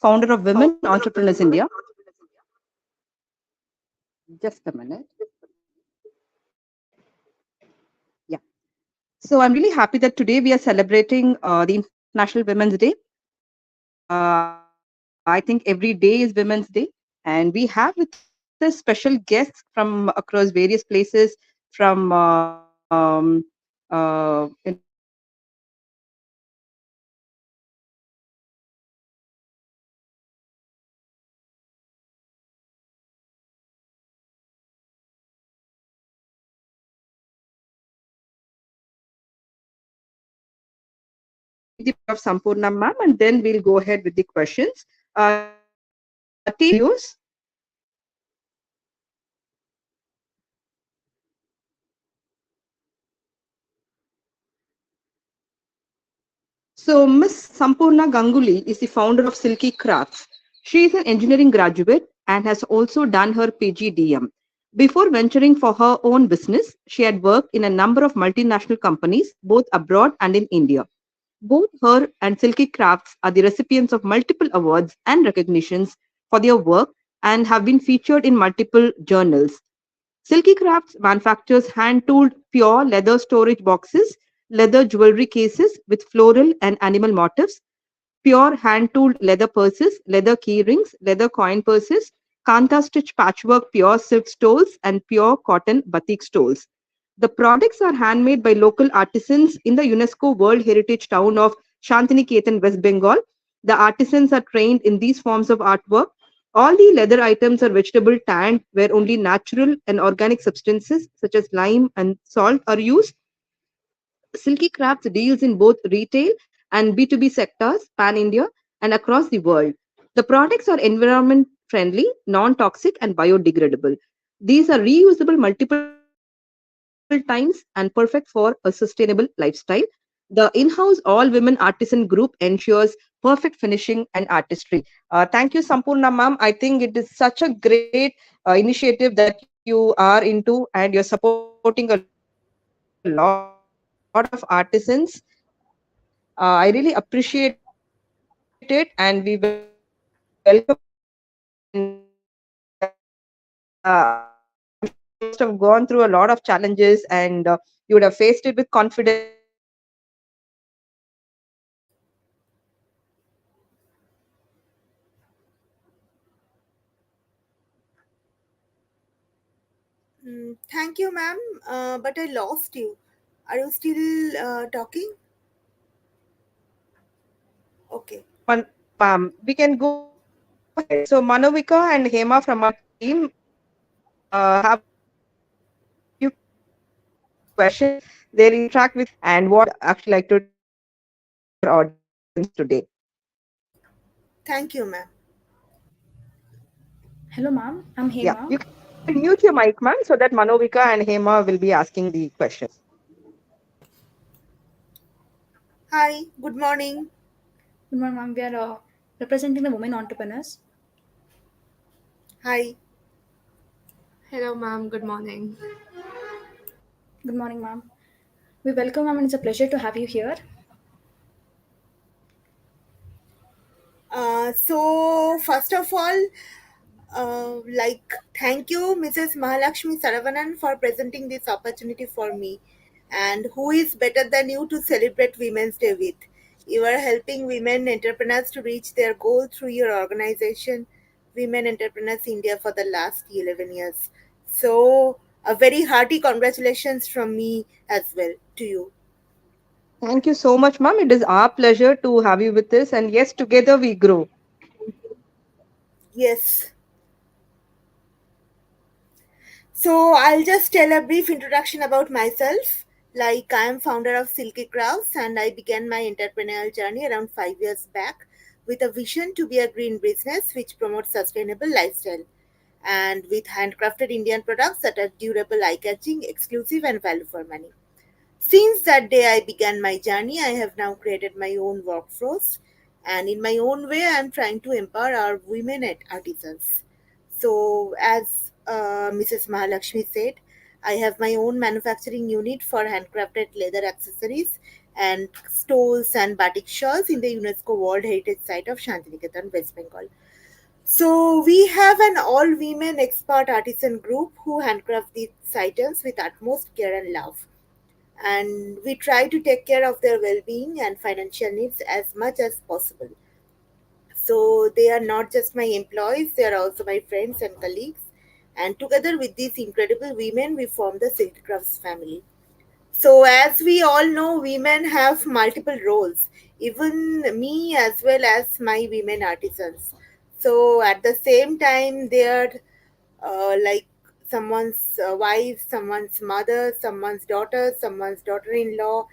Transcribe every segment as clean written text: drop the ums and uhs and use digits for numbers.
founder of Women Entrepreneurs India. Just a minute. Yeah. So I'm really happy that today we are celebrating the International Women's Day. I think every day is Women's Day, and we have with us special guests from across various places, from India, take the of Sampurna ma'am, and then we'll go ahead with the questions. Team use. So Miss Sampurna Ganguly is the founder of Silky Crafts. She is an engineering graduate and has also done her PGDM. Before venturing for her own business, she had worked in a number of multinational companies, both abroad and in India. Both her and Silky Crafts are the recipients of multiple awards and recognitions for their work and have been featured in multiple journals. Silky Crafts manufactures hand-tooled pure leather storage boxes, leather jewelry cases with floral and animal motifs, pure hand-tooled leather purses, leather key rings, leather coin purses, kanta stitch patchwork pure silk stoles, and pure cotton batik stoles. The products are handmade by local artisans in the UNESCO World Heritage town of Shantiniketan, West Bengal. The artisans are trained in these forms of artwork. All the leather items are vegetable tanned, where only natural and organic substances such as lime and salt are used. Silky Crafts deals in both retail and B2B sectors, pan India, and across the world. The products are environment friendly, non toxic, and biodegradable. These are reusable multiple times and perfect for a sustainable lifestyle. The in house all women artisan group ensures perfect finishing and artistry. Thank you, Sampurna ma'am. I think it is such a great initiative that you are into, and you're supporting a lot of artisans. I really appreciate it, and we welcome you to the podcast. And I'm sure you must have gone through a lot of challenges, and you would have faced it with confidence. And I'm really happy that you are able to overcome it. Thank you, ma'am. But I lost you. Are you still talking? Okay. We can go ahead. So Manovika and Hema from our team have a few questions. They'll interact with you and what actually like to share with our audience today. Thank you, ma'am. Hello, ma'am. I'm Yeah, Hema. you can mute your mic, ma'am, so that Manovika and Hema will be asking the questions. Hi, good morning. Good morning, ma'am. We are representing the women entrepreneurs. Hi. Hello, ma'am. Good morning. Good morning, ma'am. We welcome, ma'am, and it's a pleasure to have you here. So, first of all, thank you, Mrs. Mahalakshmi Saravanan, for presenting this opportunity for me. And who is better than you to celebrate Women's Day with? You are helping women entrepreneurs to reach their goal through your organization, Women Entrepreneurs India, for the last 11 years. So, a very hearty congratulations from me as well to you. Thank you so much, ma'am. It is our pleasure to have you with us. And yes, together we grow. Yes. So I'll just tell a brief introduction about myself. Like I am founder of Silky Crafts and I began my entrepreneurial journey around 5 years back with a vision to be a green business which promotes sustainable lifestyle and with handcrafted Indian products that are durable, eye-catching, exclusive and value for money. Since that day I began my journey, I have now created my own workforce and in my own way I am trying to empower our women artisans. So, as Mrs. Mahalakshmi said, I have my own manufacturing unit for handcrafted leather accessories and stoles and batik shawls in the UNESCO World Heritage Site of Shantiniketan, West Bengal. So we have an all-women expert artisan group who handcraft these items with utmost care and love. And we try to take care of their well-being and financial needs as much as possible. So they are not just my employees, they are also my friends and colleagues. And together with these incredible women, we form the Silk Crafts family. So, as we all know, women have multiple roles, even me as well as my women artisans. So, at the same time, they are like someone's wife, someone's mother, someone's daughter in law,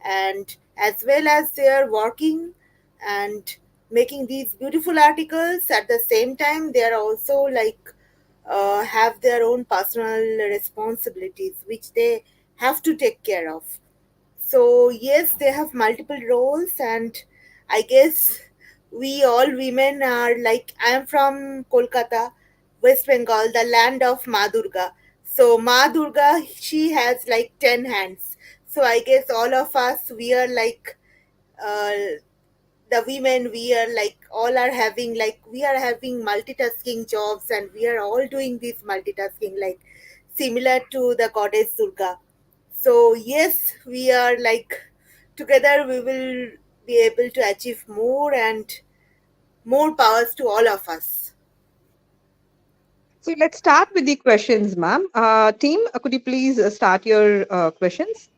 and as well as they are working and making these beautiful articles. At the same time, they are also like have their own personal responsibilities which they have to take care of. So, yes, they have multiple roles, and I guess we all women are like, I am from Kolkata, West Bengal, the land of Ma Durga. So, Ma Durga, she has like 10 hands. So, I guess all of us, we are like uh, the women, we are like all are having like we are having multitasking jobs, and we are all doing this multitasking like similar to the goddess Durga. So yes, we are like together we will be able to achieve more and more powers to all of us. So let's start with the questions, ma'am. Team, could you please start your questions?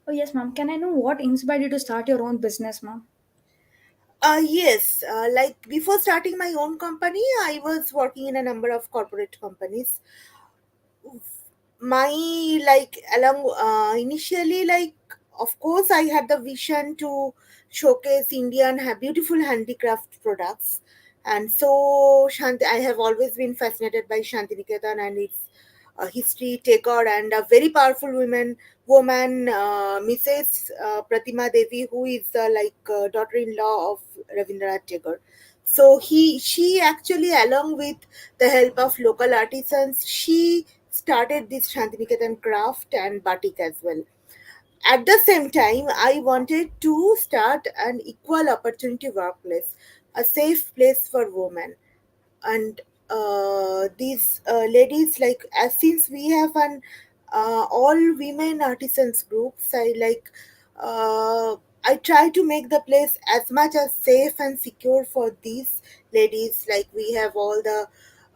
Oh, yes, ma'am. Can I know what inspired you to start your own business, ma'am? Yes, like before starting my own company, I was working in a number of corporate companies. My like along initially like of course I had the vision to showcase Indian beautiful handicraft products, and so Shanti, I have always been fascinated by Shantiniketan and its history, Tagore, and a very powerful woman, Mrs. Pratima Devi, who is daughter-in-law of Rabindranath Tagore. So she actually, along with the help of local artisans, she started this Shantiniketan craft and batik as well. At the same time, I wanted to start an equal opportunity workplace, a safe place for women. And these ladies, like as since we have an all women artisans groups, I try to make the place as much as safe and secure for these ladies. Like we have all the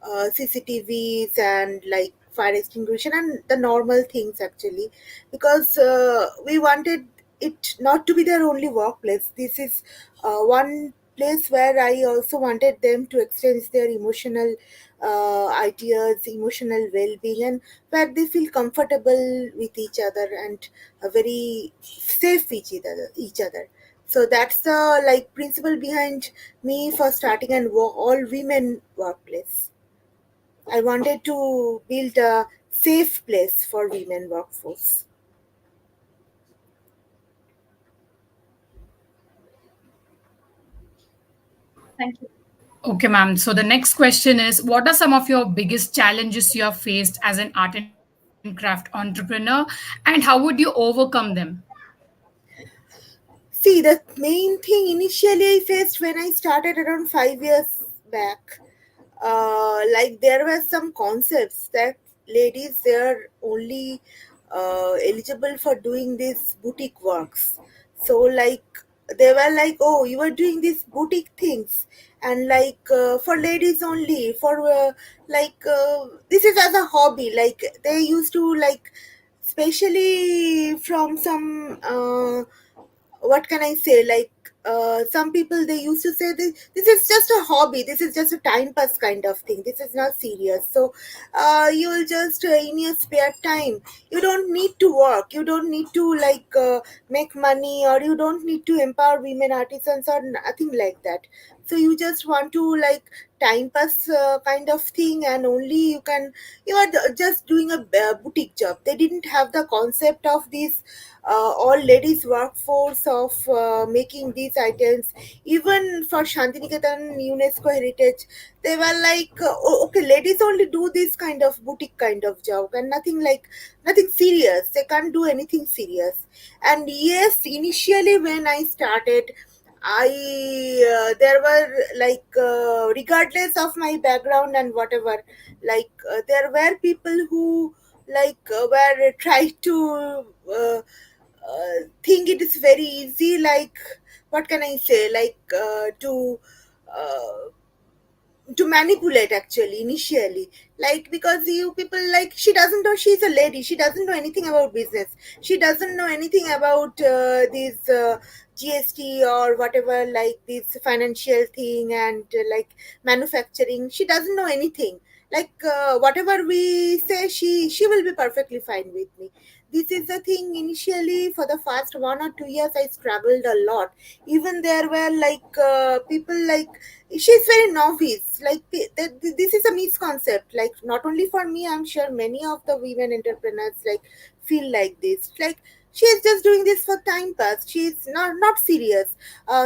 CCTVs and like fire extinguisher and the normal things actually, because we wanted it not to be their only workplace. This is one place where I also wanted them to exchange their emotional ideas, emotional well-being, and where they feel comfortable with each other and very safe with each other. So that's the like principle behind me for starting an all women workplace. I wanted to build a safe place for women workforce. Thank you. Okay, ma'am. So the next question is, what are some of your biggest challenges you have faced as an art and craft entrepreneur, and how would you overcome them? See, the main thing initially I faced when I started around 5 years back, like there were some concepts that ladies they're only eligible for doing these boutique works. So like they were like, oh, you are doing these boutique things, and like for ladies only, for this is as a hobby. Like they used to like, especially from some what can I say? Like some people they used to say this is just a hobby. This is just a time pass kind of thing. This is not serious. So you will just in your spare time. You don't need to work. You don't need to make money, or you don't need to empower women artisans or nothing like that. So you just want to like time pass kind of thing, and only you are just doing a boutique job. They didn't have the concept of this all ladies workforce of making these items. Even for Shantiniketan UNESCO Heritage, they were like, okay, ladies only do this kind of boutique kind of job, and nothing serious. They can't do anything serious. And yes, initially when I started, I there were like regardless of my background and whatever, like there were people who were trying to think it is very easy, like what can I say, like uh, to manipulate actually initially, like because you people, like, she doesn't know, she's a lady, she doesn't know anything about business, she doesn't know anything about this GST or whatever, like this financial thing, and like manufacturing, she doesn't know anything. Like whatever we say, she will be perfectly fine with me. This is the thing. Initially for the first 1 or 2 years I struggled a lot. Even there were like people like, she's very novice, like this is a misconcept, like not only for me, I'm sure many of the women entrepreneurs like feel like this, like she is just doing this for time pass, she's not serious,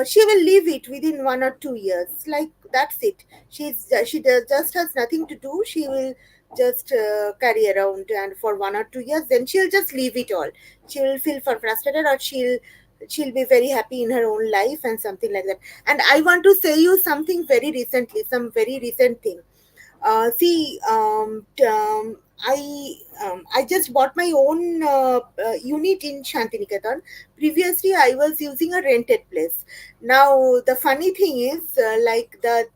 she will leave it within 1 or 2 years, like that's it. She does, just has nothing to do, she will just carry around, and for 1 or 2 years then she'll just leave it all. She will feel for frustrated, or she'll be very happy in her own life and something like that. And I want to say you something very recently, some very recent thing. See, I just bought my own unit in Shantiniketan. Previously, I was using a rented place. Now, the funny thing is, like that,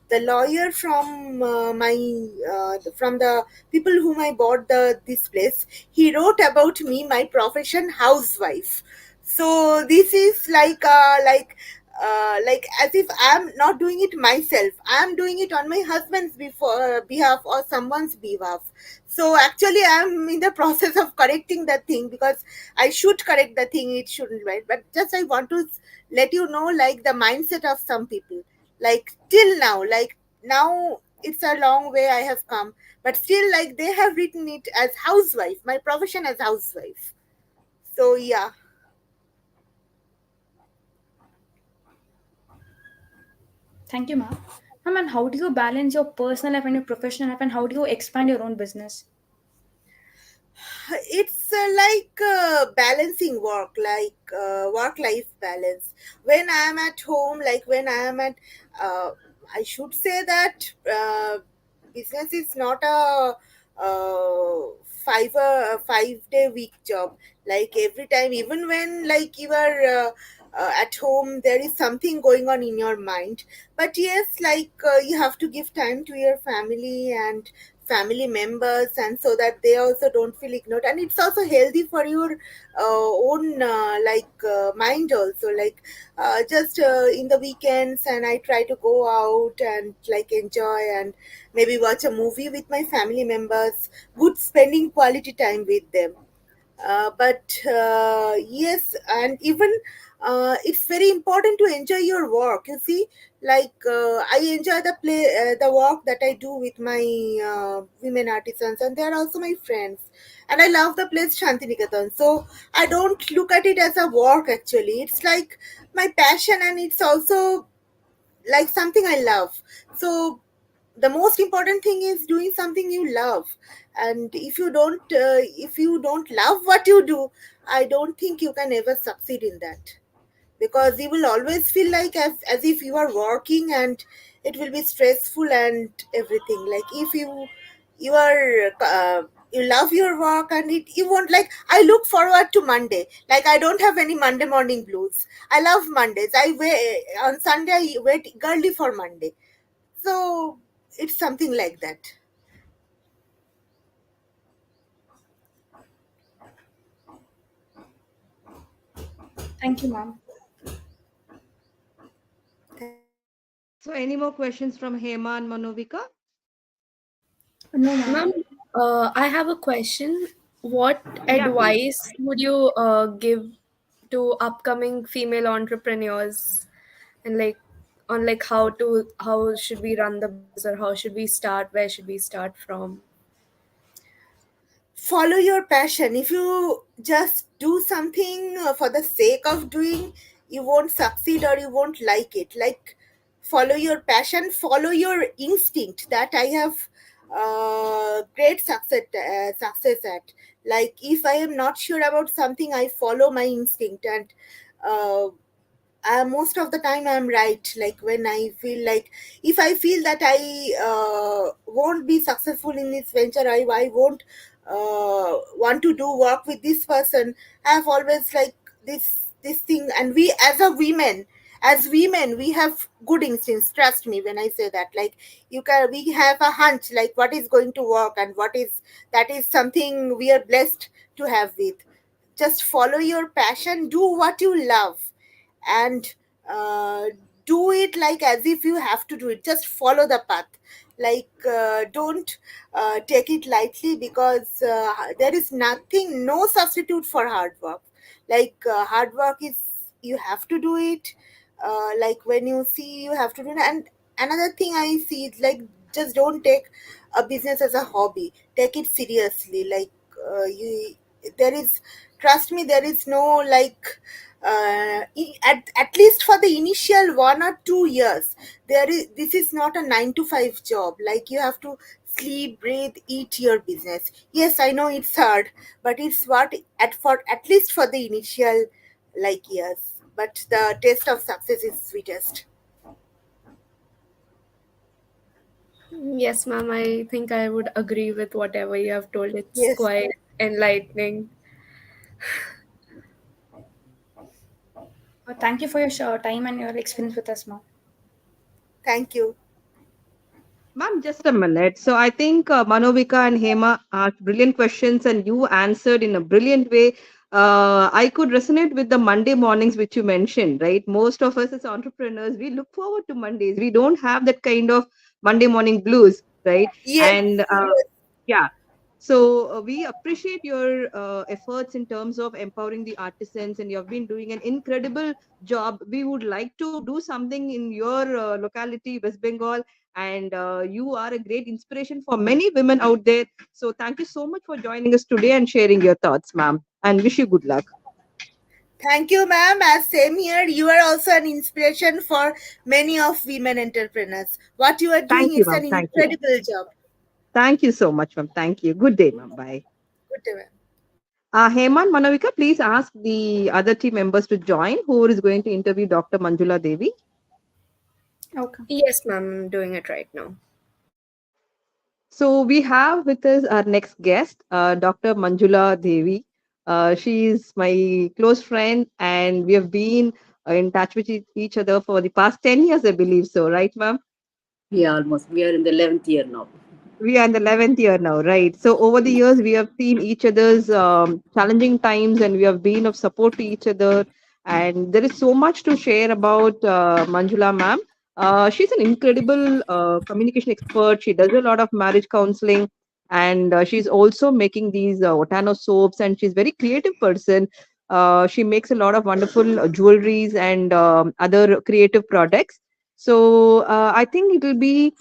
the lawyer from the people whom I bought this place, he wrote about me, my profession, housewife. So this is like as if I'm not doing it myself, I'm doing it on my husband's behalf or someone's behalf. So actually I'm in the process of correcting that thing, because I should correct the thing, it shouldn't, right? But just I want to let you know, like the mindset of some people, like till now, like now it's a long way I have come, but still like they have written it as housewife, my profession as housewife. So yeah. Thank you, ma'am. Ma'am, and how do you balance your personal life and your professional life, and how do you expand your own business? It's balancing work, like work life balance. When I am at home, like when I am at uh, I should say that business is not a uh, 5 day week job. Like every time, even when like you are at home, there is something going on in your mind. But yes, like you have to give time to your family and family members, and so that they also don't feel ignored, and it's also healthy for your own mind also, like just in the weekends, and I try to go out and like enjoy and maybe watch a movie with my family members, good spending quality time with them. But yes, and even it's very important to enjoy your work, you see. Like I enjoy the work that I do with my women artisans, and they are also my friends, and I love the place Shantiniketan. So I don't look at it as a work, actually it's like my passion, and it's also like something I love. So the most important thing is doing something you love. And if you don't love what you do, I don't think you can ever succeed in that, because you will always feel like as if you are working, and it will be stressful and everything. Like if you are you love your work, and you won't, like, I look forward to Monday, like I don't have any Monday morning blues. I love Mondays. I wait on Sunday, I wait eagerly for Monday. So it's something like that. Thank you, ma'am. So any more questions from Hema and Manovika? No, ma'am. Ma'am, I have a question. What Yeah, please. advice would you give to upcoming female entrepreneurs, and like on like how should we run the business, or how should we start, where should we start from? Follow your passion. If you just do something for the sake of doing, you won't succeed or you won't like it. Like, follow your passion, follow your instinct. That I have great success at. Like, if I am not sure about something, I follow my instinct, and uh, most of the time I'm right. Like, when I feel like, if I feel that I won't be successful in this venture, I won't want to do work with this person. I have always like this thing. And we, as women, we have good instincts, trust me when I say that. Like, we have a hunch, like what is going to work, and what is, that is something we are blessed to have with. Just follow your passion, do what you love, and uh, do it like as if you have to do it. Just follow the path. Like, don't take it lightly, because there is nothing, no substitute for hard work. Like, hard work is, you have to do it. Like, when you see, you have to do it. And another thing I see is, like, just don't take a business as a hobby, take it seriously. Like, you there is, trust me, there is no, like, at least for the initial 1 or 2 years, there is, this is not a 9 to 5 job. Like, you have to sleep, breathe, eat your business. Yes, I know it's hard, but it's what, at least for the initial, like, years. But the taste of success is sweetest. Yes, ma'am, I think I would agree with whatever you have told. It's Yes, quite enlightening. Thank you for your time and your experience with us, ma'am. thank you. Ma'am, just a minute. So I think Manovika and Hema asked brilliant questions and you answered in a brilliant way. I could resonate with the Monday mornings which you mentioned, right? Most of us as entrepreneurs, we look forward to Mondays. We don't have that kind of Monday morning blues, right? Yes, And yes. yeah, so we appreciate your efforts in terms of empowering the artisans, and you have been doing an incredible job. We would like to do something in your locality, West Bengal, and you are a great inspiration for many women out there. So thank you so much for joining us today and sharing your thoughts, ma'am, and wish you good luck. Thank you, ma'am. As same here, you are also an inspiration for many of women entrepreneurs. What you are Thank doing you, is ma'am. an Thank you. incredible job. Thank you so much, ma'am. Thank you. Good day, ma'am. Bye. Good day, ma'am. Heman, Manavika, please ask the other team members to join who is going to interview Dr. Manjula Devi. Okay. Yes, ma'am, I'm doing it right now. So we have with us our next guest, Dr. Manjula Devi. She is my close friend, and we have been in touch with each other for the past 10 years, I believe so, right, ma'am? Yeah, almost. We are in the 11th year now. We are in the 11th year now, right? So over the years, we have seen each other's challenging times, and we have been of support to each other. And there is so much to share about Manjula ma'am. She's an incredible communication expert. She does a lot of marriage counseling, and she's also making these Otano soaps, and she's a very creative person. She makes a lot of wonderful jewelries and other creative products. So I think it will be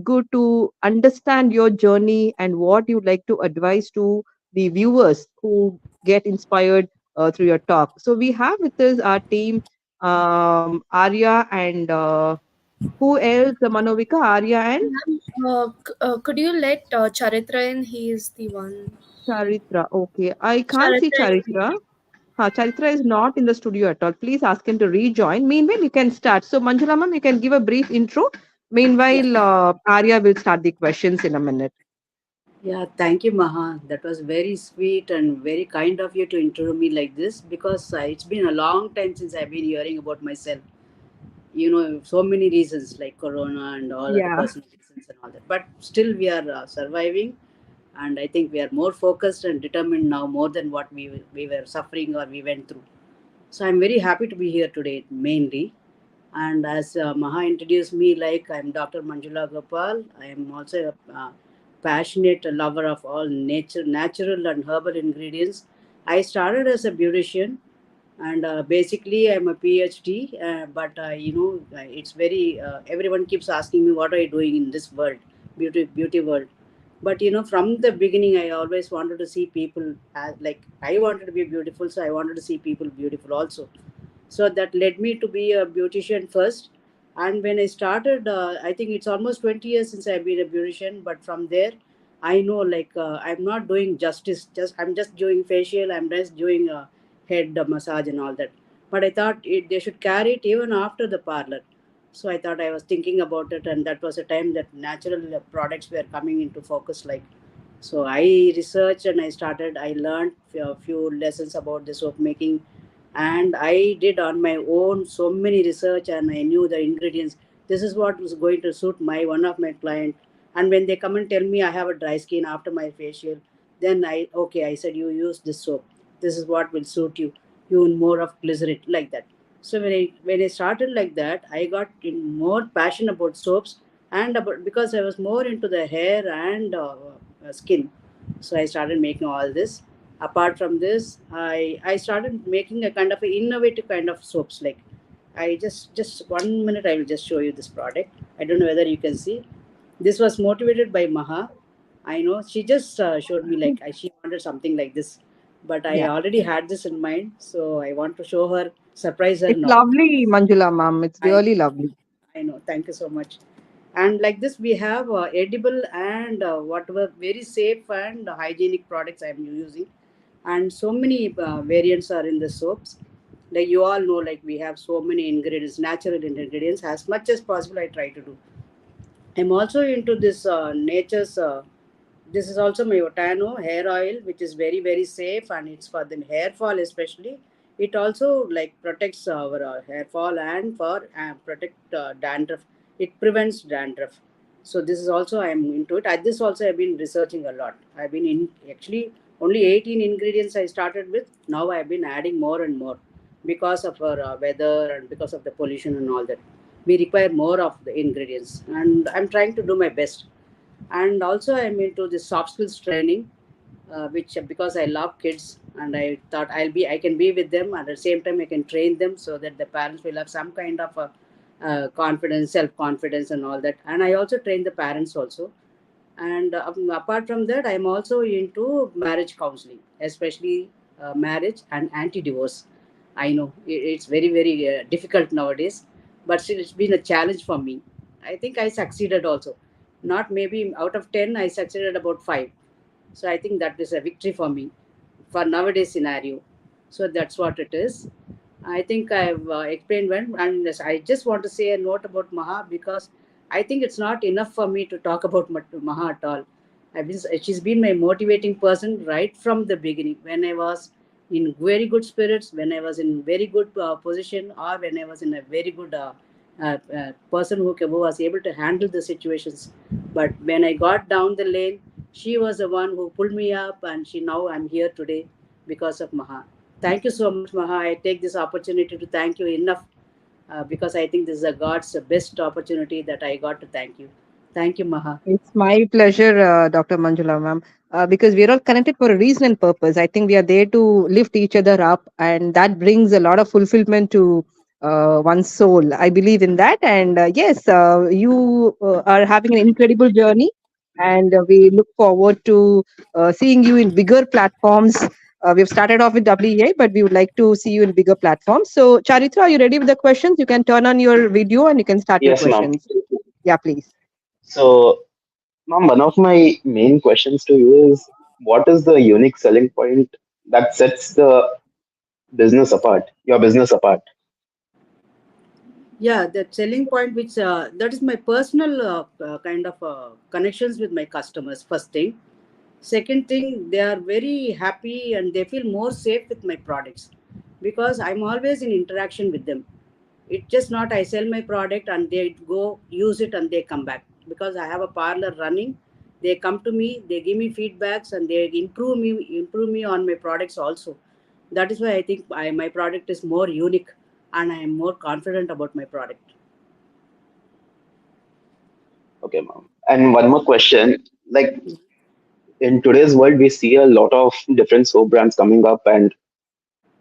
good to understand your journey and what you'd like to advise to the viewers who get inspired through your talk. So we have with us our team, Arya and who else? Manovika, Arya and Ma'am, could you let Charitra in? He is the one. Charitra. Okay, I can't see Charitra is Charitra. Charitra is not in the studio at all. Please ask him to rejoin. Meanwhile, you can start. So, Manjula ma'am, you can give a brief intro. Yeah. Meanwhile, Arya will start the questions in a minute. Yeah, thank you, Maha. That was very sweet and very kind of you to interview me like this, because it's been a long time since I've been hearing about myself. So many reasons like Corona and all other Yeah. personal reasons and all that. But still, we are surviving. And I think we are more focused and determined now more than what we were suffering or we went through. So I'm very happy to be here today, mainly. And as Maha introduced me, like I'm Dr. Manjula Gopal. I am also a passionate lover of all natural and herbal ingredients. I started as a beautician, And basically I'm a PhD, but it's very everyone keeps asking me what are you doing in this world, beauty world. But from the beginning I always wanted to see people as, like, I wanted to be beautiful, so I wanted to see people beautiful also. So that led me to be a beautician first. And when I started, I think it's almost 20 years since I've been a beautician. But from there I know, like, I'm not doing justice, I'm just doing facial, I'm just doing head massage and all that. But I thought they should carry it even after the parlor. So I thought, I was thinking about it, and that was a time that natural products were coming into focus, like. So I researched and I started, I learned a few lessons about the soap making. And I did on my own so many research, and I knew the ingredients. This is what was going to suit my one of my client. And when they come and tell me I have a dry skin after my facial, then I said, you use this soap, this is what will suit you, you need more of glycerin, like that. So when I started like that, I got in more passion about soaps. And about, because I was more into the hair and skin. So I started making all this. Apart from this, I started making a kind of a innovative kind of soaps, like. I just 1 minute, I will just show you this product. I don't know whether you can see. This was motivated by Maha. I know she just showed me, like, she wanted something like this, but I Yeah. already had this in mind, so I want to show her, surprise her It's now. lovely, Manjula ma'am. It's I really lovely. I know. Thank you so much. And like this, we have edible and whatever very safe and hygienic products I'm using, and so many variants are in the soaps. Like you all know, like we have so many ingredients, natural ingredients. As much as possible, I try to do. I'm also into this nature's. This is also my Otano hair oil, which is very very safe, and it's for the hair fall especially. It also like protects our hair fall, and for protect dandruff. It prevents dandruff. So this is also I am into it. This also I've been researching a lot. I've been in actually only 18 ingredients I started with. Now I've been adding more and more because of our weather and because of the pollution and all that. We require more of the ingredients, and I'm trying to do my best. And also I'm into the soft skills training, which because I love kids, and I thought I can be with them, and at the same time I can train them so that the parents will have some kind of a, confidence, self confidence and all that. And I also train the parents also. And apart from that, I'm also into marriage counseling, especially marriage and anti-divorce. I know it's very very difficult nowadays, but still it's been a challenge for me. I think I succeeded also. Not maybe out of 10, I succeeded about 5. So I think that is a victory for me for nowadays scenario. So that's what it is. I think I've explained when, and yes, I just want to say a note about Maha, because I think it's not enough for me to talk about Maha at all. She's been my motivating person right from the beginning. When I was in very good spirits, when I was in very good position, or when I was in a very good person who was able to handle the situations. But when I got down the lane, she was the one who pulled me up, and now I'm here today because of Maha. Thank you so much, Maha. I take this opportunity to thank you enough, because I think this is a God's best opportunity that I got to thank you. Thank you, Maha. It's my pleasure, Dr. Manjula ma'am, because we are all connected for a reason and purpose. I think we are there to lift each other up, and that brings a lot of fulfillment to one's soul. I believe in that. And yes, you are having an incredible journey, and we look forward to seeing you in bigger platforms. We've started off with WEA, but we would like to see you in bigger platforms. So, Charitra, are you ready with the questions? You can turn on your video and you can start your Yes, ma'am. questions. Yeah, please. So, ma'am, one of my main questions to you is what is the unique selling point that sets the business apart, your business apart? Yeah, that selling point, which that is my personal kind of connections with my customers. First thing. Second thing, they are very happy and they feel more safe with my products, because I'm always in interaction with them. It's just not I sell my product and they go use it and they come back, because I have a parlor running. They come to me, they give me feedbacks, and they improve me on my products also. That is why I think my product is more unique, and I am more confident about my product. Okay, ma'am. And one more question. Like in today's world, we see a lot of different soap brands coming up, and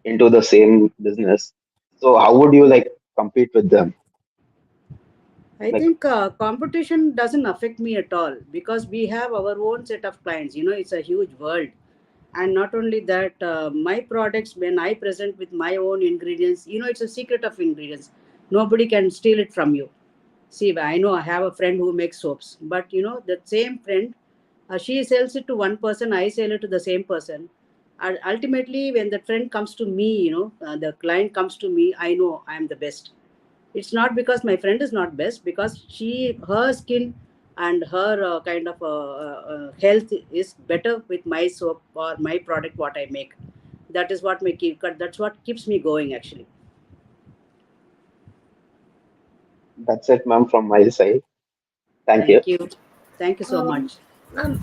into the same business. So how would you like compete with them? I Like, think competition doesn't affect me at all because we have our own set of clients. It's a huge world. And not only that, my products, when I present with my own ingredients, it's a secret of ingredients. Nobody can steal it from you. See, I know I have a friend who makes soaps, but that same friend, she sells it to one person, I sell it to the same person. And ultimately, when the friend comes to me, the client comes to me, I know I am the best. It's not because my friend is not best, because her skin and her kind of health is better with my soap or my product what I make. That is what that's what keeps me going actually. that's it, ma'am, from my side. Thank you. Thank you. Thank you so Um, much.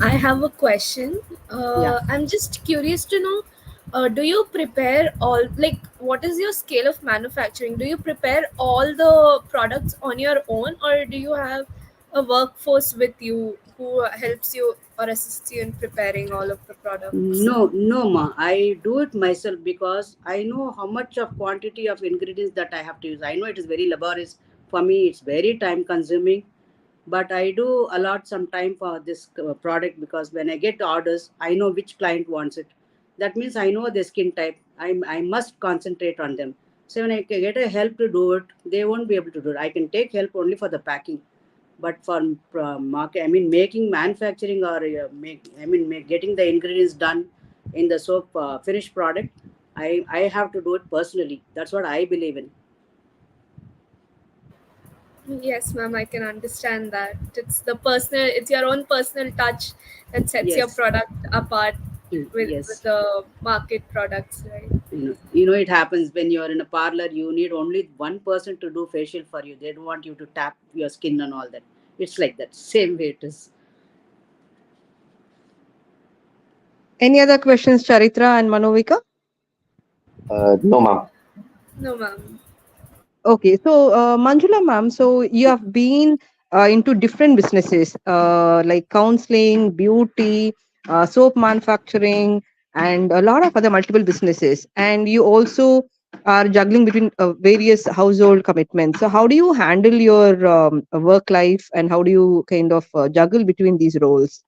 I have a question. Yeah. I'm just curious to know, do you prepare all, like, what is your scale of manufacturing? Do you prepare all the products on your own, or do you have a workforce with you who helps you or assists you in preparing all of the products? No, no, ma. I do it myself because I know how much of quantity of ingredients that I have to use. I know it is very laborious for me. It's very time consuming, but I do allot some time for this product because when I get orders, I know which client wants it. That means I know the skin type. I must concentrate on them. So when I get a help to do it, they won't be able to do it. I can take help only for the packing, but for market, I mean making, manufacturing, or getting the ingredients done in the soap finished product, I have to do it personally. That's what I believe in. Yes, ma'am, I can understand that. It's your own personal touch that sets your Yes. product apart with Yes. the market products, right? It happens when you're in a parlor, you need only one person to do facial for you. They don't want you to tap your skin and all that. It's like that same way it is. Any other questions, Charitra and Manovika? No, ma'am. No, ma'am. Okay, so Manjula ma'am, so you have been into different businesses like counseling, beauty, soap manufacturing, and a lot of other multiple businesses. And you also are juggling between various household commitments. So, how do you handle your work life, and how do you kind of juggle between these roles?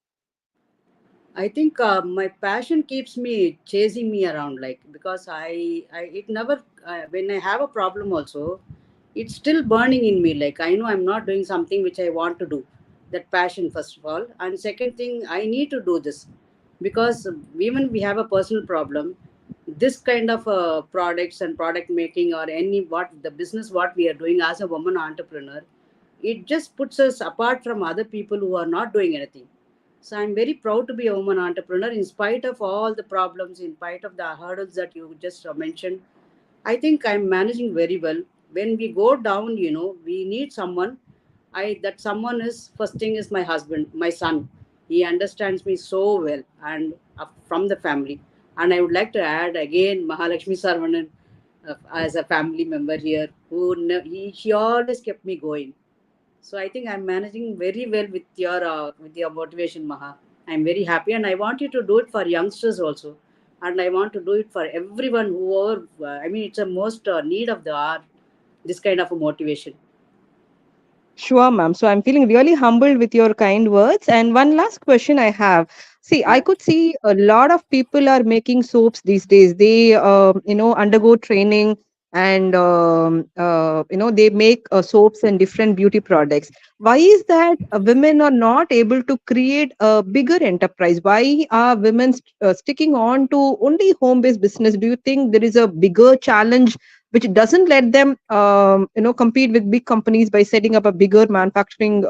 I think my passion keeps me chasing me around, like, because I it never when I have a problem also, it's still burning in me. Like, I know I'm not doing something which I want to do. That passion, first of all, and second thing, I need to do this because even we have a personal problem. This kind of products and product making, or any what the business what we are doing as a woman entrepreneur, it just puts us apart from other people who are not doing anything. So I'm very proud to be a woman entrepreneur in spite of all the problems, in spite of the hurdles that you just mentioned. I think I'm managing very well. When we go down, we need someone. That someone is, first thing is my husband, my son. He understands me so well, and from the family. And I would like to add again Mahalakshmi Sarvanan as a family member here, who she always kept me going. So I think I'm managing very well with your motivation, Maha. I'm very happy, and I want you to do it for youngsters also, and I want to do it for everyone who are. I mean, it's a most need of the hour. This kind of a motivation. Sure, ma'am. So I'm feeling really humbled with your kind words. And one last question I have. See, I Yeah. could see a lot of people are making soaps these days. They, undergo training and, they make soaps and different beauty products. Why is that women are not able to create a bigger enterprise? Why are women sticking on to only home-based business? Do you think there is a bigger challenge which doesn't let them compete with big companies by setting up a bigger manufacturing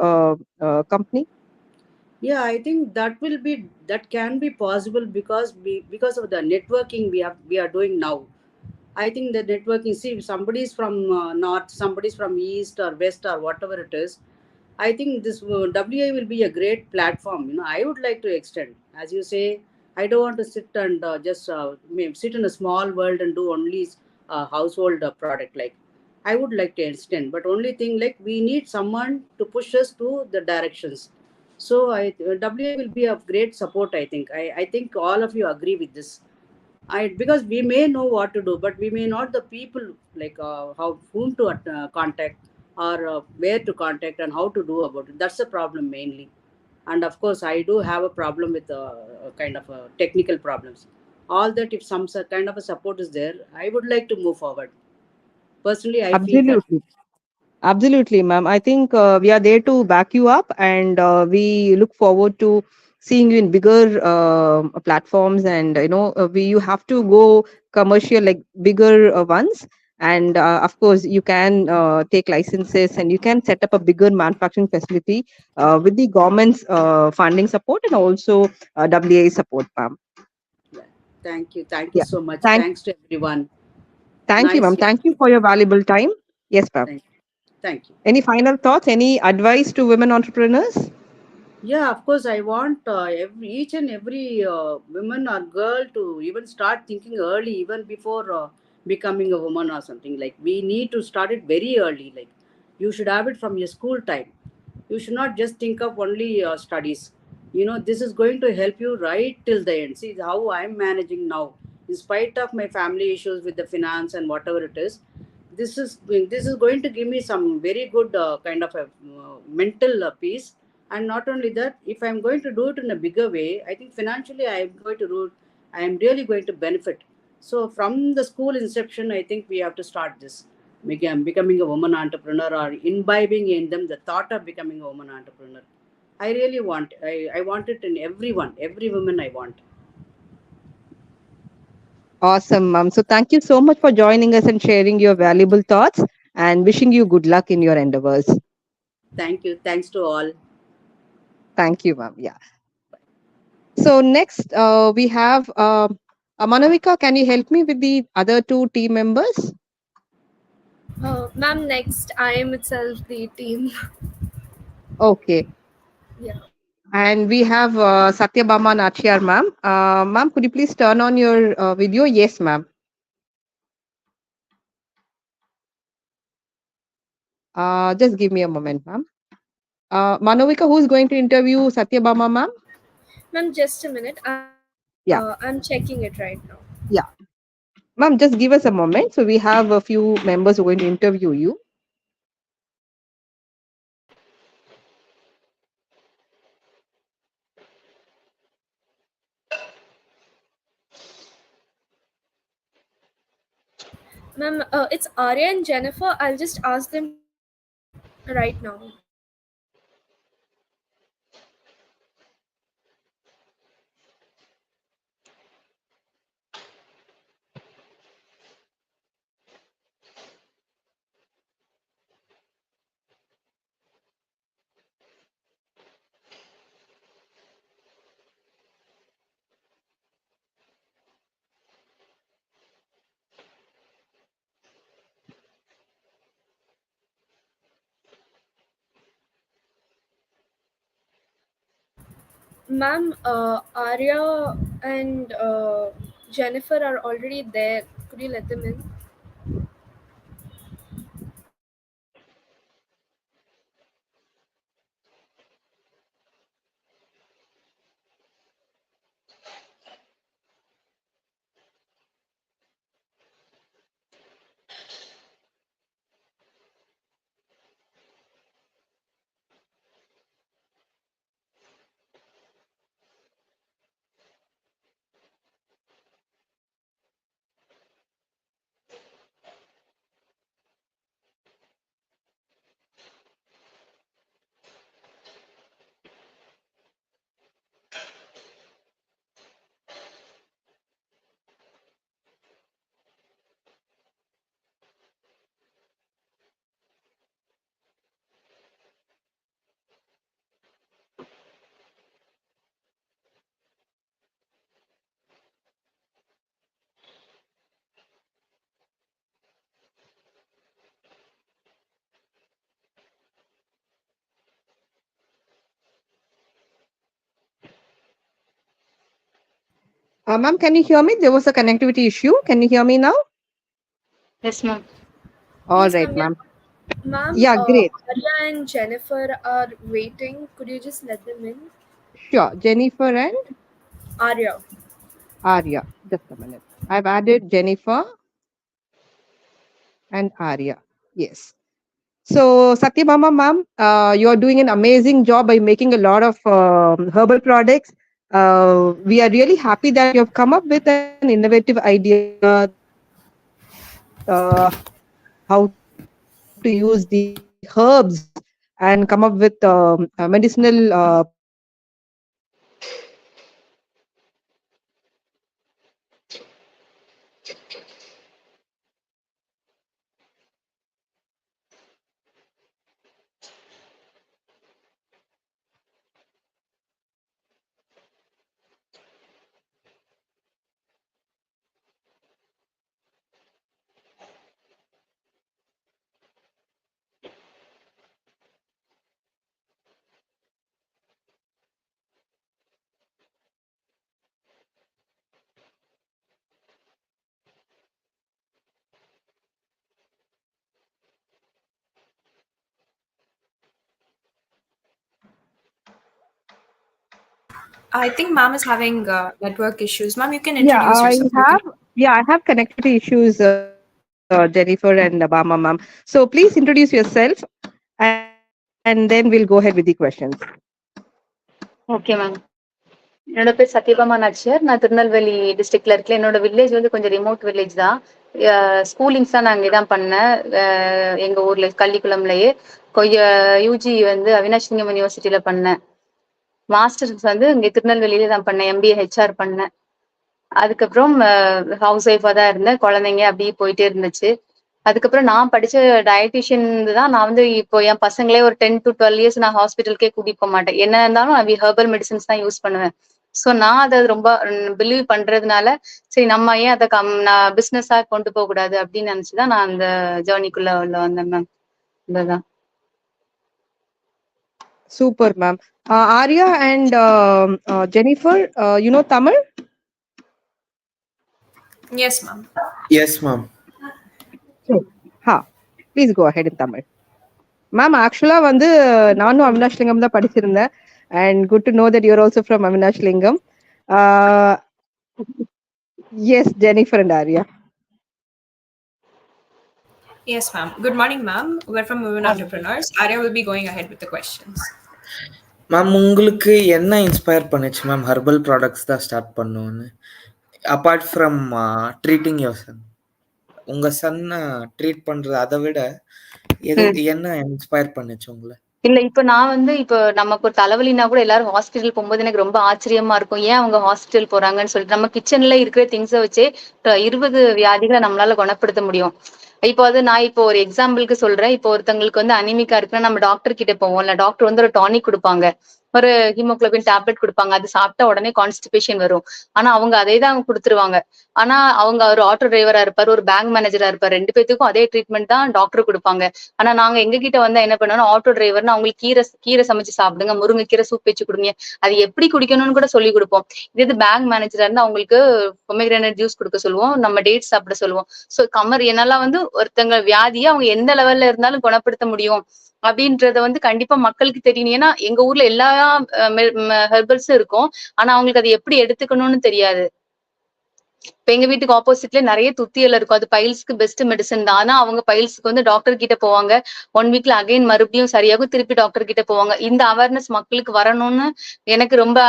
company? Yeah, I think that can be possible because of the networking we are doing now. I think the networking. See, if somebody is from north, somebody is from east or west or whatever it is. I think this WA will be a great platform. I would like to extend, as you say. I don't want to sit and just sit in a small world and do only household product. Like, I would like to extend, but only thing, like, we need someone to push us to the directions. So WA will be of great support. I think. I think all of you agree with this. Because we may know what to do, but we may not the people, like how whom to contact, or where to contact and how to do about it. That's the problem mainly. And of course, I do have a problem with kind of technical problems. All that, if some kind of a support is there, I would like to move forward. Personally, I feel that. Absolutely. Absolutely, ma'am. I think we are there to back you up, and we look forward to seeing you in bigger platforms. And you have to go commercial, like bigger ones. And of course, you can take licenses, and you can set up a bigger manufacturing facility with the government's funding support and also WA support, ma'am. Yeah. Thank you Yeah. so much. Thank, Thanks to everyone. thank you, Nice ma'am. hearing Thank you you. for your valuable time. Yes, ma'am. Thank you. Any final thoughts? Any advice to women entrepreneurs? Yeah, of course, I want each and every woman or girl to even start thinking early, even before becoming a woman or something. Like, we need to start it very early. Like, you should have it from your school time. You should not just think of only studies. This is going to help you right till the end. See how I'm managing now, in spite of my family issues with the finance and whatever it is. This is going to give me some very good kind of a mental peace. And not only that, if I'm going to do it in a bigger way, I think financially I am really going to benefit. So from the school inception, I think we have to start this, becoming a woman entrepreneur, or imbibing in them the thought of becoming a woman entrepreneur. I really I want it in everyone, every woman I want. Awesome, ma'am. So thank you so much for joining us and sharing your valuable thoughts, and wishing you good luck in your endeavors. Thank you. Thanks to all. Thank you, ma'am. Yeah. So next, we have Manavika. Can you help me with the other two team members? Ma'am, next I am itself the team. Okay. Yeah. And we have Satyabama Nachiyar, ma'am. Ma'am, could you please turn on your video? Yes, ma'am. Just give me a moment, ma'am. Manavika, who is going to interview Satyabama, ma'am? Ma'am, just a minute. Yeah. I'm checking it right now. Yeah. Ma'am, just give us a moment. So we have a few members who are going to interview you. Ma'am, it's Arya and Jennifer. I'll just ask them right now. Ma'am, Arya and Jennifer are already there. Could you let them in? Ma'am, can you hear me? There was a connectivity issue. Can you hear me now? Yes, ma'am. All Yes, right, ma'am. Yeah. ma'am. Ma'am, Yeah, great. Arya and Jennifer are waiting. Could you just let them in? Sure. Jennifer and Arya. Arya. Just a minute. I've added Jennifer and Arya. Yes. So, Satyabama ma'am, you are doing an amazing job by making a lot of herbal products. We are really happy that you have come up with an innovative idea, how to use the herbs and come up with medicinal I think ma'am is having network issues. Ma'am, you can Yeah, introduce yourself. I have connectivity issues, Jennifer and Obama ma'am. So please introduce yourself and then we'll go ahead with the questions. Okay ma'am. என்னோட பேர் சத்யபாமா நாச்சியார். நான் திருநெல்வேலி டிஸ்ட்ரிக்ட்ல இருக்கேன். என்னோட village வந்து கொஞ்சம் remote village தான். Schoolings தான் நான் இங்கே தான் பண்ணேன். எங்க ஊர்ல கள்ளிக்குளம்லயே யூஜி வந்து அவினாஷிலிங்கம் யூனிவர்சிட்டியில பண்ணேன். மாஸ்டர்ஸ் வந்து இங்கே திருநெல்வேலியில தான் பண்ணேன். MBA HR பண்ணேன். அதுக்கப்புறம் ஹவுஸ் ஒய்ஃபா தான் இருந்தேன். குழந்தைங்க அப்படியே போயிட்டே இருந்துச்சு. அதுக்கப்புறம் நான் படிச்ச டயட்டிஷியன் தான். நான் வந்து இப்போ என் பசங்களே ஒரு 10 to 12 இயர்ஸ் நான் ஹாஸ்பிட்டலுக்கே கூட்டிட்டு போக மாட்டேன். என்ன இருந்தாலும் நான் ஹெர்பல் மெடிசன்ஸ் தான் யூஸ் பண்ணுவேன். ஸோ நான் அதை ரொம்ப பிலீவ் பண்றதுனால சரி நம்ம ஏன் அதை நான் பிசினஸா கொண்டு போக கூடாது அப்படின்னு நினைச்சுதான் நான் அந்த ஜேர்னிக்குள்ள உள்ள வந்தேன் மேம். இதுதான். Super, ma'am. Arya and Jennifer, you know Tamil? Yes, ma'am. Yes, ma'am. Please go ahead in Tamil. Ma'am, actually வந்து நானும் அவினாஷ் லிங்கம் தான் படிச்சிருந்தேன். And good to know that you're also from Avinash Lingam. Yes, Jennifer and Arya. Yes, ma'am. Good morning, ma'am. We're from Women Entrepreneurs. Arya will be going ahead with the questions. Ma'am உங்களுக்கு என்ன inspire பண்ணுச்சு ma'am herbal products தான் start பண்ணுவோன்னு apart from treating your son உங்க சன்னை treat பண்றது அதை விட என்ன இன்ஸ்பயர் பண்ணுச்சு உங்களை? இல்ல இப்ப நான் வந்து இப்போ நமக்கு ஒரு தலைவலினா கூட எல்லாரும் ஹாஸ்பிட்டல் போகும்போது எனக்கு ரொம்ப ஆச்சரியமா இருக்கும். ஏன் அவங்க ஹாஸ்பிட்டல் போறாங்கன்னு சொல்லிட்டு நம்ம கிச்சன்ல இருக்கிற திங்ஸை வச்சு 20 வியாதிகளை நம்மளால குணப்படுத்த முடியும். இப்போ அது நான் இப்போ ஒரு எக்ஸாம்பிளுக்கு சொல்றேன். இப்போ ஒருத்தங்களுக்கு வந்து அனிமிக்கா இருக்குன்னா நம்ம டாக்டர் கிட்ட போவோம். இல்ல டாக்டர் வந்து ஒரு டானிக் கொடுப்பாங்க, ஒரு ஹீமோகுளோபின் டேப்லெட் கொடுப்பாங்க. அது சாப்பிட்டா உடனே கான்ஸ்டிபேஷன் வரும். ஆனா அவங்க அதே தான் கொடுத்துருவாங்க. ஆனா அவங்க ஒரு ஆட்டோ டிரைவரா இருப்பாரு, ஒரு பேங்க் மேனேஜரா இருப்பாரு. 2 பேத்துக்கும் அதே ட்ரீட்மெண்ட் தான் டாக்டர் கொடுப்பாங்க. ஆனா நாங்க எங்க கிட்ட வந்தா என்ன பண்ணணும், ஆட்டோ டிரைவர்னு அவங்களுக்கு கீரை சமைச்சு சாப்பிடுங்க, முருங்கைக்கீரை சூப் வச்சு கொடுங்க, அது எப்படி குடிக்கணும்னு கூட சொல்லி கொடுப்போம். இது பேங்க் மேனேஜரா இருந்தா அவங்களுக்கு பொமேகிரானேட் ஜூஸ் கொடுக்க சொல்லுவோம், நம்ம டேட்ஸ் சாப்பிட சொல்லுவோம். சோ என்னெல்லாம் வந்து ஒருத்தங்க வியாதியை அவங்க எந்த லெவல்ல இருந்தாலும் குணப்படுத்த முடியும் அப்படின்றத வந்து கண்டிப்பா மக்களுக்கு தெரியணும். ஏன்னா எங்க ஊர்ல எல்லா ஹெர்பல்ஸும் இருக்கும், ஆனா அவங்களுக்கு அதை எப்படி எடுத்துக்கணும்னு தெரியாது. இப்ப எங்க வீட்டுக்கு ஆப்போசிட்ல நிறைய துத்தியல் இருக்கும், அது பைல்ஸ்க்கு பெஸ்ட் மெடிசன் தான். ஆனா அவங்க பைல்ஸ்க்கு வந்து டாக்டர் கிட்ட போவாங்க, 1 வீக்ல அகைன் மறுபடியும் சரியாகும், திருப்பி டாக்டர் கிட்ட போவாங்க. இந்த அவேர்னஸ் மக்களுக்கு வரணும்னு எனக்கு ரொம்ப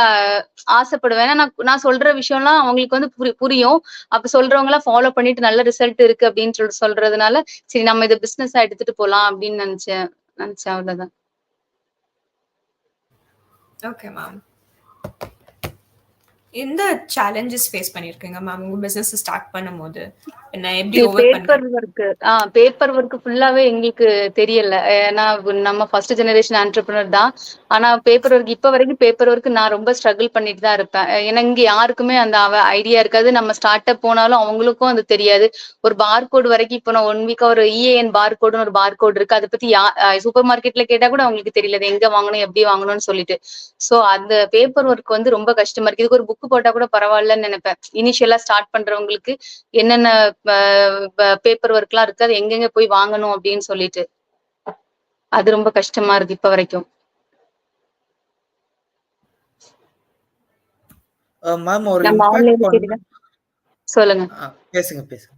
ஆசைப்படுவேன். ஏன்னா நான் சொல்ற விஷயம்லாம் அவங்களுக்கு வந்து புரியும். அப்ப சொல்றவங்க எல்லாம் ஃபாலோ பண்ணிட்டு நல்ல ரிசல்ட் இருக்கு அப்படின்னு சொல்றதுனால சரி நம்ம இதை பிசினஸா எடுத்துட்டு போலாம் அப்படின்னு நினைச்சேன். அவ்வளவுதான். Okay ma'am. எந்த சேலஞ்சஸ் ஃபேஸ் பண்ணிருக்கீங்க மேம் உங்க பிசினஸ் ஸ்டார்ட் பண்ணும்போது? என்ன எப்படி பேப்பர் ஒர்க் ஃபுல்லாவே எங்களுக்கு தெரியல. ஏன்னா நம்ம ஃபர்ஸ்ட் ஜெனரேஷன் ஆண்டர்பிரினர் தான். ஆனா பேப்பர் ஒர்க் இப்ப வரைக்கும் பேப்பர் ஒர்க் நான் ரொம்ப ஸ்ட்ரகிள் பண்ணிட்டு தான் இருப்பேன். ஏன்னா இங்க யாருக்குமே அந்த ஐடியா இருக்காது. நம்ம ஸ்டார்ட் அப் போனாலும் அவங்களுக்கும் அது தெரியாது. ஒரு பார்கோடு வரைக்கும் இப்போ நான் 1 வீக்கா ஒரு EAN பார்கோடுன்னு ஒரு பார்கோடு இருக்கு, அதை பத்தி சூப்பர் மார்க்கெட்ல கேட்டா கூட அவங்களுக்கு தெரியல எங்க வாங்கணும் எப்படி வாங்கணும்னு சொல்லிட்டு. சோ அந்த பேப்பர் ஒர்க் வந்து ரொம்ப கஷ்டமா இருக்கு. இதுக்கு ஒரு புக் போட்டா கூட பரவாயில்லன்னு நினைப்பேன். இனிஷியலா ஸ்டார்ட் பண்றவங்களுக்கு என்னென்ன பேப்பர் ஒர்க் எல்லாம் இருக்கு, அது எங்கெங்க போய் வாங்கணும் அப்படின்னு சொல்லிட்டு அது ரொம்ப கஷ்டமா இருக்கு இப்ப வரைக்கும். மேம் ஒரு இம்பாக்ட் சொல்லுங்க. பேசுங்க பேசுங்க.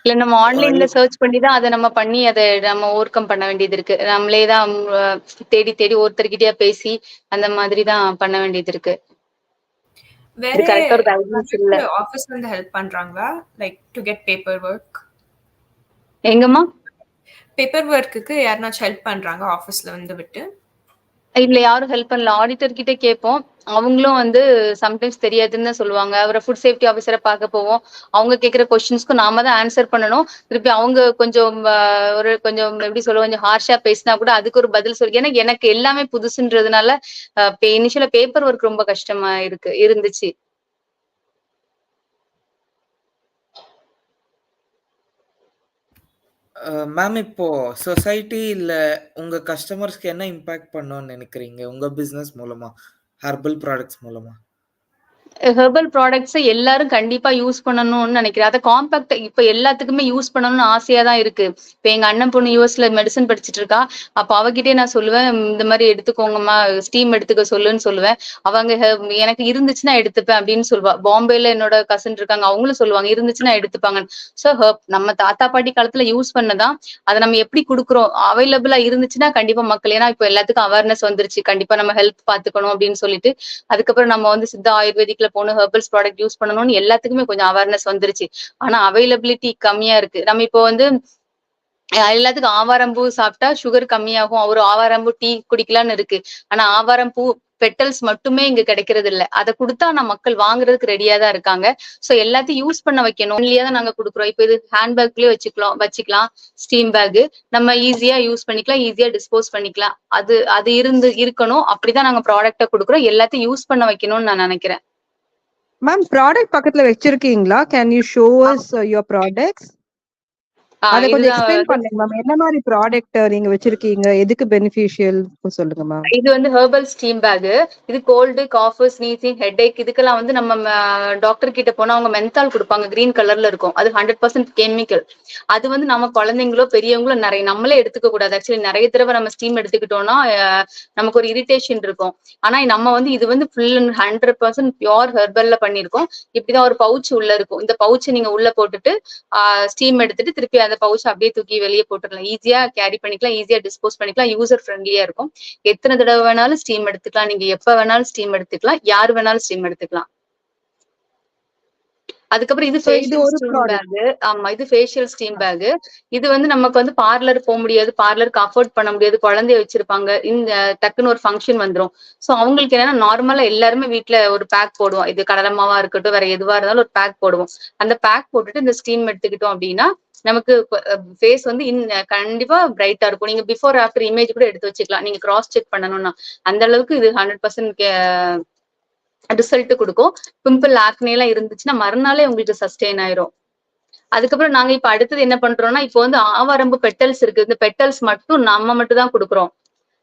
இல்ல நம்ம ஆன்லைன்ல சர்ச் பண்ணி தான் அதை நம்ம பண்ணி அதை நம்ம ஓவர் கம் பண்ண வேண்டியது இருக்கு. நம்மளே தான் தேடி தேடி ஒருத்தர்கிட்டயா பேசி அந்த மாதிரி தான் பண்ண வேண்டியது இருக்கு. வேற இது கரெக்டா ஒரு கைடன்ஸ் இல்ல. ஆபீஸ்ல இருந்து ஹெல்ப் பண்றாங்களா, like to get paper work? எங்கம்மா? பேப்பர் ஒர்க்குக்கு யாருனாச்சும் ஹெல்ப் பண்றாங்க ஆபீஸ்ல வந்து விட்டு? இல்ல யாரும் ஹெல்ப் பண்ணல. ஆடிட்டர் கிட்ட கேட்போம். அவங்களும் வந்து சம்டைம்ஸ் தெரியாதுன்னு தான் சொல்லுவாங்க. அவரை ஃபுட் சேஃப்டி ஆஃபீஸரை பார்க்க போவோம். அவங்க கேட்குற கொஸ்டின்ஸ்க்கு நாம தான் ஆன்சர் பண்ணணும். திருப்பி அவங்க கொஞ்சம் ஒரு கொஞ்சம் எப்படி சொல்ல கொஞ்சம் ஹார்ஷா பேசினா கூட அதுக்கு ஒரு பதில் சொல்லி, ஏன்னா எனக்கு எல்லாமே புதுசுன்றதுனால இனிஷியலா பேப்பர் ஒர்க் ரொம்ப கஷ்டமா இருந்துச்சு. மேம் இப்போ சொசைட்டி இல்ல உங்க கஸ்டமர்ஸ்க்கு என்ன இம்பாக்ட் பண்ணணும்னு நினைக்கிறீங்க உங்க பிசினஸ் மூலமா, ஹெர்பல் ப்ராடக்ட்ஸ் மூலமா? ஹெர்பல் ப்ராடக்ட்ஸை எல்லாரும் கண்டிப்பா யூஸ் பண்ணணும்னு நினைக்கிறேன். அதை காம்பாக்ட் இப்ப எல்லாத்துக்குமே யூஸ் பண்ணணும்னு ஆசையா தான் இருக்கு. இப்ப எங்க அண்ணன் பொண்ணு யூஎஸ்ல மெடிசன் படிச்சுட்டு இருக்கா. அப்ப அவகிட்டே நான் சொல்லுவேன், இந்த மாதிரி எடுத்துக்கோங்கம்மா, ஸ்டீம் எடுத்துக்க சொல்லுன்னு சொல்லுவேன். அவங்க எனக்கு இருந்துச்சுன்னா எடுத்துப்பேன் அப்படின்னு சொல்லுவா. பாம்பேல என்னோட கசின் இருக்காங்க, அவங்களும் சொல்லுவாங்க இருந்துச்சுன்னா எடுத்துப்பாங்க. ஸோ நம்ம தாத்தா பாட்டி காலத்துல யூஸ் பண்ணதான் அதை நம்ம எப்படி கொடுக்குறோம், அவைலபிளா இருந்துச்சுன்னா கண்டிப்பா மக்கள், ஏன்னா இப்ப எல்லாத்துக்கும் அவேர்னஸ் வந்துருச்சு, கண்டிப்பா நம்ம ஹெல்த் பாத்துக்கணும் அப்படின்னு சொல்லிட்டு. அதுக்கப்புறம் நம்ம வந்து சித்தா ஆயுர்வேதிக்ல போன ஹெர்பல்ஸ் ப்ராடக்ட் யூஸ் பண்ணணும்னு எல்லாத்துக்குமே கொஞ்சம் அவேர்னஸ் வந்துருச்சு. ஆனா அவைலபிலிட்டி கம்மியா இருக்கு. நம்ம இப்போ வந்து எல்லாத்துக்கும் ஆவாரம்பூ சாப்பிட்டா சுகர் கம்மியாகும், ஒரு ஆவாரம்பூ டீ குடிக்கலாம்னு இருக்கு. ஆனா ஆவாரம்பூ பெட்டல்ஸ் மட்டுமே இங்க கிடைக்கிறது இல்ல. அதை கொடுத்தா நம்ம மக்கள் வாங்குறதுக்கு ரெடியா தான் இருக்காங்க. சோ எல்லாத்தையும் யூஸ் பண்ண வைக்கணும். ஒன்லியா தான் நாங்க கொடுக்குறோம். இப்ப இது ஹேண்ட்பேக்லயே வச்சுக்கலாம் ஸ்டீம் பேக். நம்ம ஈஸியா யூஸ் பண்ணிக்கலாம், ஈஸியா டிஸ்போஸ் பண்ணிக்கலாம். அது இருக்கணும். அப்படிதான் நாங்க ப்ராடக்ட கொடுக்குறோம். எல்லாத்தையும் யூஸ் பண்ண வைக்கணும்னு நான் நினைக்கிறேன். மேம் ப்ராடக்ட் பக்கத்துல வச்சிருக்கீங்களா? Can you show us your products? அத கொஞ்சம் எக்ஸ்பிளைன் பண்ணுங்க மேம். என்ன மாதிரி ப்ராடக்ட் நீங்க வச்சிருக்கீங்க, எதுக்கு பெனிஃபிஷியல் சொல்லுங்க மேம். இது வந்து ஹெர்பல் ஸ்டீம் பேக். இது கோல்டு, காஃப், ஸ்னீசிங், ஹெட்ஏக் இதுக்கெல்லாம் வந்து நம்ம டாக்டர் கிட்ட போனா அவங்க மென்தால் கொடுப்பாங்க, கிரீன் கலர்ல இருக்கும். அது 100% கெமிக்கல். அது வந்து நம்ம குழந்தைங்களோ பெரியவங்களோ நிறைய நம்மளே எடுத்துக்க கூடாது. ஆக்சுவலி நிறைய தடவை நம்ம ஸ்டீம் எடுத்துக்கிட்டோம்னா நமக்கு ஒரு இரிட்டேஷன் இருக்கும். ஆனா நம்ம வந்து இது வந்து ஃபுல் 100% பியோர் ஹெர்பல்ல பண்ணிருக்கோம். இப்படிதான் ஒரு பவுச் உள்ள இருக்கும். இந்த பவுச் நீங்க உள்ள போட்டுட்டு ஸ்டீம் எடுத்துட்டு திருப்பி அந்த பவுச் அப்படியே தூக்கி வெளியே போட்டுடலாம். ஈஸியா கேரி பண்ணிக்கலாம், ஈஸியா டிஸ்போஸ் பண்ணிக்கலாம், யூசர் ஃப்ரெண்ட்லியா இருக்கும். எத்தனை தடவை வேணாலும் ஸ்டீம் எடுத்துக்கலாம், நீங்க எப்ப வேணாலும் ஸ்டீம் எடுத்துக்கலாம், யார் வேணாலும் ஸ்டீம் எடுத்துக்கலாம். அதுக்கப்புறம் இது ஃபேஷியல் ஸ்டீம் பேக். ஆமா, இது ஃபேஷியல் ஸ்டீம் பேக். இது வந்து நமக்கு வந்து பார்லர் போக முடியாது, பார்லருக்கு அஃபோர்ட் பண்ண முடியாது, குழந்தைய வச்சிருப்பாங்க, இந்த டக்குன்னு ஒரு ஃபங்க்ஷன் வந்துடும். ஸோ அவங்களுக்கு என்னன்னா நார்மலா எல்லாருமே வீட்டுல ஒரு பேக் போடுவோம். இது கடலமாவா இருக்கட்டும், வேற எதுவா இருந்தாலும் ஒரு பேக் போடுவோம். அந்த பேக் போட்டுட்டு இந்த ஸ்டீம் எடுத்துக்கிட்டோம் அப்படின்னா நமக்கு ஃபேஸ் வந்து கண்டிப்பா பிரைட்டா இருக்கும். நீங்க பிஃபோர் ஆஃப்டர் இமேஜ் கூட எடுத்து வச்சுக்கலாம், நீங்க கிராஸ் செக் பண்ணணும்னா. அந்த அளவுக்கு இது 100% ரிசல்ட் கொடுக்கும். பிம்பிள் ஆக்னே எல்லாம் இருந்துச்சுன்னா மறுநாளே உங்களுக்கு சஸ்டெயின் ஆயிரும். அதுக்கப்புறம் நாங்க இப்ப அடுத்தது என்ன பண்றோம்னா, இப்போ வந்து ஆவாரம்பு பெட்டல்ஸ் இருக்கு. இந்த பெட்டல்ஸ் மட்டும் நம்ம மட்டும் தான் கொடுக்குறோம்.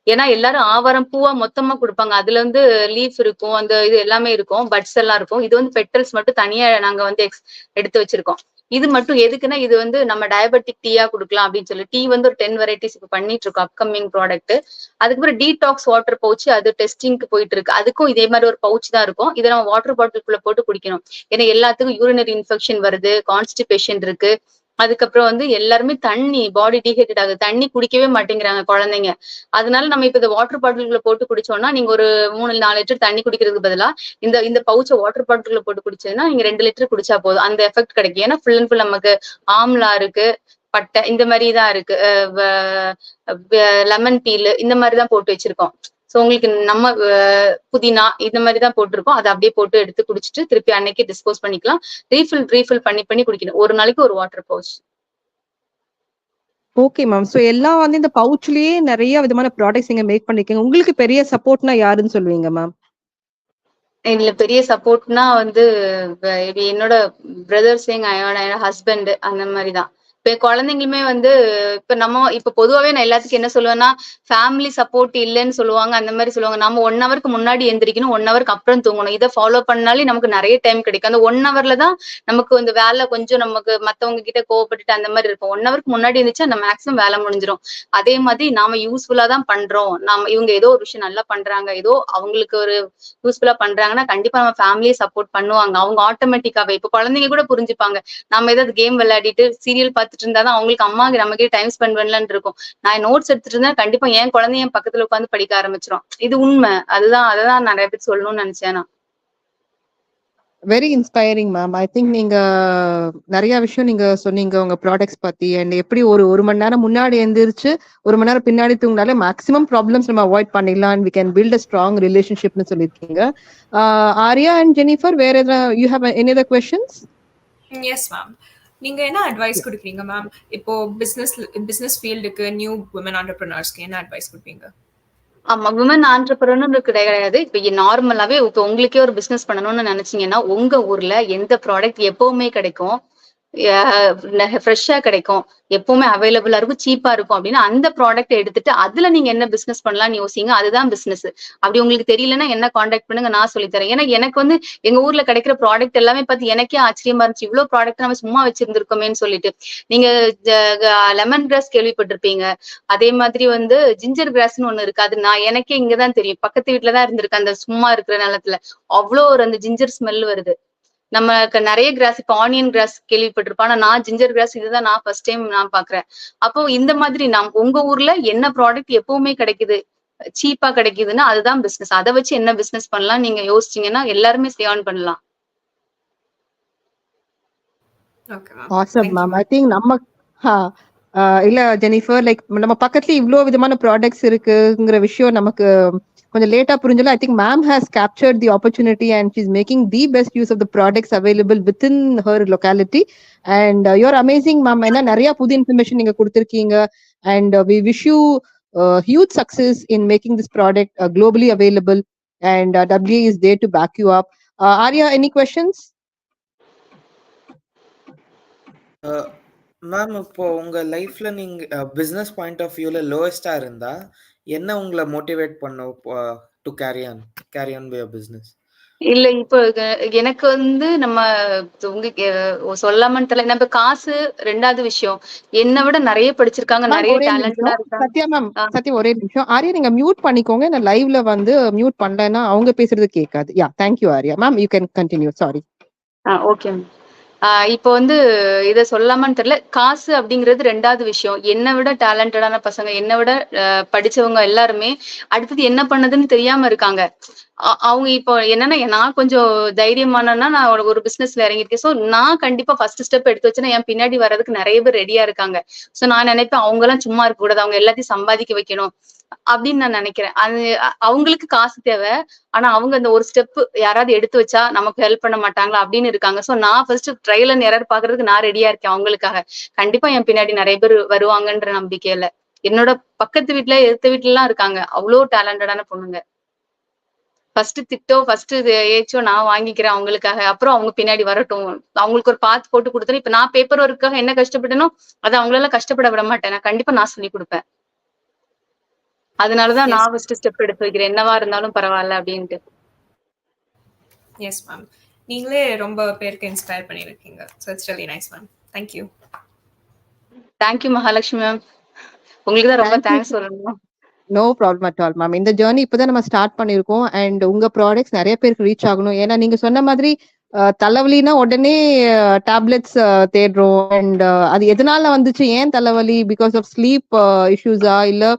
ஏன்னா எல்லாரும் ஆவாரம் பூவா மொத்தமா கொடுப்பாங்க. அதுல வந்து லீஃப் இருக்கும், அந்த இது எல்லாமே இருக்கும், பட்ஸ் எல்லாம் இருக்கும். இது வந்து பெட்டல்ஸ் மட்டும் தனியா நாங்க வந்து எடுத்து வச்சிருக்கோம். இது மட்டும் எதுக்குன்னா, இது வந்து நம்ம டயபெட்டிக் டீயா கொடுக்கலாம் அப்படின்னு சொல்லி டீ வந்து ஒரு 10 வெரைட்டிஸ் இப்ப பண்ணிட்டு இருக்கோம், அப்கமிங் ப்ராடக்ட். அதுக்கப்புறம் டீடாக்ஸ் வாட்டர் பவுச், அது டெஸ்டிங்க்கு போயிட்டு இருக்கு. அதுக்கும் இதே மாதிரி ஒரு பவுச் தான் இருக்கும். இதை நம்ம வாட்டர் பாட்டிலுக்குள்ள போட்டு குடிக்கணும். ஏன்னா எல்லாத்துக்கும் யூரினரி இன்ஃபெக்ஷன் வருது, கான்ஸ்டிபேஷன் இருக்கு. அதுக்கப்புறம் வந்து எல்லாருமே தண்ணி பாடி டீஹைட்ரேட் ஆகுது, தண்ணி குடிக்கவே மாட்டேங்கிறாங்க குழந்தைங்க. அதனால நம்ம இப்ப இந்த வாட்டர் பாட்டிலுக்குள்ள போட்டு குடிச்சோம்னா, நீங்க ஒரு 3-4 லிட்டர் தண்ணி குடிக்கிறதுக்கு பதிலா இந்த பவுச்சை வாட்டர் பாட்டிலுக்குள்ள போட்டு குடிச்சதுன்னா நீங்க 2 லிட்டர் குடிச்சா போதும், அந்த எஃபெக்ட் கிடைக்கும். ஏன்னா ஃபுல் அண்ட் ஃபுல் நமக்கு ஆம்லா இருக்கு, பட்டை இந்த மாதிரி தான் இருக்கு, லெமன் பீல் இந்த மாதிரிதான் போட்டு வச்சிருக்கோம். ஸோ உங்களுக்கு நம்ம புதினா இந்த மாதிரி தான் போட்டிருக்கோம். அதை அப்படியே போட்டு எடுத்து குடிச்சிட்டு திருப்பி அன்னைக்கு டிஸ்போஸ் பண்ணிக்கலாம். ரீஃபில் பண்ணி குடிக்கணும். ஒரு நாளைக்கு ஒரு water pouch. Okay ma'am. So எல்லாம் வந்து இந்த பவுச்லயே நிறைய விதமான ப்ராடக்ட்ஸ் நீங்க மேக் பண்ணிருக்கீங்க. உங்களுக்கு பெரிய சப்போர்ட்னா யாருன்னு சொல்லுவீங்க மேம்? இதுல பெரிய சப்போர்ட்னா வந்து என்னோட பிரதர்ஸ், என்னோட ஹஸ்பண்ட், அந்த மாதிரிதான். இப்ப குழந்தைங்களுமே வந்து இப்ப பொதுவாவே நான் எல்லாத்துக்கும் என்ன சொல்லுவேன்னா, ஃபேமிலி சப்போர்ட் இல்லைன்னு சொல்லுவாங்க. அந்த மாதிரி சொல்லுவாங்க. நம்ம 1 ஹவருக்கு முன்னாடி எந்திரிக்கணும், 1 ஹவருக்கு அப்புறம் தூங்கணும். இதை ஃபாலோ பண்ணாலே நமக்கு நிறைய டைம் கிடைக்கும். அந்த 1 ஹவர்ல தான் நமக்கு இந்த வேலை கொஞ்சம் நமக்கு மத்தவங்க கிட்ட கோவப்பட்டுட்டு அந்த மாதிரி இருக்கும். 1 ஹவருக்கு முன்னாடி இருந்துச்சு அந்த மேக்ஸிமம் வேலை முடிஞ்சிடும். அதே மாதிரி நாம யூஸ்ஃபுல்லா தான் பண்றோம். இவங்க ஏதோ ஒரு விஷயம் நல்லா பண்றாங்க, ஏதோ அவங்களுக்கு ஒரு யூஸ்ஃபுல்லா பண்றாங்கன்னா கண்டிப்பா நம்ம ஃபேமிலியே சப்போர்ட் பண்ணுவாங்க. அவங்க ஆட்டோமேட்டிக்காவே இப்ப குழந்தைங்க கூட புரிஞ்சுப்பாங்க. நம்ம ஏதாவது கேம் விளையாடிட்டு சீரியல் பார்த்துட்டு இருந்தாதான் அவங்களுக்கு அம்மா நமக்கே டைம் ஸ்பெண்ட் பண்ணலான்னு இருக்கும். நான் நோட்ஸ் எடுத்துட்டு இருந்தா கண்டிப்பா என் குழந்தைய என் பக்கத்துல உட்காந்து படிக்க ஆரம்பிச்சிடும். இது உண்மை. அததான் நிறைய பேர் சொல்லணும்னு நினைச்சேன் நான். Very inspiring ma'am. I think நீங்க நிறைய விஷயம் நீங்க சொன்னீங்க உங்க ப்ராடக்ட்ஸ் பத்தி. அண்ட் எப்படி ஒரு மணி நேரம் முன்னாடி எந்திரிச்சு 1 மணி நேரம் பின்னாடி தூங்கினாலே மேக்ஸிமம் ப்ராப்ளம்ஸ் நம்ம அவாய்ட் பண்ணிடலாம். And we can build a strong ரிலேஷன்ஷிப்னு சொல்லியிருக்கீங்க. ஆர்யா அண்ட் ஜெனிஃபர், வேற எதாவது you have any other questions? Yes ma'am. நீங்க என்ன அட்வைஸ் கொடுக்குறீங்க மேம்? இப்போ பிசினஸ் ஃபீல்டுக்கு நியூ விமன் ஆண்டர்பிரினர்ஸ்க்கு என்ன அட்வைஸ் கொடுப்பீங்க? ஆமா, விமன் ஆண்டர்பிரினர் கிடையாது. இப்ப நார்மலாவே இப்ப உங்களுக்கே ஒரு பிசினஸ் பண்ணணும்னு நினைச்சீங்கன்னா உங்க ஊர்ல எந்த ப்ராடக்ட் எப்பவுமே கிடைக்கும், ஃப்ரெஷ்ஷா கிடைக்கும், எப்பவுமே அவைலபிளா இருக்கும், சீப்பா இருக்கும் அப்படின்னா அந்த ப்ராடக்ட் எடுத்துட்டு அதுல நீங்க என்ன பிசினஸ் பண்ணலாம்னு யோசிங்க. அதுதான் பிசினஸ். அப்படி உங்களுக்கு தெரியலன்னா என்ன காண்டாக்ட் பண்ணுங்க, நான் சொல்லித்தரேன். ஏன்னா எனக்கு வந்து எங்க ஊர்ல கிடைக்கிற ப்ராடக்ட் எல்லாமே பார்த்து எனக்கே ஆச்சரியமா இருந்துச்சு. இவ்வளவு ப்ராடக்ட் நம்ம சும்மா வச்சிருந்திருக்கோமேன்னு சொல்லிட்டு. நீங்க லெமன் கிராஸ் கேள்விப்பட்டிருப்பீங்க. அதே மாதிரி வந்து ஜிஞ்சர் கிராஸ்ன்னு ஒண்ணு இருக்கு. அது எனக்கே இங்கதான் தெரியும். பக்கத்து வீட்டுலதான் இருந்திருக்கு. அந்த சும்மா இருக்கிற நிலத்துல அவ்வளோ ஒரு அந்த ஜிஞ்சர் ஸ்மெல் வருது. நமக்கு நிறைய கிராஸ் இப்ப ஆனியன் கிராஸ் கேள்விப்பட்டிருப்போம். ஆனா நான் ஜிஞ்சர் கிராஸ் இதுதான் நான் ஃபர்ஸ்ட் டைம் நான் பாக்குறேன். அப்போ இந்த மாதிரி உங்க ஊர்ல என்ன ப்ராடக்ட் எப்பவுமே கிடைக்குது, சீப்பா கிடைக்குதுன்னா அதுதான் பிசினஸ். அதை வச்சு என்ன பிசினஸ் பண்ணலாம் நீங்க யோசிச்சீங்கன்னா எல்லாருமே சேவ் பண்ணலாம். Awesome ma'am. ஐ திங்க் நம்ம இல்ல ஜெனிஃபர், லைக் நம்ம பக்கத்துல இவ்வளவு விதமான ப்ராடக்ட்ஸ் இருக்குங்கிற விஷயம் நமக்கு கொஞ்சம் லேட்டா புரிஞ்சல. I think ma'am has captured the opportunity and she is making the best use of the products available within her locality. And you're amazing ma'am. ஏன்னா நிறைய புது இன்ஃபர்மேஷன் நீங்க கொடுத்துருக்கீங்க. And we wish you huge success in making this product globally available, and WA is there to back you up. Arya, any questions? Ma'am, இப்போ உங்க லைஃப்ல நீங்க business point of வியூல லோவஸ்டா இருந்தா என்ன உங்களை மோட்டிவேட் பண்ண to carry on with your business? இல்ல இப்போ எனக்கு வந்து நம்ம சொல்லாமன்னு தெரியல. நம்ம காசு ரெண்டாவது விஷயம். என்னை விட நிறைய படிச்சிருக்காங்க, நிறைய டேலண்டடா இருக்காங்க. சத்யா மேம், சத்யா ஒரே நிமிஷம். ஆர்யா நீங்க மியூட் பண்ணிக்கோங்க. நான் லைவ்ல வந்து மியூட் பண்ணலன்னா அவங்க பேசுறது கேட்காது. Yeah, thank you Arya. Ma'am you can continue. Sorry. Okay. இப்போ வந்து இதை சொல்லாமன்னு தெரியல. காசு அப்படிங்கிறது ரெண்டாவது விஷயம். என்னை விட டேலண்டடான பசங்க, என்னை விட படிச்சவங்க எல்லாருமே அடுத்தது என்ன பண்ணதுன்னு தெரியாம இருக்காங்க. அவங்க இப்போ என்னன்னா நான் கொஞ்சம் தைரியமானன்னா நான் ஒரு பிசினஸ்ல இறங்கிருக்கேன். சோ நான் கண்டிப்பா ஃபர்ஸ்ட் ஸ்டெப் எடுத்து வச்சுன்னா என் பின்னாடி வர்றதுக்கு நிறைய பேர் ரெடியா இருக்காங்க. சோ நான் நினைப்பேன் அவங்க எல்லாம் சும்மா இருக்க கூடாது, அவங்க எல்லாத்தையும் சம்பாதிக்க வைக்கணும் அப்படின்னு நான் நினைக்கிறேன். அது அவங்களுக்கு காசு தேவை. ஆனா அவங்க அந்த ஒரு ஸ்டெப் யாராவது எடுத்து வச்சா நமக்கு ஹெல்ப் பண்ண மாட்டாங்களா அப்படின்னு இருக்காங்க. சோ நான் ஃபர்ஸ்ட் ட்ரையல் அண்ட் எரர் பாக்குறதுக்கு நான் ரெடியா இருக்கேன் அவங்களுக்காக. கண்டிப்பா என் பின்னாடி நிறைய பேர் வருவாங்கன்ற நம்பிக்கையில. என்னோட பக்கத்து வீட்டுல எதிர்த்த வீட்டுல எல்லாம் இருக்காங்க அவ்வளோ டேலண்டடான பொண்ணுங்க. ஃபர்ஸ்ட் திட்டோ ஃபர்ஸ்ட் ஏச்சோ நான் வாங்கிக்கிறேன் அவங்களுக்காக. அப்புறம் அவங்க பின்னாடி வரட்டும். அவங்களுக்கு ஒரு பாத் போட்டு கொடுத்தேன். இப்ப நான் பேப்பர் ஒர்க்காக என்ன கஷ்டப்பட்டனோ அதை அவங்களெல்லாம் கஷ்டப்பட விட மாட்டேன். நான் கண்டிப்பா நான் சொல்லி கொடுப்பேன். அதனாலதான் நான் ஃபர்ஸ்ட் ஸ்டெப் எடுத்து வைக்கிறேன், என்னவா இருந்தாலும் பரவாயில்ல அப்படின்ட்டு. எஸ் மேம், நீங்களே ரொம்ப பேருக்கு இன்ஸ்பயர் பண்ணிருக்கீங்க. So it's really nice ma'am. Thank you. Thank you Mahalakshmi ma'am. உங்களுக்கு தான் ரொம்ப தேங்க்ஸ் சொல்லணும். No problem at all ma'am. இந்த ஜேர்னி இப்பதான் நம்ம ஸ்டார்ட் பண்ணிருக்கோம். அண்ட் உங்க ப்ராடக்ட்ஸ் நிறைய பேருக்கு ரீச் ஆகணும். ஏன்னா நீங்க சொன்ன மாதிரி தலைவலினா உடனே டேப்லெட்ஸ் தேடுறோம். அண்ட் அது எதனால வந்துச்சு, ஏன் தலைவலி, பிகாஸ் ஆஃப் ஸ்லீப் இஷ்யூஸா இல்ல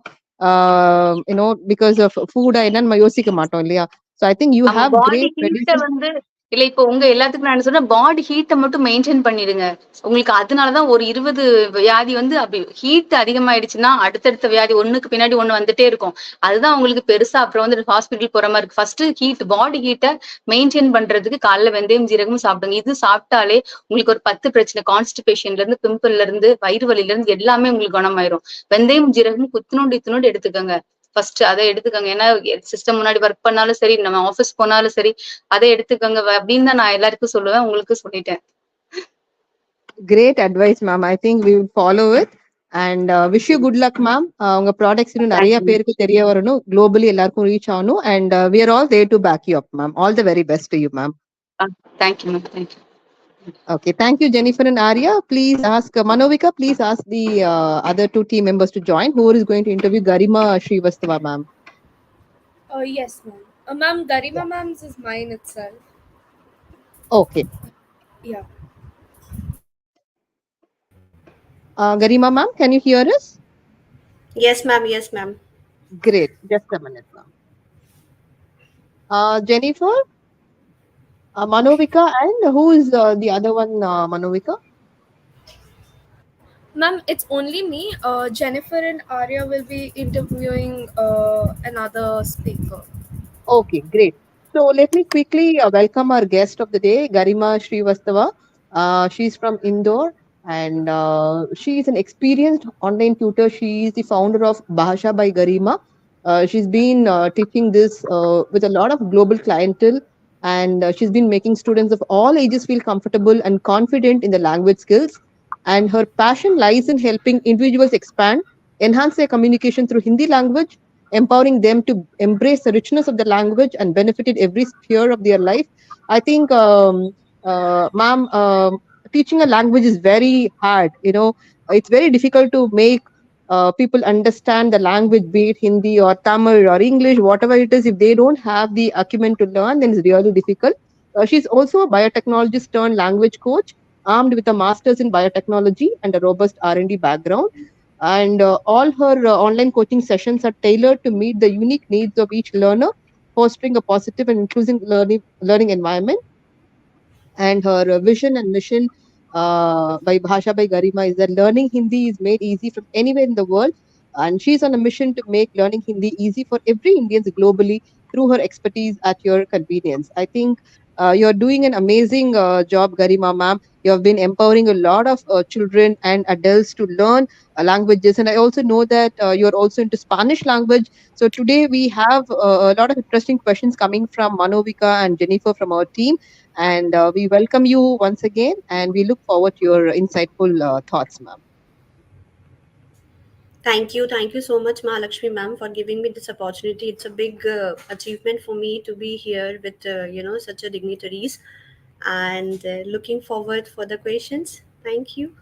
பிகாஸ் ஆஃப் ஃபுட்டா என்னன்னு நம்ம யோசிக்க மாட்டோம் இல்லையா? So I think you have great medicine. வந்து இல்ல இப்போ உங்க எல்லாத்துக்கும் நான் சொன்ன பாடி ஹீட்டை மட்டும் மெயின்டைன் பண்ணிடுங்க. உங்களுக்கு அதனாலதான் ஒரு 20 வியாதி வந்து அப்படி ஹீட் அதிகமாயிடுச்சுன்னா அடுத்தடுத்த வியாதி ஒண்ணுக்கு பின்னாடி ஒண்ணு வந்துட்டே இருக்கும். அதுதான் உங்களுக்கு பெருசா அப்புறம் வந்து ஹாஸ்பிட்டல் போற மாதிரி இருக்கு. ஃபர்ஸ்ட் ஹீட் பாடி ஹீட்டை மெயின்டைன் பண்றதுக்கு காலைல வெந்தயம் ஜீரகமும் சாப்பிடுங்க. இது சாப்பிட்டாலே உங்களுக்கு ஒரு 10 பிரச்சனை, கான்ஸ்டிபேஷன்ல இருந்து பிம்பிள்ல இருந்து வயிறு வலியில இருந்து எல்லாமே உங்களுக்கு குணமாயிரும். வெந்தயம் ஜீரகம் இத்துணோண்டு எடுத்துக்கோங்க. ஃபர்ஸ்ட் அதை எடுத்துக்கோங்க. ஏன்னா சிஸ்டம் முன்னாடி ஒர்க் பண்ணாலும் சரி, நம்ம ஆஃபீஸ் போனாலும் சரி அதை எடுத்துக்கோங்க அப்படின்னு தான் நான் எல்லாருக்கும் சொல்லுவேன். உங்களுக்கு சொல்லிட்டேன். Great advice, ma'am. I think we will follow it. And wish you good luck, ma'am. உங்க ப்ராடக்ட்ஸ் இன்னும் Thank நிறைய you. பேருக்கு தெரிய வரணும், globally எல்லாருக்கும் ரீச் ஆகணும். And we are all there to back you up, ma'am. All the very best to you, ma'am. Thank you, ma'am. Thank you. Okay, thank you, Jennifer and Arya. Please ask Manovika. Please ask the other two team members to join. Who is going to interview Garima Srivastava, ma'am? Yes, ma'am. Ma'am, Garima ma'am's is mine itself. Okay. Yeah. Garima, ma'am, can you hear us? Yes, ma'am. Yes, ma'am. Great. Just a minute, ma'am. Jennifer, Manovika, and who is the other one, Manovika? Ma'am, it's only me. Jennifer and Arya will be interviewing another speaker. Okay, great. So let me quickly welcome our guest of the day, Garima Srivastava. She's from Indore, and she is an experienced online tutor. She is the founder of Bhasha by Garima. She's been teaching this with a lot of global clientele, and she's been making students of all ages feel comfortable and confident in the language skills. And her passion lies in helping individuals expand, enhance their communication through Hindi language, empowering them to embrace the richness of the language and benefit in every sphere of their life. I think, ma'am, teaching a language is very hard. It's very difficult to make people understand the language, be it Hindi or Tamil or English, whatever it is. If they don't have the acumen to learn, then it's really difficult. She's also a biotechnologist turned language coach, armed with a master's in biotechnology and a robust R&D background. And all her online coaching sessions are tailored to meet the unique needs of each learner, fostering a positive and inclusive learning environment. And her vision and mission by Bhasha by Garima is that learning Hindi is made easy from anywhere in the world. And she's on a mission to make learning Hindi easy for every Indians globally through her expertise at your convenience. I think you're doing an amazing job, Garima ma'am. You have been empowering a lot of children and adults to learn languages. And I also know that you're also into Spanish language. So today we have a lot of interesting questions coming from Manovika and Jennifer from our team. And we welcome you once again, and we look forward to your insightful thoughts, ma'am. Thank you so much, Mahalakshmi ma'am, for giving me this opportunity. It's a big achievement for me to be here with such a dignitaries, and looking forward for the questions. Thank you.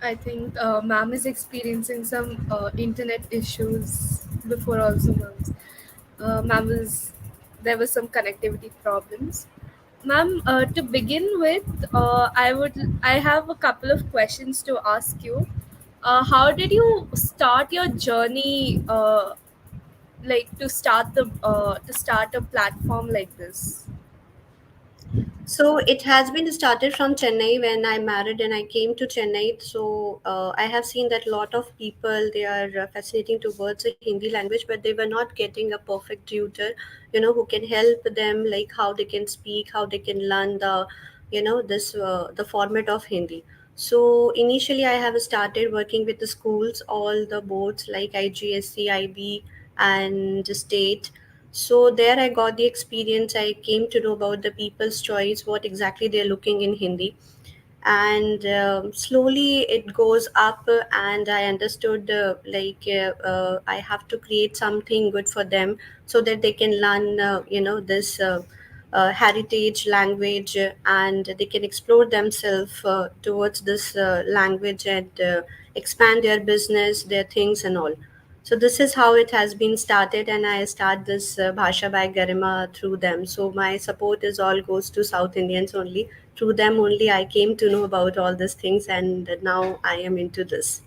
I think ma'am is experiencing some internet issues before also, ma'am. There was some connectivity problems. Ma'am, to begin with, I have a couple of questions to ask you. How did you start your journey, like to start a platform like this? So it has been started from Chennai when I married and I came to Chennai. So I have seen that a lot of people, they are fascinating towards the Hindi language, but they were not getting a perfect tutor, who can help them, like how they can speak, how they can learn the format of Hindi. So initially I have started working with the schools, all the boards like IGSC, IB and state. So there I got the experience. I came to know about the people's choice, what exactly they're looking in Hindi. And slowly it goes up, and I understood I have to create something good for them so that they can learn, this heritage language, and they can explore themselves towards this language, and expand their business, their things and all. So this is how it has been started, and I start this Bhasha by Garima through them. So my support is all goes to South Indians only. Through them only I came to know about all these things, and now I am into this.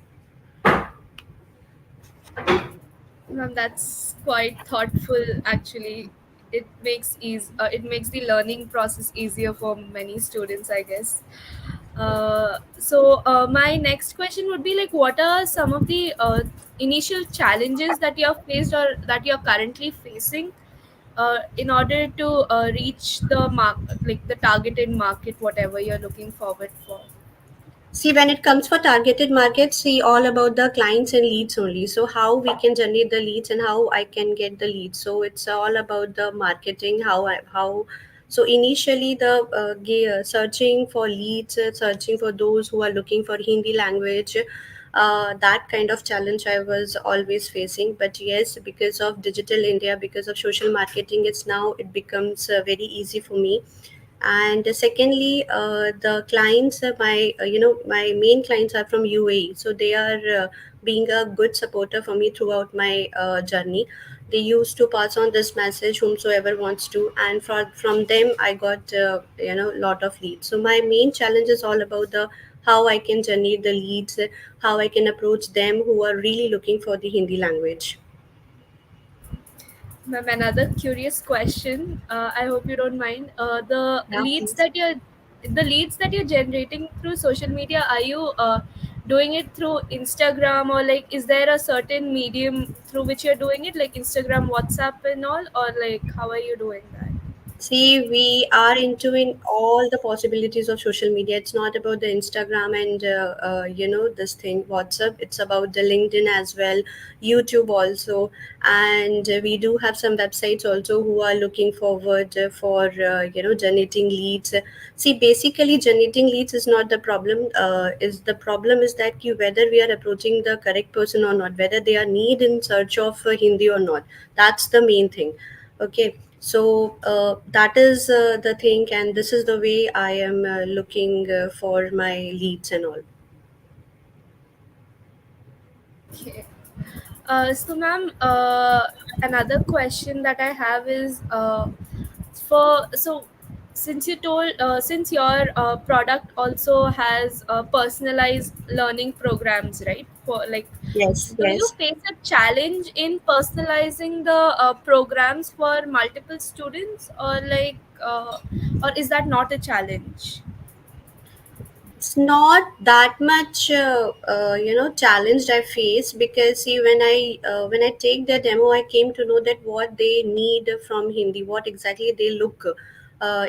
Ma'am, that's quite thoughtful. Actually, it makes the learning process easier for many students, I guess. So my next question would be like, what are some of the initial challenges that you have faced or that you are currently facing in order to reach the the targeted market, whatever you're looking forward for? See, when it comes for targeted markets, see all about the clients and leads only. So how we can generate the leads and how I can get the leads. So it's all about the marketing. How. So initially, the searching for leads, searching for those who are looking for Hindi language. That kind of challenge I was always facing. But yes, because of digital India, because of social marketing, it becomes very easy for me. And secondly, the clients, my main clients are from UAE, so they are being a good supporter for me throughout my journey. They used to pass on this message whomsoever wants to, and from them I got lot of leads. So my main challenge is all about the how I can generate the leads, how I can approach them who are really looking for the Hindi language. Ma'am, another curious question. I hope you don't mind. Yeah, please. The leads that you're generating through social media, are you doing it through Instagram, or like is there a certain medium through which you're doing it, like Instagram, WhatsApp, and all, or like how are you doing that? See, we are into in all the possibilities of social media. It's not about the Instagram and this thing WhatsApp. It's about the LinkedIn as well, YouTube also, and we do have some websites also who are looking forward for generating leads. See, basically, generating leads is not the problem. Is that whether we are approaching the correct person or not, whether they are need in search of Hindi or not. That's the main thing. Okay, so that is the thing, and this is the way I am looking for my leads and all. Okay. So, ma'am, another question that I have is since you told since your product also has personalized learning programs, right? For like, Yes, do you yes. face a challenge in personalizing the programs for multiple students, or is that not a challenge? It's not that much challenged I face, because see, when I take the demo, I came to know that what they need from Hindi, what exactly they look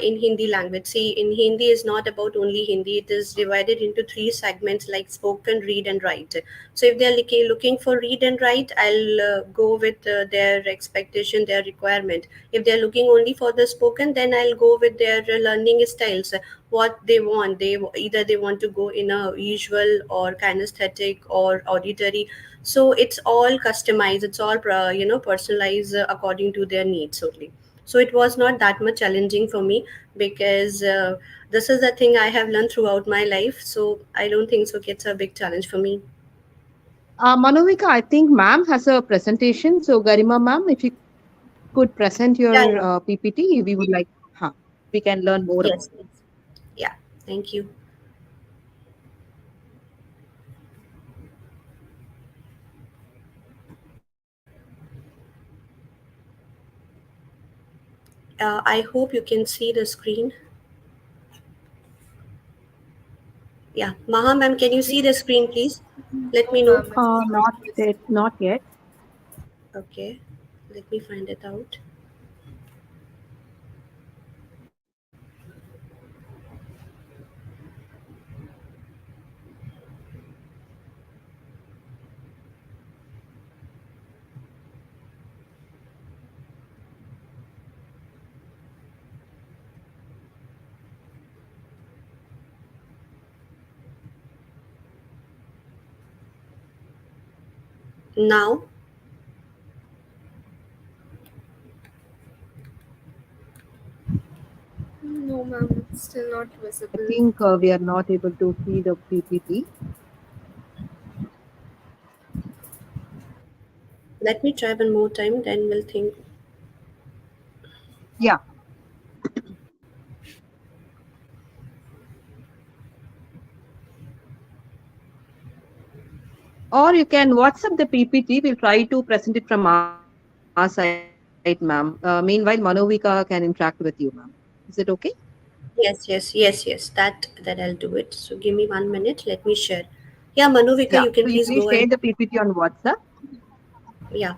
in Hindi language. See, in Hindi is not about only Hindi, it is divided into three segments like spoken, read and write. So if they're looking for read and write, I'll go with their expectation, their requirement. If they're looking only for the spoken, then I'll go with their learning styles, what they want. Either they want to go in a visual or kinesthetic or auditory. So it's all customized, it's all personalized according to their needs only. So it was not that much challenging for me, because this is the thing I have learned throughout my life. So I don't think so it's a big challenge for me. Manovika, I think ma'am has a presentation. So Garima ma'am, if you could present your Yeah, yeah. PPT, we would like, we can learn more. Yes, yes. Yeah, thank you. I hope you can see the screen. Yeah, Maha ma'am, can you see the screen, please? Let me know. Not yet. Okay, let me find it out. Now, No, ma'am, it's still not I visible. think we are not able to see the PPT. let me try one more time, then we'll think. Yeah. Or you can WhatsApp the PPT. We'll try to present it from our side, ma'am. Meanwhile, Manovika can interact with you, ma'am. Is it okay? Yes. That I'll do it. So give me 1 minute. Let me share. Yeah, Manuvika, Yeah. you can So you please please go share ahead. the PPT on WhatsApp. Yeah.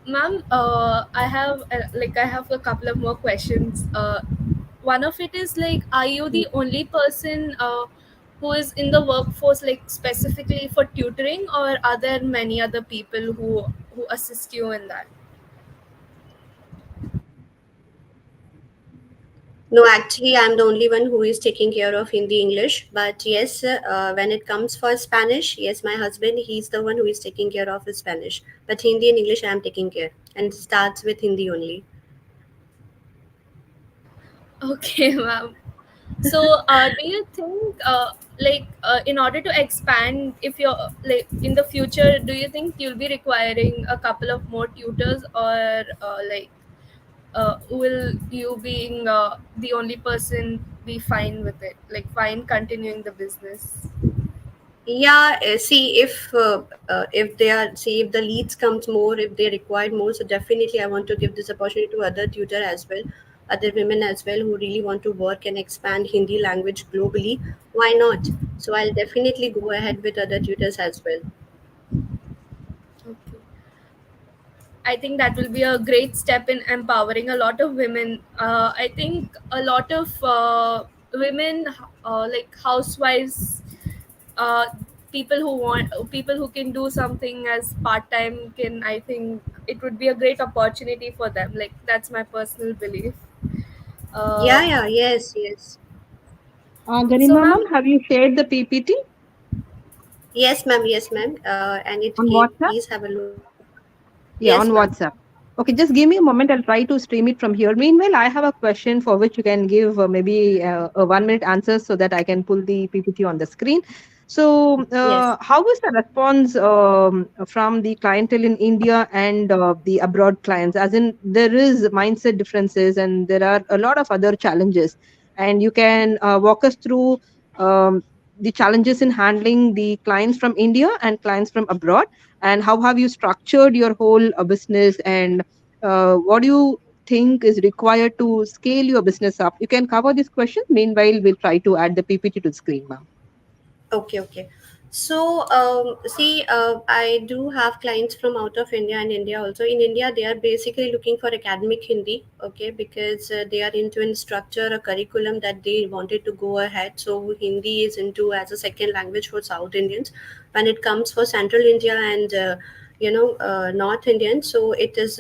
Ma'am, I have a couple of more questions. one of it is like, are you the only person who is in the workforce, like specifically for tutoring, or are there many other people who assist you in that? No, actually, I'm the only one who is taking care of Hindi English. But yes, when it comes for Spanish, yes, my husband, he's the one who is taking care of his Spanish. But Hindi and English, I'm taking care. And it starts with Hindi only. Okay, ma'am. So, do you think, in order to expand, if you're like in the future, do you think you'll be requiring a couple of more tutors, or will you being the only person be fine with it, like fine continuing the business? Yeah, see if they are, see if the leads comes more, if they require more, so definitely I want to give this opportunity to other tutor as well, other women as well who really want to work and expand Hindi language globally. Why not? So I'll definitely go ahead with other tutors as well. Okay. I think that will be a great step in empowering a lot of women. I think a lot of women, like housewives, uh, people who can do something as part time, can, I think it would be a great opportunity for them. Like, that's my personal belief. Yeah, Uh, yeah, yes, yes. so, Garima ma'am, ma'am, have you shared the PPT Yes, ma'am, yes, ma'am. And it on came. WhatsApp? Please have a look. Yeah, Yes, on ma'am. WhatsApp. Okay, just give me a moment. I'll try to stream it from here. Meanwhile, I have a question for which you can give maybe a 1 minute answer so that I can pull the PPT on the screen. So, Yes. how was the response from the clientele in India and the abroad clients? As in, there is mindset differences and there are a lot of other challenges. And you can walk us through the challenges in handling the clients from India and clients from abroad, and how have you structured your whole business, and what do you think is required to scale your business up? You can cover this question. Meanwhile, we'll try to add the PPT to the screen, ma'am. Okay, okay. So, see, I do have clients from out of India and India also. In India, they are basically looking for academic Hindi, okay, because they are into a structure, a curriculum that they wanted to go ahead. So, Hindi is into as a second language for South Indians. When it comes for Central India and North Indian, so it is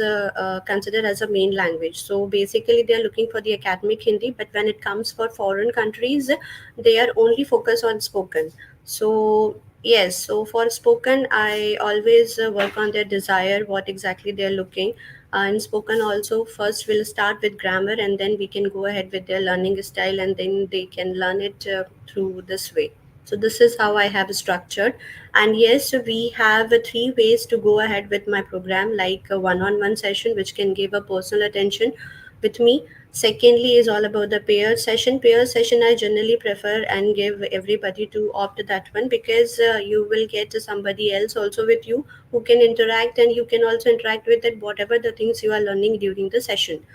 considered as a main language. So basically, they are looking for the academic Hindi. But when it comes for foreign countries, they are only focused on spoken. So yes, so for spoken, I always work on their desire, what exactly they're looking. In spoken also, first we'll start with grammar, and then we can go ahead with their learning style, and then they can learn it through this way. So this is how I have structured. And yes, we have three ways to go ahead with my program, like a one-on-one session, which can give a personal attention with me. Secondly is all about the pair session. Pair session I generally prefer and give everybody to opt that one, because you will get somebody else also with you who can interact, and you can also interact with it whatever the things you are learning during the session.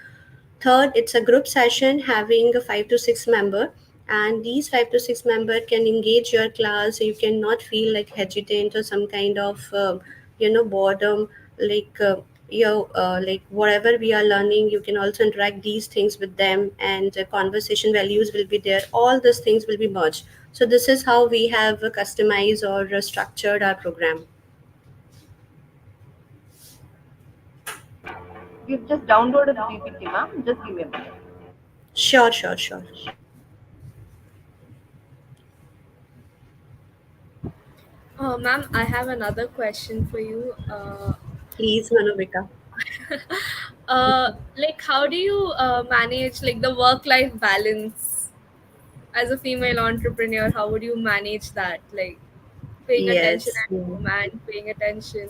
Third, it's a group session having a 5 to 6 member, and these 5 to 6 member can engage your class. You cannot feel like hesitant or some kind of boredom. Like like whatever we are learning, you can also interact these things with them, and conversation values will be there. All these things will be merged. So this is how we have customized or structured our program. You've just downloaded the PPT, ma'am. Just give me a minute. Sure, sure, sure. ma'am, I have another question for you. Please, Manavika. Like, how do you manage like the work life balance as a female entrepreneur? How would you manage that, like paying attention Yes. at home and paying attention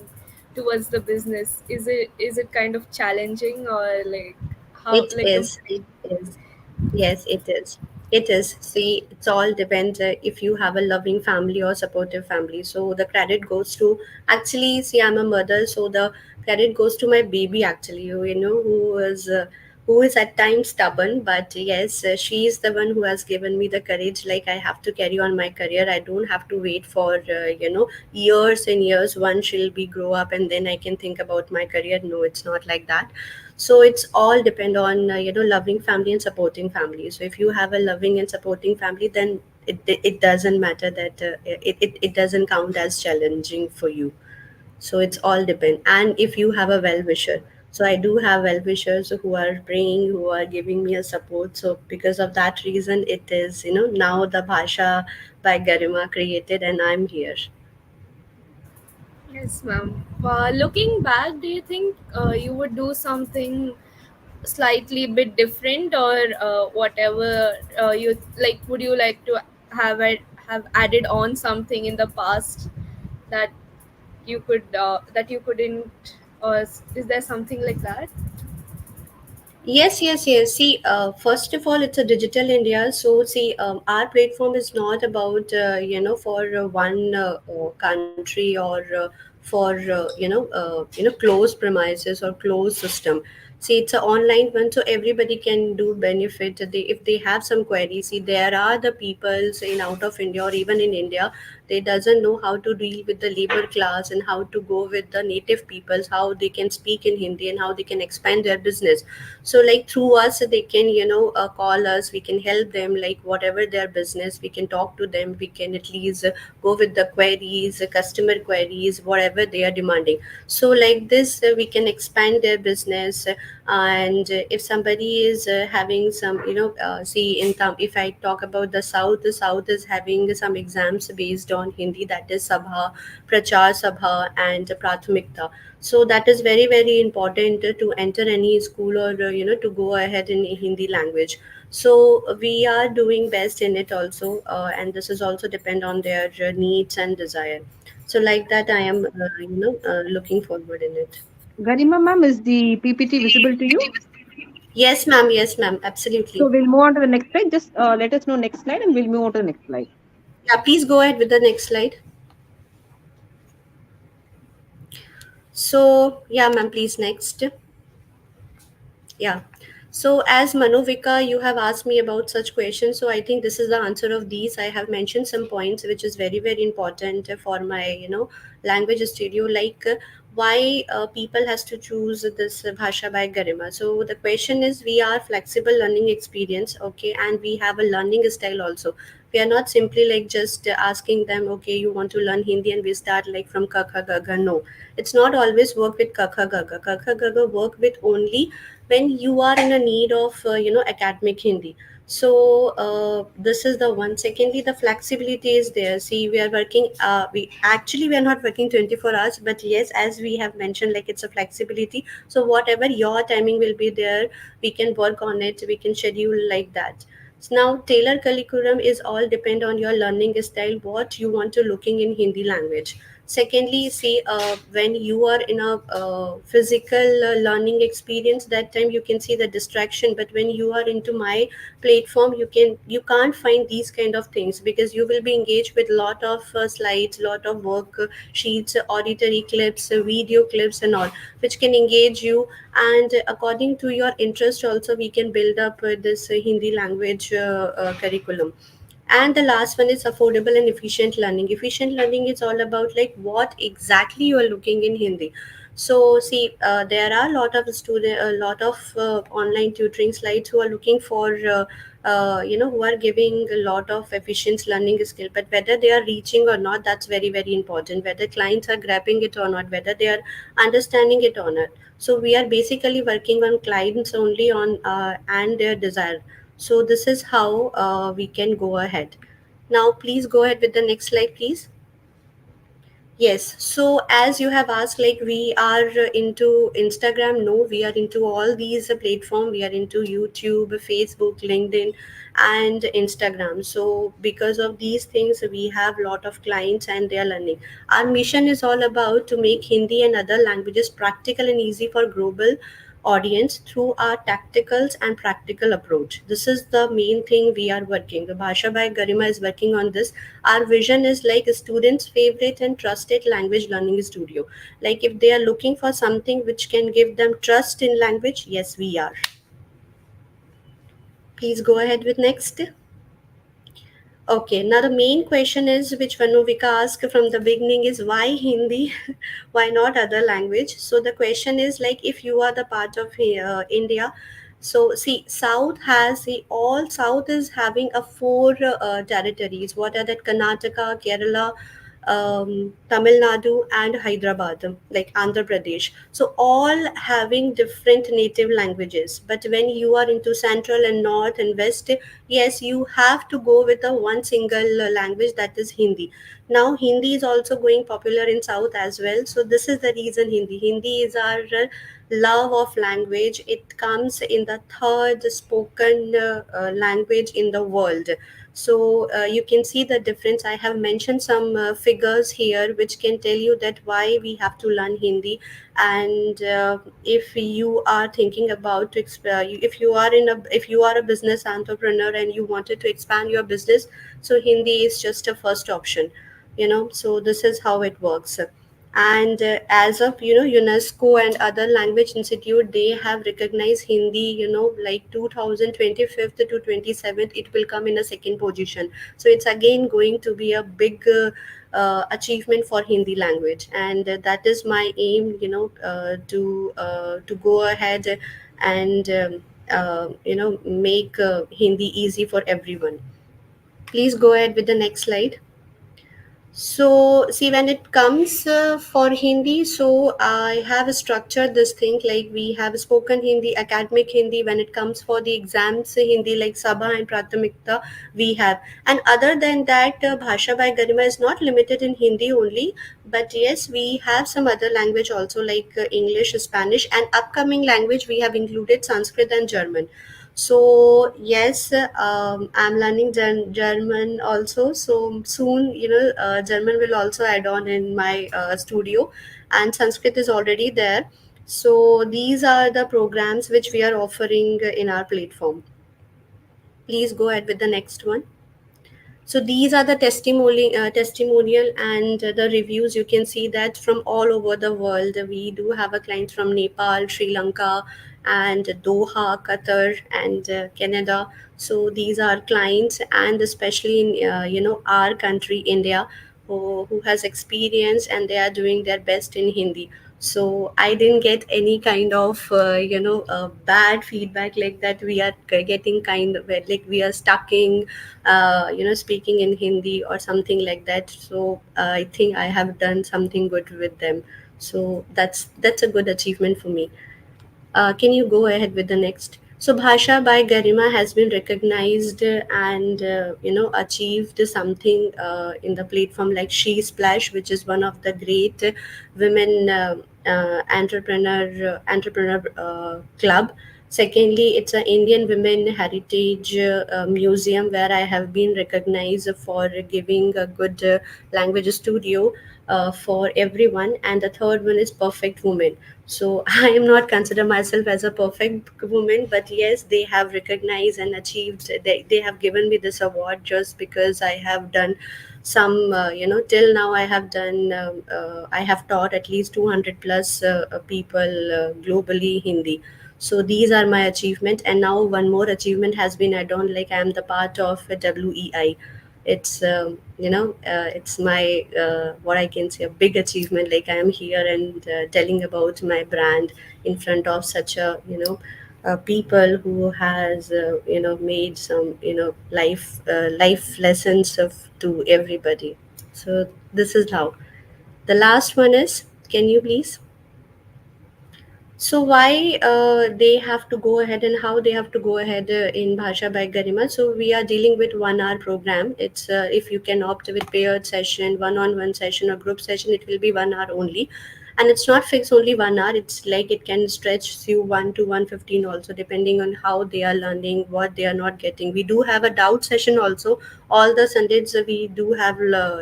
towards the business? Is it kind of challenging, or like how, It like the is. It is. Yes, it is. It is. See, it's all depends if you have a loving family or supportive family. So the credit goes to, actually, see, I'm a mother, so the credit goes to my baby actually. You know, who is who is at times stubborn, but yes, she is the one who has given me the courage. Like, I have to carry on my career. I don't have to wait for years and years. Once she'll be grow up, and then I can think about my career. No, it's not like that. So it's all depend on loving family and supporting family. So if you have a loving and supporting family, then it doesn't matter that it doesn't count as challenging for you. So it's all depend. And if you have a well wisher, so I do have well wishers who are praying, who are giving me a support. So because of that reason, it is now the Bhasha by Garima created, and I'm here. Yes, ma'am. Looking back, do you think you would do something slightly bit different, or whatever you like? Would you like to have added on something in the past that that you couldn't, or is there something like that? Yes, yes, yes. See, first of all, it's a digital India. So, see, our platform is not about, for one country, or for closed premises or closed system. See, it's an online one, so everybody can do benefit. If they have some queries, see, there are the peoples in out of India or even in India, they doesn't know how to deal with the labor class and how to go with the native peoples, how they can speak in Hindi and how they can expand their business. So like through us, they can call us, we can help them, like whatever their business, we can talk to them, we can at least go with the queries, customer queries, whatever they are demanding. So like this, we can expand their business. And if somebody is having some see, if I talk about the south is having some exams based on Hindi, that is Sabha, Prachar Sabha, and Prathmikta. So that is very very important to enter any school, or to go ahead in Hindi language. So we are doing best in it also, and this is also depend on their needs and desire. So like that, I am looking forward in it. Garima ma'am, is the PPT visible to you? Yes ma'am, yes ma'am, absolutely. So we'll move on to the next slide. Just let us know next slide and we'll move on to the next slide. Yeah, please go ahead with the next slide. So yeah ma'am, please next. Yeah. So as Manovika, you have asked me about such questions. So I think this is the answer of these. I have mentioned some points which is very, very important for my, language studio, like why people has to choose this Bhasha by Garima. So the question is, we are flexible learning experience, okay, and we have a learning style also. We are not simply like just asking them, okay, you want to learn Hindi and we start like from Kakha Gaga. No, it's not always work with Kakha Gaga. Kakha Gaga work with only when you are in a need of academic Hindi. So this is the one. Secondly, the flexibility is there. See, we are working, we are not working 24 hours, but yes, as we have mentioned, like it's a flexibility. So whatever your timing will be there, we can work on it, we can schedule like that. So now tailor curriculum is all depend on your learning style, what you want to looking in Hindi language. Secondly, see, when you are in a physical learning experience, that time you can see the distraction. But when you are into my platform, you can't find these kind of things, because you will be engaged with lot of slides, lot of work sheets, auditory clips, video clips and all, which can engage you. And according to your interest also, we can build up this Hindi language curriculum. And the last one is affordable and efficient learning. Efficient learning is all about like what exactly you are looking in Hindi. So see, there are a lot of online tutoring slides who are looking for who are giving a lot of efficient learning skill, but whether they are reaching or not, that's very very important, whether clients are grabbing it or not, whether they are understanding it or not. So we are basically working on clients only on and their desire. So this is how we can go ahead. Now, please go ahead with the next slide, please. Yes. So as you have asked, like we are into Instagram. No, we are into all these platform. We are into YouTube, Facebook, LinkedIn, and Instagram. So because of these things, we have lot of clients and they are learning. Our mission is all about to make Hindi and other languages practical and easy for global audience through our tacticals and practical approach. This is the main thing we are working. The Bhasha by Garima is working on this. Our vision is like a student's favorite and trusted language learning studio. Like if they are looking for something which can give them trust in language, yes, we are. Please go ahead with next. Okay, now the main question is, which Vanuvika asked from the beginning, is why Hindi? Why not other language? So the question is like, if you are the part of India, so see, South has the all South is having a four territories. What are that? Karnataka, Kerala, Tamil Nadu, and Hyderabad, like Andhra Pradesh. So all having different native languages. But when you are into central and north and west, yes, you have to go with the one single language, that is Hindi. Now Hindi is also going popular in South as well. So this is the reason Hindi is our love of language. It comes in the third spoken language in the world. So you can see the difference. I have mentioned some figures here which can tell you that why we have to learn Hindi. And if you are thinking about to if you are a business entrepreneur and you wanted to expand your business, so Hindi is just a first option, so this is how it works. And as of UNESCO and other language institute, they have recognized Hindi, like 2025 to 27th, it will come in a second position. So it's again going to be a big achievement for Hindi language, and that is my aim, to go ahead and make Hindi easy for everyone. Please go ahead with the next slide. So, see, when it comes for Hindi, so I have structured this thing like we have spoken Hindi, academic Hindi. When it comes for the exams, Hindi like Sabha and Prathamikta, we have. And other than that, Bhasha by Garima is not limited in Hindi only, but yes, we have some other language also like English, Spanish, and upcoming language we have included Sanskrit and German. So yes, I'm learning German also. So soon, German will also add on in my studio, and Sanskrit is already there. So these are the programs which we are offering in our platform. Please go ahead with the next one. So these are the testimonial and the reviews. You can see that from all over the world. We do have a client from Nepal, Sri Lanka, and Doha, Qatar, and Canada. So these are clients, and especially in our country, India, who has experience and they are doing their best in Hindi. So I didn't get any kind of bad feedback like that. We are getting kind of like we are stucking speaking in Hindi or something like that. So I think I have done something good with them. So that's a good achievement for me. Can you go ahead with the next? So Bhasha by Garima has been recognized and achieved something in the platform like She Splash, which is one of the great women entrepreneur club. Secondly, it's an Indian Women Heritage Museum where I have been recognized for giving a good language studio for everyone. And the third one is Perfect Woman. So I am not consider myself as a perfect woman, but yes, they have recognized and achieved. They have given me this award just because I have done some. Till now I have done. I have taught at least 200 plus people globally Hindi. So these are my achievement, and now one more achievement has been added on. Like I am the part of WEI. It's it's my what I can say, a big achievement. Like I am here and telling about my brand in front of such a people who has made some life lessons of to everybody. So this is how. The last one is, can you please? So why they have to go ahead and how they have to go ahead in Bhasha by Garima? So we are dealing with 1 hour program. It's if you can opt with paired session, one-on-one session or group session, it will be 1 hour only. And it's not fixed only 1 hour. It's like it can stretch you 1 to 1:15 also, depending on how they are learning, what they are not getting. We do have a doubt session also. All the Sundays we do have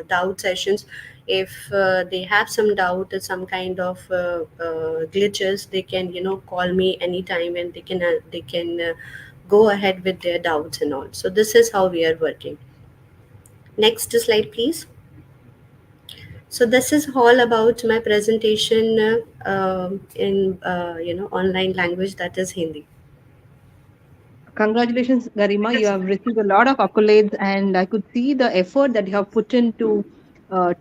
doubt sessions. If they have some doubt, some kind of glitches, they can call me anytime, and they can go ahead with their doubts and all. So this is how we are working. Next slide, please. So this is all about my presentation in online language, that is Hindi. Congratulations, Garima. You have received a lot of accolades, and I could see the effort that you have put in to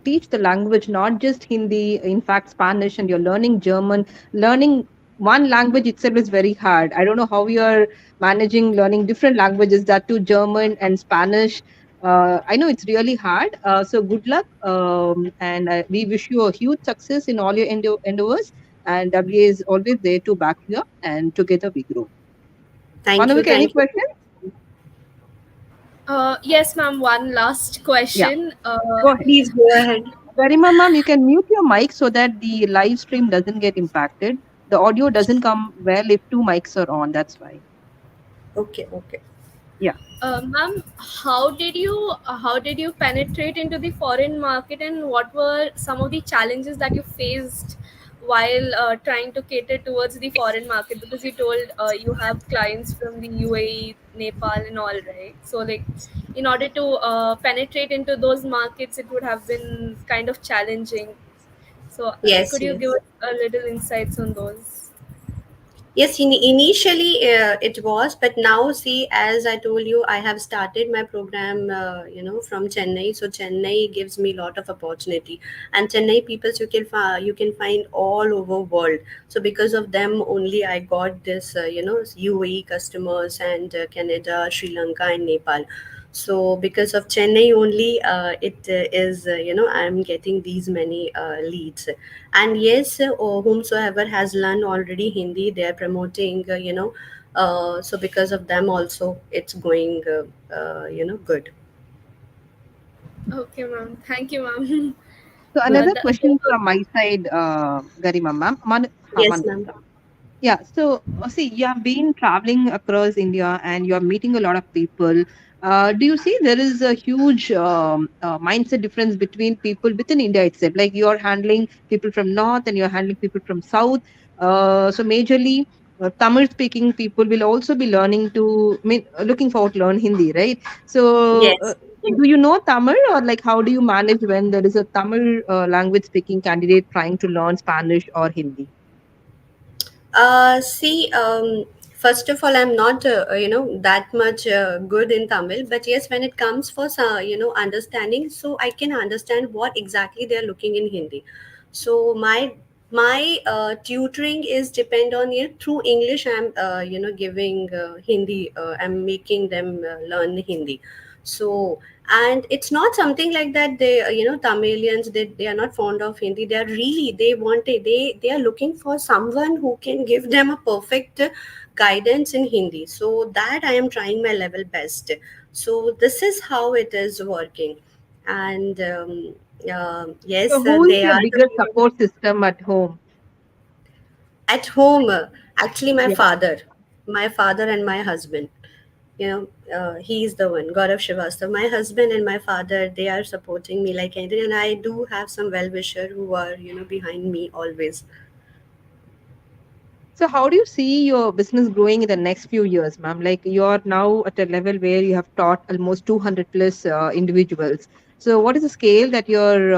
teach the language, not just Hindi, in fact, Spanish, and you're learning German. Learning one language itself is very hard. I don't know how you're managing learning different languages, that too, German and Spanish. I know it's really hard. So good luck, and we wish you a huge success in all your endeavors. And WA is always there to back you up, and together we grow. Thank you. Manavika, any Thank you. questions? Yes, ma'am. One last question. Go ahead. Please go ahead. Garima ma'am, you can mute your mic so that the live stream doesn't get impacted. The audio doesn't come well if two mics are on. That's why. Okay. Yeah. Ma'am, how did you penetrate into the foreign market, and what were some of the challenges that you faced while trying to cater towards the foreign market? Because you told you have clients from the UAE, Nepal, and all, right? So, like, in order to penetrate into those markets, it would have been kind of challenging. So, Yes. could you give us a little insights on those? Yes, initially it was, but now see, as I told you, I have started my program, from Chennai. So Chennai gives me a lot of opportunity, and Chennai people you can find all over world. So because of them only, I got this, UAE customers and Canada, Sri Lanka, and Nepal. So because of Chennai only, it is I'm getting these many leads. And yes, whomsoever has learned already Hindi, they are promoting, so because of them also it's going good. Okay, ma'am. Thank you, ma'am. So another that- question from my side, Garima ma'am. Yes, ma'am. Yeah. So see, you have been traveling across India and you are meeting a lot of people. Do you see there is a huge mindset difference between people within India itself? Like you are handling people from north and you are handling people from south. So majorly, Tamil-speaking people will also be looking forward to learn Hindi, right? So Yes. do you know Tamil, or like how do you manage when there is a Tamil language-speaking candidate trying to learn Spanish or Hindi? See, first of all, I'm not, that much good in Tamil, but yes, when it comes for, understanding, so I can understand what exactly they're looking in Hindi. So my tutoring is depend on through English. I'm, giving Hindi. I'm making them learn Hindi. So, and it's not something like that they Tamilians, they are not fond of Hindi. They are really, they are looking for someone who can give them a perfect guidance in Hindi. So that I am trying my level best. So this is how it is working. And yes, So who is they your are biggest support system at home? at home. Actually, my Yeah. father and my husband. He's the one, Gaurav Srivastava. My husband and my father, they are supporting me like anything, and I do have some well-wisher who are, behind me always. So how do you see your business growing in the next few years, ma'am? Like you're now at a level where you have taught almost 200 plus individuals. So what is the scale that you're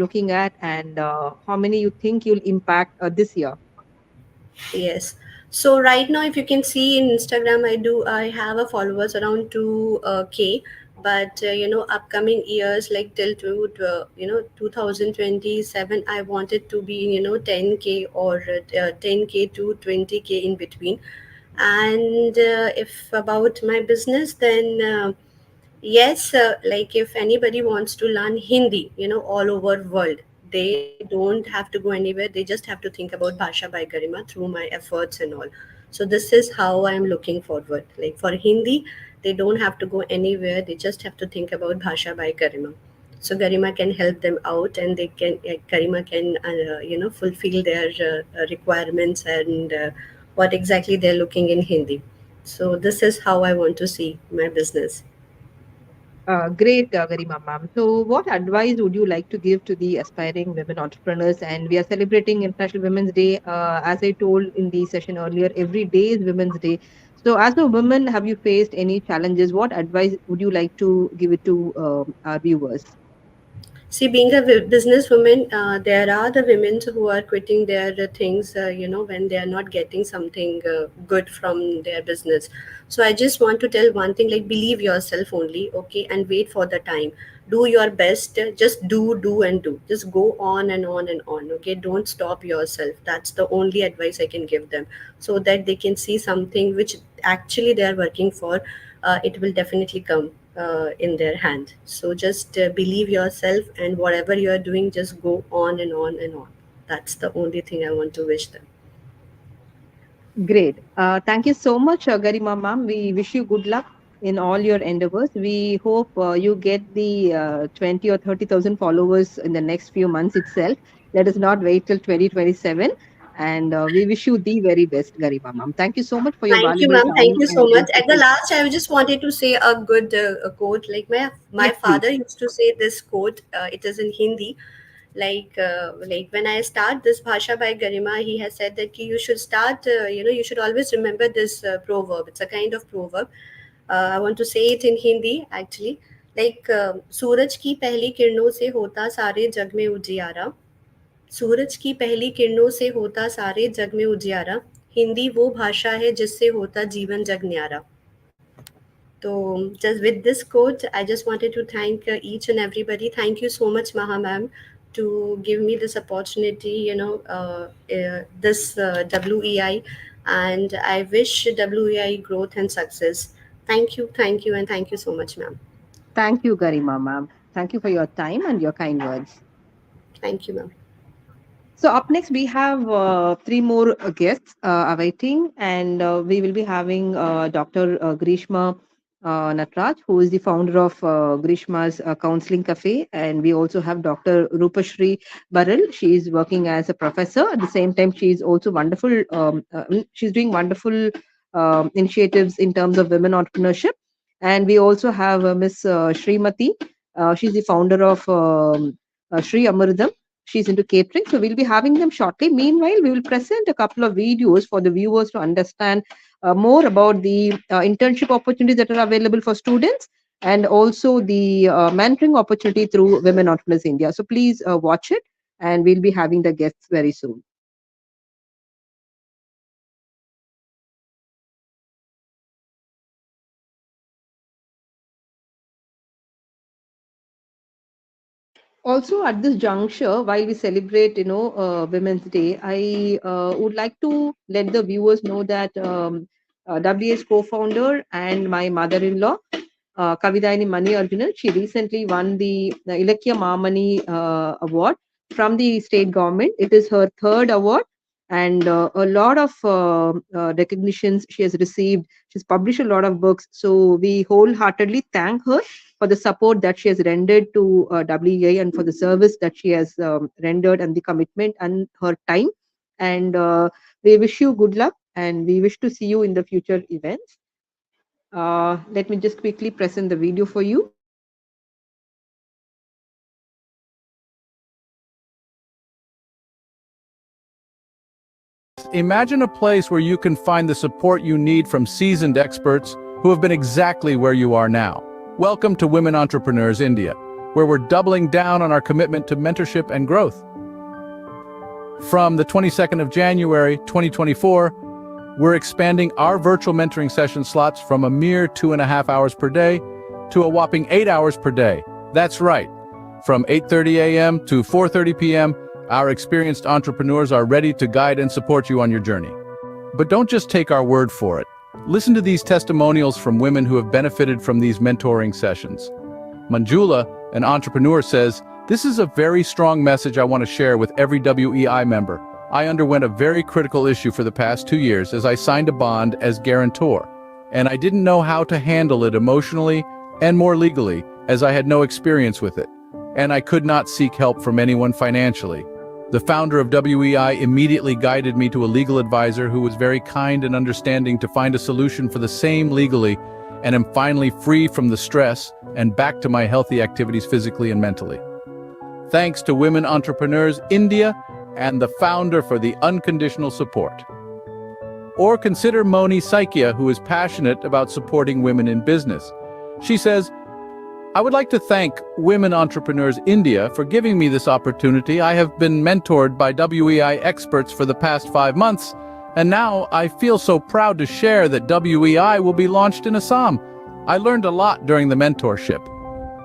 looking at, and how many you think you'll impact this year? Yes. So right now, if you can see in Instagram, I have a followers around 2K, but upcoming years, like till 2027, I wanted to be 10K or 10K to 20K in between. And if about my business, then yes, like if anybody wants to learn Hindi, all over world, they don't have to go anywhere. They just have to think about Bhasha by Garima through my efforts and all. So this is how I'm looking forward. Like for Hindi, they don't have to go anywhere. They just have to think about Bhasha by Garima. So Garima can help them out, and Garima can fulfill their requirements and what exactly they're looking in Hindi. So this is how I want to see my business. Great, Garima ma'am. So, what advice would you like to give to the aspiring women entrepreneurs? And we are celebrating International Women's Day. As I told in the session earlier, every day is Women's Day. So, as a woman, have you faced any challenges? What advice would you like to give it to our viewers? See, being a businesswoman, there are the women who are quitting their things, when they are not getting something good from their business. So I just want to tell one thing, like, believe yourself only, okay, and wait for the time. Do your best. Just do, and do. Just go on and on and on, okay? Don't stop yourself. That's the only advice I can give them, so that they can see something which actually they are working for. It will definitely come in their hand. So just believe yourself, and whatever you are doing, just go on and on and on. That's the only thing I want to wish them. Great. Thank you so much, Garima ma'am. We wish you good luck in all your endeavors. We hope you get the 20 or 30,000 followers in the next few months itself. Let us not wait till 2027. And we wish you the very best, Garima ma'am. Thank you so much for your Thank you, valuable ma'am. time. Thank you so and much. At the insights. last, I just wanted to say a good quote. Like my Yes, please. father used to say this quote. It is in Hindi. Like when I start this Bhasha by Garima, he has said that you should start. You should always remember this proverb. It's a kind of proverb. I want to say it in Hindi actually. Like सूरज की पहली किरणों से होता सारे जग में उजियारा. सूरज की पहली किरणों से होता सारे जग में उजियारा. हिंदी वो भाषा है जिससे होता जीवन जग न्यारा. So just with this quote, I just wanted to thank each and everybody. Thank you so much, Maha ma'am, to give me this opportunity, this WEI, and I wish WEI growth and success. Thank you, and thank you so much, ma'am. Thank you, Garima ma'am. Thank you for your time and your kind words. Thank you, ma'am. So up next, we have 3 more guests awaiting, and we will be having Dr. Grishma Natraj, who is the founder of Grishma's Counseling Cafe, and we also have Dr. Rupashri Baral. She is working as a professor. At the same time, she is also wonderful. She's doing wonderful initiatives in terms of women entrepreneurship. And we also have Miss Srimati. She's the founder of Sri Amridam. She's into catering. So we'll be having them shortly. Meanwhile, we will present a couple of videos for the viewers to understand more about the internship opportunities that are available for students, and also the mentoring opportunity through Women Entrepreneurs India. So please watch it, and we'll be having the guests very soon. Also, at this juncture, while we celebrate, Women's Day, I would like to let the viewers know that WA's co-founder and my mother-in-law, Kavidaini Mani Arjunan, she recently won the Ilakya Mamani award from the state government. It is her 3rd award, and a lot of recognitions she has received. She's published a lot of books. So we wholeheartedly thank her for the support that she has rendered to WEI, and for the service that she has rendered, and the commitment and her time. And we wish you good luck, and we wish to see you in the future events. Let me just quickly present the video for you. Imagine a place where you can find the support you need from seasoned experts who have been exactly where you are now. Welcome to Women Entrepreneurs India, where we're doubling down on our commitment to mentorship and growth. From the 22nd of January, 2024, we're expanding our virtual mentoring session slots from a mere 2.5 hours per day to a whopping 8 hours per day. That's right. From 8:30 a.m. to 4:30 p.m., our experienced entrepreneurs are ready to guide and support you on your journey. But don't just take our word for it. Listen to these testimonials from women who have benefited from these mentoring sessions. Manjula, an entrepreneur, says, "This is a very strong message I want to share with every WEI member. I underwent a very critical issue for the past 2 years as I signed a bond as guarantor, and I didn't know how to handle it emotionally and more legally, as I had no experience with it, and I could not seek help from anyone financially. The founder of WEI immediately guided me to a legal advisor who was very kind and understanding to find a solution for the same legally, and am finally free from the stress and back to my healthy activities physically and mentally. Thanks to Women Entrepreneurs India and the founder for the unconditional support." Or consider Moni Saikia, who is passionate about supporting women in business. She says, I would like to thank Women Entrepreneurs India for giving me this opportunity. I have been mentored by WEI experts for the past 5 months, and now I feel so proud to share that WEI will be launched in Assam. I learned a lot during the mentorship.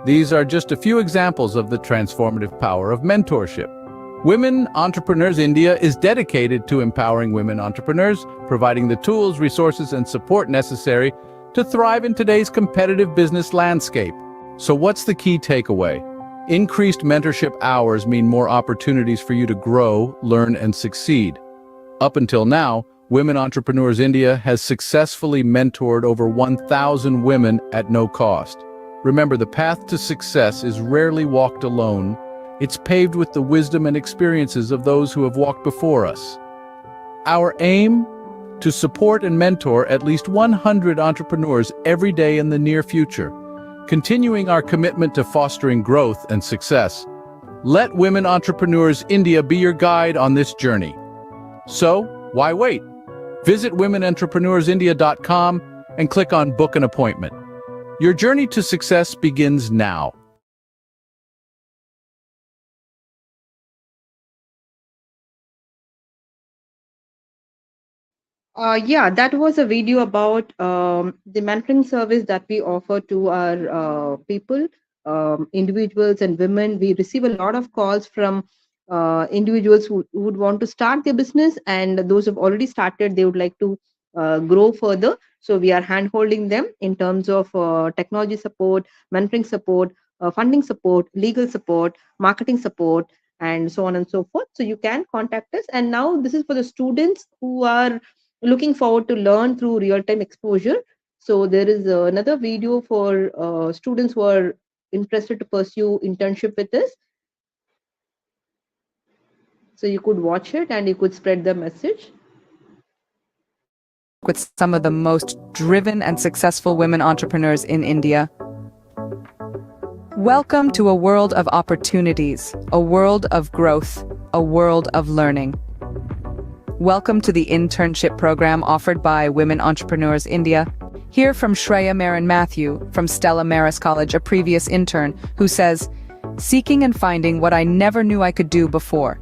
These are just a few examples of the transformative power of mentorship. Women Entrepreneurs India is dedicated to empowering women entrepreneurs, providing the tools, resources, and support necessary to thrive in today's competitive business landscape. So what's the key takeaway? Increased mentorship hours mean more opportunities for you to grow, learn, and succeed. Up until now, Women Entrepreneurs India has successfully mentored over 1,000 women at no cost. Remember, the path to success is rarely walked alone. It's paved with the wisdom and experiences of those who have walked before us. Our aim? To support and mentor at least 100 entrepreneurs every day in the near future, continuing our commitment to fostering growth and success. Let Women Entrepreneurs India be your guide on this journey. So, why wait? Visit womenentrepreneursindia.com and click on Book an Appointment. Your journey to success begins now. Yeah, that was a video about the mentoring service that we offer to our people, individuals and women. We receive a lot of calls from individuals who would want to start their business, and those who have already started, they would like to grow further. So we are hand-holding them in terms of technology support, mentoring support, funding support, legal support, marketing support, and so on and so forth. So you can contact us. And now this is for the students who are looking forward to learn through real-time exposure. So there is another video for students who are interested to pursue internship with us. So you could watch it and you could spread the message. With some of the most driven and successful women entrepreneurs in India. Welcome to a world of opportunities, a world of growth, a world of learning. Welcome to the internship program offered by Women Entrepreneurs India. Hear from Shreya Marin Matthew from Stella Maris College, a previous intern, who says, "Seeking and finding what I never knew I could do before.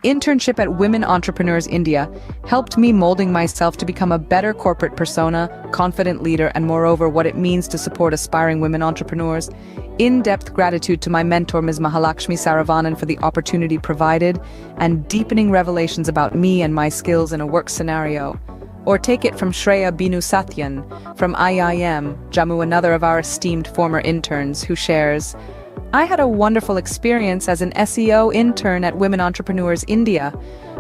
Internship at Women Entrepreneurs India helped me molding myself to become a better corporate persona, confident leader, and moreover what it means to support aspiring women entrepreneurs. In-depth gratitude to my mentor Ms. Mahalakshmi Saravanan for the opportunity provided and deepening revelations about me and my skills in a work scenario." Or take it from Shreya Binu Satyan from IIM, Jammu, another of our esteemed former interns, who shares, "I had a wonderful experience as an SEO intern at Women Entrepreneurs India.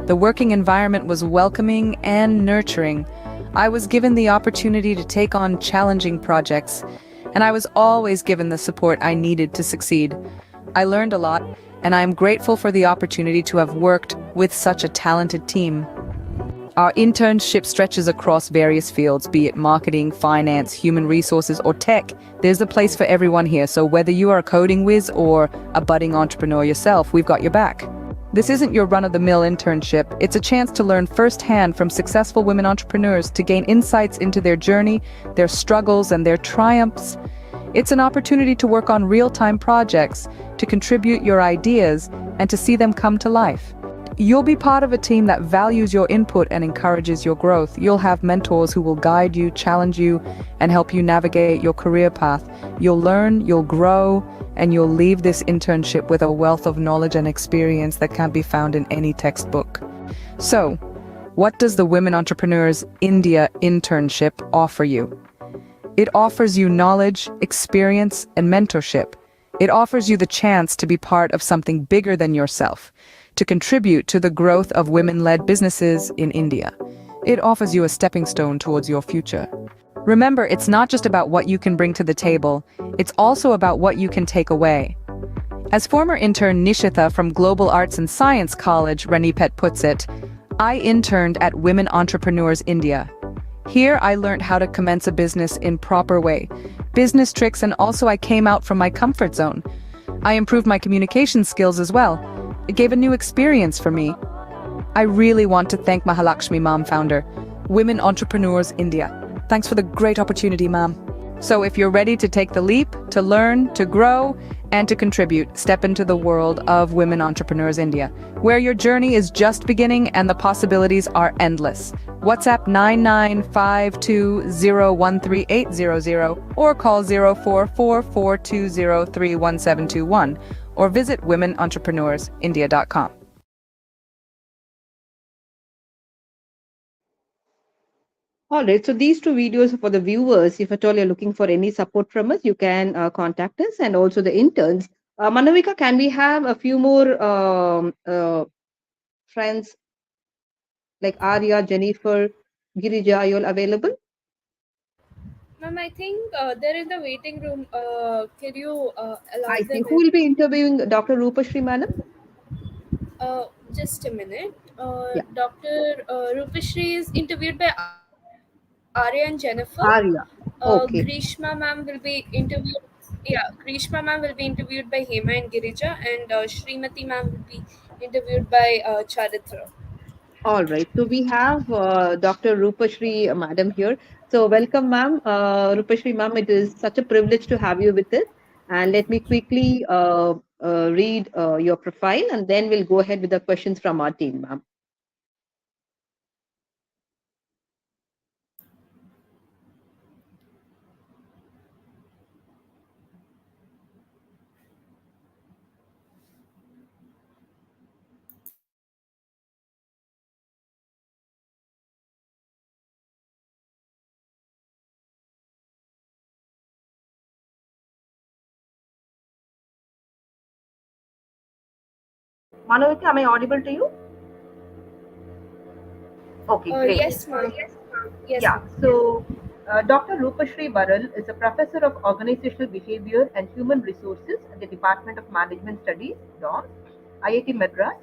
The working environment was welcoming and nurturing. I was given the opportunity to take on challenging projects, and I was always given the support I needed to succeed. I learned a lot, and I am grateful for the opportunity to have worked with such a talented team." Our internship stretches across various fields, be it marketing, finance, human resources, or tech. There's a place for everyone here, so whether you are a coding whiz or a budding entrepreneur yourself, we've got your back. This isn't your run-of-the-mill internship. It's a chance to learn firsthand from successful women entrepreneurs, to gain insights into their journey, their struggles, and their triumphs. It's an opportunity to work on real-time projects, to contribute your ideas, and to see them come to life. You'll be part of a team that values your input and encourages your growth. You'll have mentors who will guide you, challenge you, and help you navigate your career path. You'll learn, you'll grow, and you'll leave this internship with a wealth of knowledge and experience that can't be found in any textbook. So, what does the Women Entrepreneurs India internship offer you? It offers you knowledge, experience, and mentorship. It offers you the chance to be part of something bigger than yourself, to contribute to the growth of women-led businesses in India. It offers you a stepping stone towards your future. Remember, it's not just about what you can bring to the table, it's also about what you can take away. As former intern Nishitha from Global Arts and Science College, Ranipet puts it, I interned at Women Entrepreneurs India. Here I learned how to commence a business in proper way, business tricks, and also I came out from my comfort zone. I improved my communication skills as well. It gave a new experience for me. I really want to thank Mahalakshmi Ma'am founder, Women Entrepreneurs India. Thanks for the great opportunity, ma'am. So if you're ready to take the leap, to learn, to grow, and to contribute. Step into the world of Women Entrepreneurs India, where your journey is just beginning and the possibilities are endless. WhatsApp 9952013800 or call 044420311721 or visit womenentrepreneursindia.com. All right, so these two videos are for the viewers. If at all you're looking for any support from us, you can contact us, and also the interns. Manavika, can we have a few more friends like Arya, Jennifer, Girija? Are you all available? Ma'am, I think they're in the waiting room. Can you allow I them think who in? will be interviewing Dr. Rupashri, madam? Just a minute. Yeah, Dr. Rupashri is interviewed by Arya and Jennifer. Arya. Okay. Grishma ma'am will be interviewed. Yeah, Grishma ma'am will be interviewed by Hema and Girija, and Srimati ma'am will be interviewed by Charitra. All right. So we have Dr. Rupashri, madam here. So welcome, ma'am. Rupashri, ma'am, it is such a privilege to have you with us. And let me quickly read your profile, and then we'll go ahead with the questions from our team, ma'am. Manavika, am I audible to you? Okay, great. Yes, ma'am. Yes, Yeah, ma'am. so Dr. Rupashri Baral is a professor of organizational behavior and human resources at the Department of Management Studies, DOMS, IIT Madras,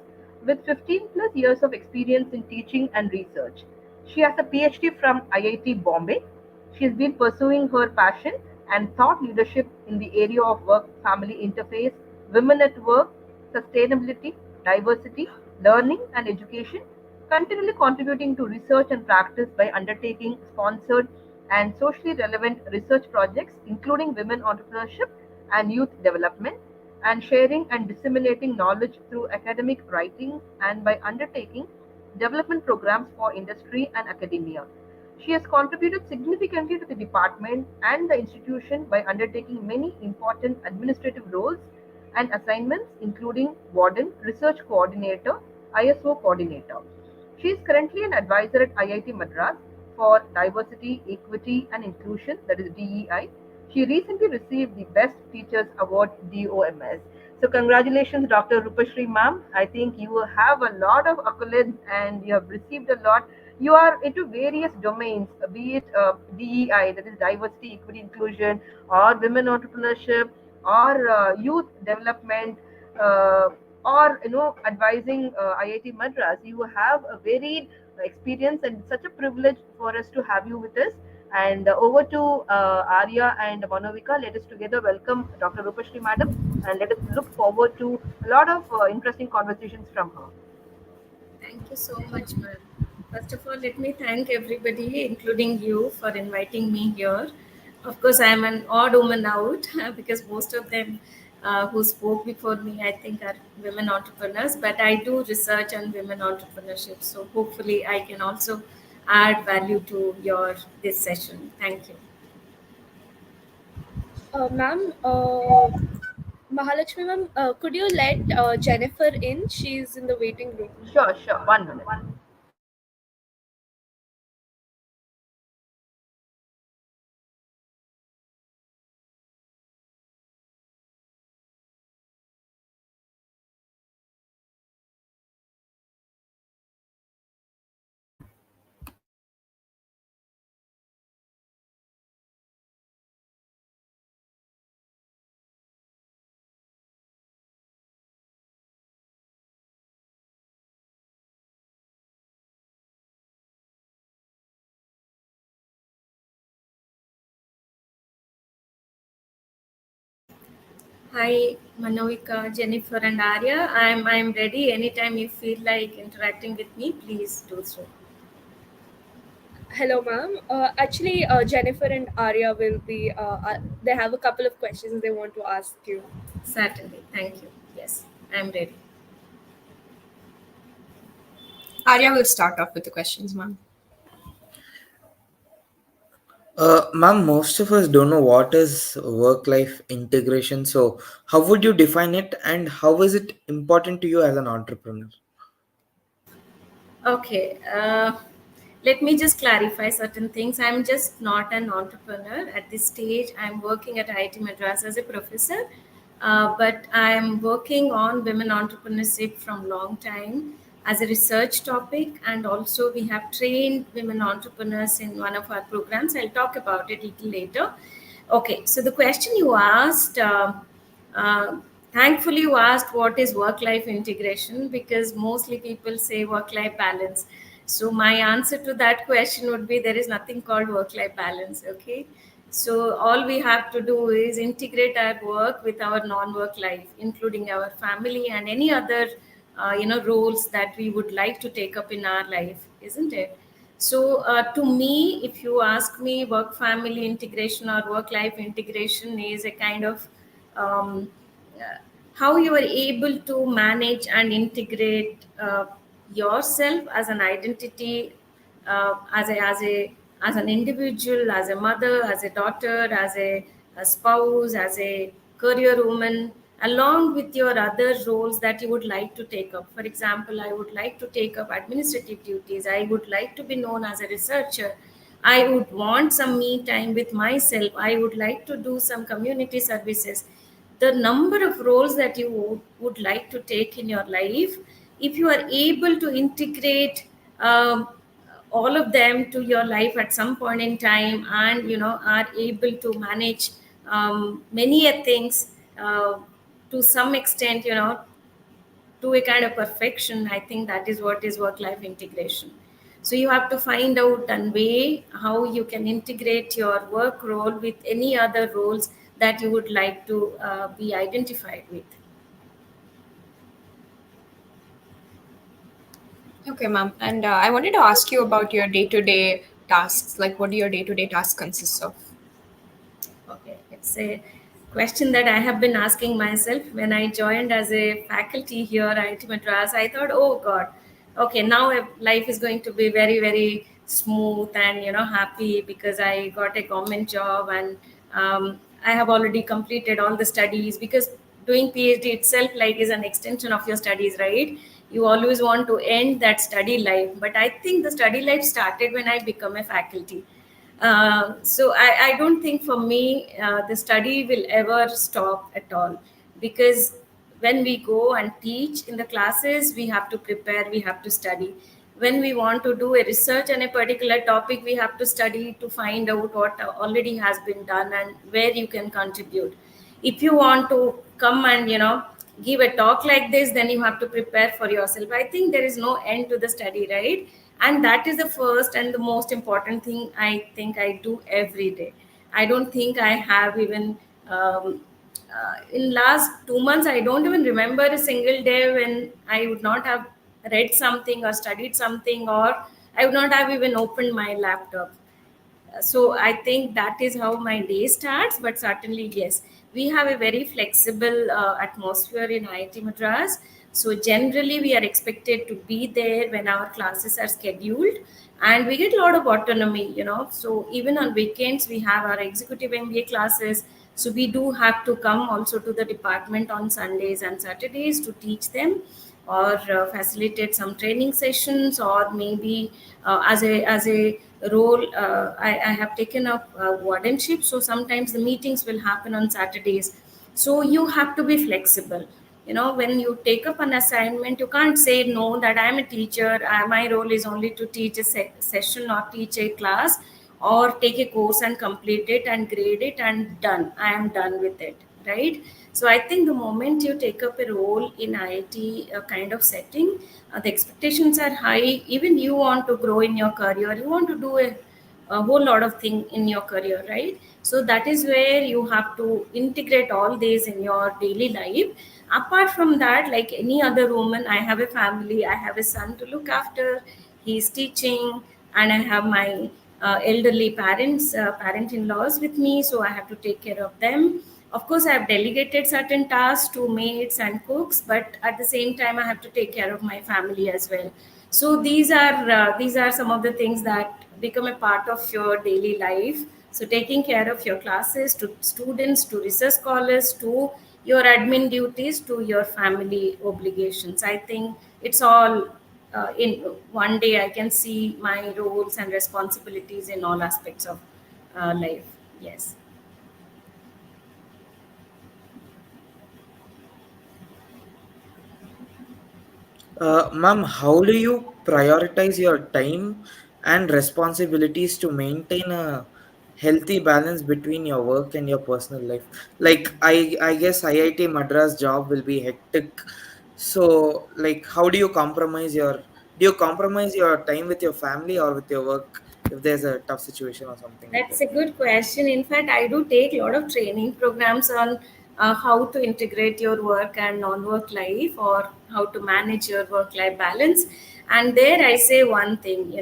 with 15 plus years of experience in teaching and research. She has a PhD from IIT Bombay. She has been pursuing her passion and thought leadership in the area of work family interface, women at work, sustainability, diversity, learning, and education, continually contributing to research and practice by undertaking sponsored and socially relevant research projects, including women entrepreneurship and youth development, and sharing and disseminating knowledge through academic writing and by undertaking development programs for industry and academia. She has contributed significantly to the department and the institution by undertaking many important administrative roles and assignments, including warden, research coordinator, ISO coordinator. She is currently an advisor at IIT Madras for Diversity, Equity and Inclusion, that is DEI. She recently received the Best Teachers Award, DOMS. So congratulations, Dr. Rupashri ma'am. I think you have a lot of accolades and you have received a lot. You are into various domains, be it DEI, that is Diversity, Equity, Inclusion, or Women Entrepreneurship, or youth development, uh, or advising IIT Madras. You have a varied experience, and it's such a privilege for us to have you with us. And over to Arya and Manovika. Let us together welcome Dr. Rupashri madam, and let us look forward to a lot of interesting conversations from her. Thank you so much, ma'am. First of all, let me thank everybody, including you, for inviting me here. Of course, I am an odd woman out because most of them who spoke before me, I think, are women entrepreneurs. But I do research on women entrepreneurship, so hopefully, I can also add value to your this session. Thank you. Ma'am, Mahalakshmi ma'am, could you let Jennifer in? She's in the waiting room. Sure, sure. 1 minute. Hi, Manovika, Jennifer, and Arya. I'm ready. Anytime you feel like interacting with me, please do so. Hello, ma'am. Actually, Jennifer and Arya will be. They have a couple of questions they want to ask you. Certainly. Thank you. Yes, I'm ready. Arya will start off with the questions, ma'am. Ma'am, most of us don't know what is work-life integration. So, how would you define it, and how is it important to you as an entrepreneur? Okay. Let me just clarify certain things. I'm just not an entrepreneur at this stage. I'm working at IIT Madras as a professor, but I'm working on women entrepreneurship from long time as a research topic, and also we have trained women entrepreneurs in one of our programs. I'll talk about it a little later. Okay, so the question you asked. Uh, Thankfully, you asked what is work life integration, because mostly people say work life balance. So, my answer to that question would be there is nothing called work life balance. Okay. So, all we have to do is integrate our work with our non work life, including our family and any other roles that we would like to take up in our life, isn't it? So, to me, if you ask me, work family integration or work life integration is a kind of uh, how you are able to manage and integrate yourself as an identity, as an individual, as a mother, as a daughter, as a spouse, as a career woman, along with your other roles that you would like to take up. For example, I would like to take up administrative duties. I would like to be known as a researcher. I would want some me time with myself. I would like to do some community services. The number of roles that you would like to take in your life, if you are able to integrate all of them to your life at some point in time, and are able to manage many a things to some extent, to a kind of perfection, I think that is what is work life integration. So you have to find out and way how you can integrate your work role with any other roles that you would like to be identified with. Okay, ma'am. And I wanted to ask you about your day-to-day tasks. Like, what do your day-to-day tasks consist of? Okay, it's a question that I have been asking myself when I joined as a faculty here at IIT Madras. I thought, oh God, okay, now life is going to be very, very smooth and happy, because I got a government job, and I have already completed all the studies, because doing PhD itself like is an extension of your studies, right? You always want to end that study life, but I think the study life started when I become a faculty. So I don't think for me the study will ever stop at all, because when we go and teach in the classes, we have to prepare, we have to study. When we want to do a research on a particular topic, we have to study to find out what already has been done and where you can contribute. If you want to come and give a talk like this, then you have to prepare for yourself. I think there is no end to the study, right? And that is the first and the most important thing I think I do every day. I don't think I have even in last 2 months, I don't even remember a single day when I would not have read something or studied something, or I would not have even opened my laptop. So I think that is how my day starts. But certainly, yes, we have a very flexible atmosphere in IIT Madras. So generally, we are expected to be there when our classes are scheduled, and we get a lot of autonomy. So even on weekends, we have our executive MBA classes. So we do have to come also to the department on Sundays and Saturdays to teach them, or facilitate some training sessions, or maybe as a role, I have taken up wardenship. So sometimes the meetings will happen on Saturdays. So you have to be flexible. When you take up an assignment, you can't say no, that I'm a teacher, my role is only to teach a session or teach a class or take a course and complete it and grade it and done. I am done with it, right? So I think the moment you take up a role in IIT kind of setting, the expectations are high. Even you want to grow in your career, you want to do a whole lot of things in your career, right? So that is where you have to integrate all these in your daily life. Apart from that, like any other woman, I have a family, I have a son to look after, he's teaching, and I have my elderly parents, parent-in-laws with me, so I have to take care of them. Of course, I have delegated certain tasks to maids and cooks, but at the same time, I have to take care of my family as well. So these are some of the things that become a part of your daily life. So taking care of your classes, to students, to research scholars, to your admin duties, to your family obligations. I think it's all in one day. I can see my roles and responsibilities in all aspects of life. Yes. Ma'am, how do you prioritize your time and responsibilities to maintain a healthy balance between your work and your personal life? Like I guess IIT Madras job will be hectic. So like how do you compromise your time with your family or with your work if there's a tough situation or something like That's that? a good question. In fact, I do take a lot of training programs on how to integrate your work and non-work life, or how to manage your work-life balance. And there I say one thing,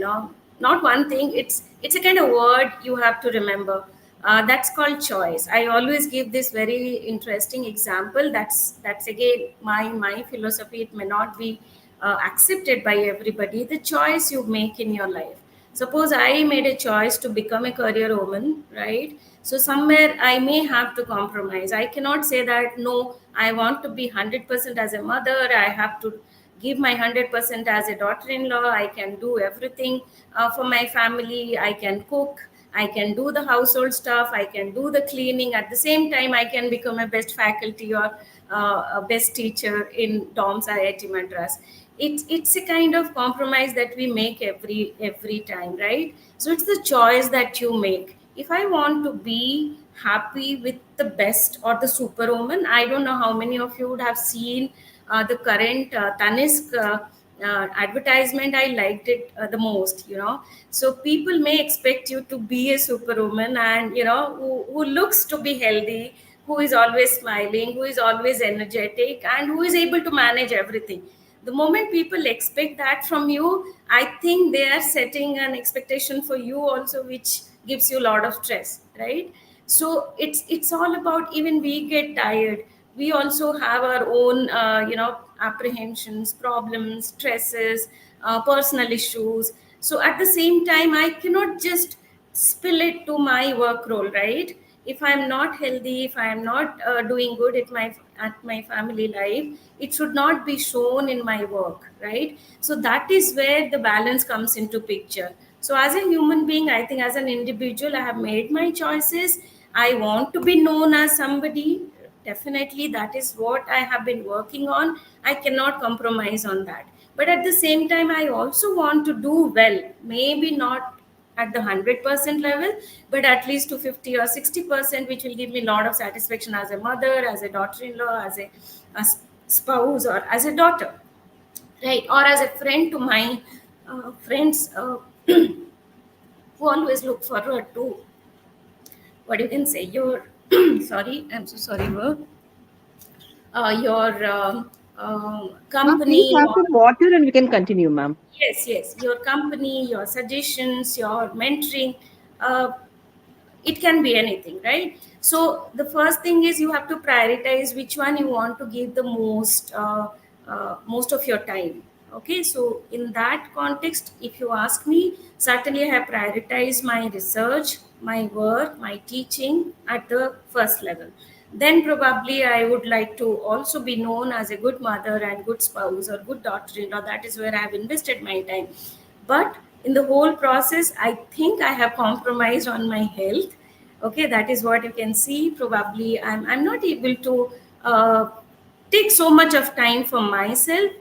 not one thing. It's a kind of word you have to remember. That's called choice. I always give this very interesting example. That's again my philosophy. It may not be accepted by everybody. The choice you make in your life. Suppose I made a choice to become a career woman, right? So somewhere I may have to compromise. I cannot say that no, I want to be 100% as a mother. I have to give my 100% as a daughter-in-law. I can do everything for my family. I can cook. I can do the household stuff. I can do the cleaning. At the same time, I can become a best faculty or a best teacher in DOMS IIT Madras. It's a kind of compromise that we make every time, right? So it's the choice that you make. If I want to be happy with the best or the superwoman, I don't know how many of you would have seen the current Tanisk advertisement. I liked it the most, so people may expect you to be a superwoman, and who looks to be healthy, who is always smiling, who is always energetic, and who is able to manage everything. The moment people expect that from you, I think they are setting an expectation for you also, which gives you a lot of stress, right? So it's all about, even we get tired, we also have our own apprehensions, problems, stresses, personal issues. So at the same time, I cannot just spill it to my work role, right? If I'm not healthy, if I'm not doing good at my family life, it should not be shown in my work, right? So that is where the balance comes into picture. So as a human being, I think as an individual, I have made my choices. I want to be known as somebody. Definitely, that is what I have been working on. I cannot compromise on that. But at the same time, I also want to do well. Maybe not at the 100% level, but at least to 50 or 60%, which will give me a lot of satisfaction as a mother, as a daughter-in-law, as a spouse, or as a daughter, right? Or as a friend to my friends who always look forward to, what you can say, your sorry, I'm so sorry, your Ma'am, please company, have or some water and we can continue, ma'am. yes, your company, your suggestions, your mentoring. It can be anything, right? So the first thing is you have to prioritize which one you want to give the most of your time. Okay, so in that context, if you ask me, certainly I have prioritized my research, my work, my teaching at the first level. Then probably I would like to also be known as a good mother and good spouse or good daughter-in-law. That is where I have invested my time. But in the whole process, I think I have compromised on my health. Okay, that is what you can see. Probably I'm not able to take so much of time for myself,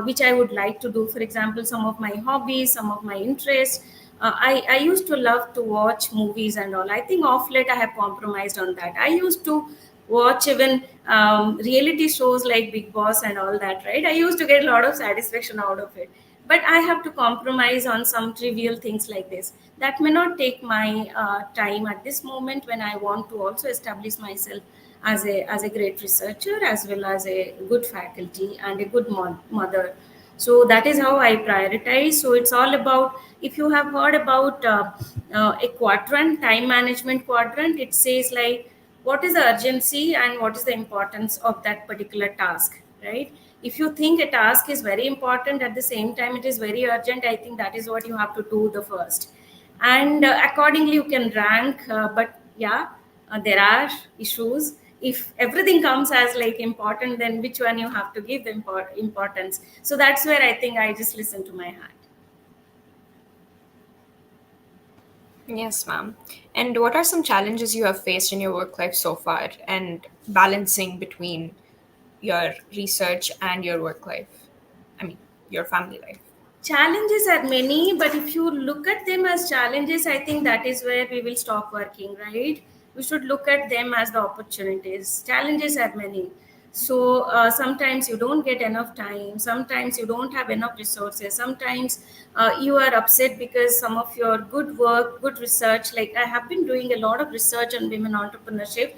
which I would like to do. For example, some of my hobbies, some of my interests. I used to love to watch movies and all. I think off late I have compromised on that. I used to watch even reality shows like Big Boss and all that, right? I used to get a lot of satisfaction out of it. But I have to compromise on some trivial things like this. That may not take my time at this moment, when I want to also establish myself as a great researcher, as well as a good faculty and a good mother. So that is how I prioritize. So it's all about, if you have heard about a quadrant, time management quadrant, it says like what is the urgency and what is the importance of that particular task, right? If you think a task is very important, at the same time it is very urgent, I think that is what you have to do the first. And accordingly you can rank, but yeah, there are issues. If everything comes as like important, then which one you have to give the importance? So that's where I think I just listen to my heart. Yes, ma'am. And what are some challenges you have faced in your work life so far and balancing between your research and your work life? I mean, your family life. Challenges are many, but if you look at them as challenges, I think that is where we will stop working, right? We should look at them as the opportunities. Challenges are many. So sometimes you don't get enough time, sometimes you don't have enough resources, sometimes you are upset because some of your good work, good research, like I have been doing a lot of research on women entrepreneurship.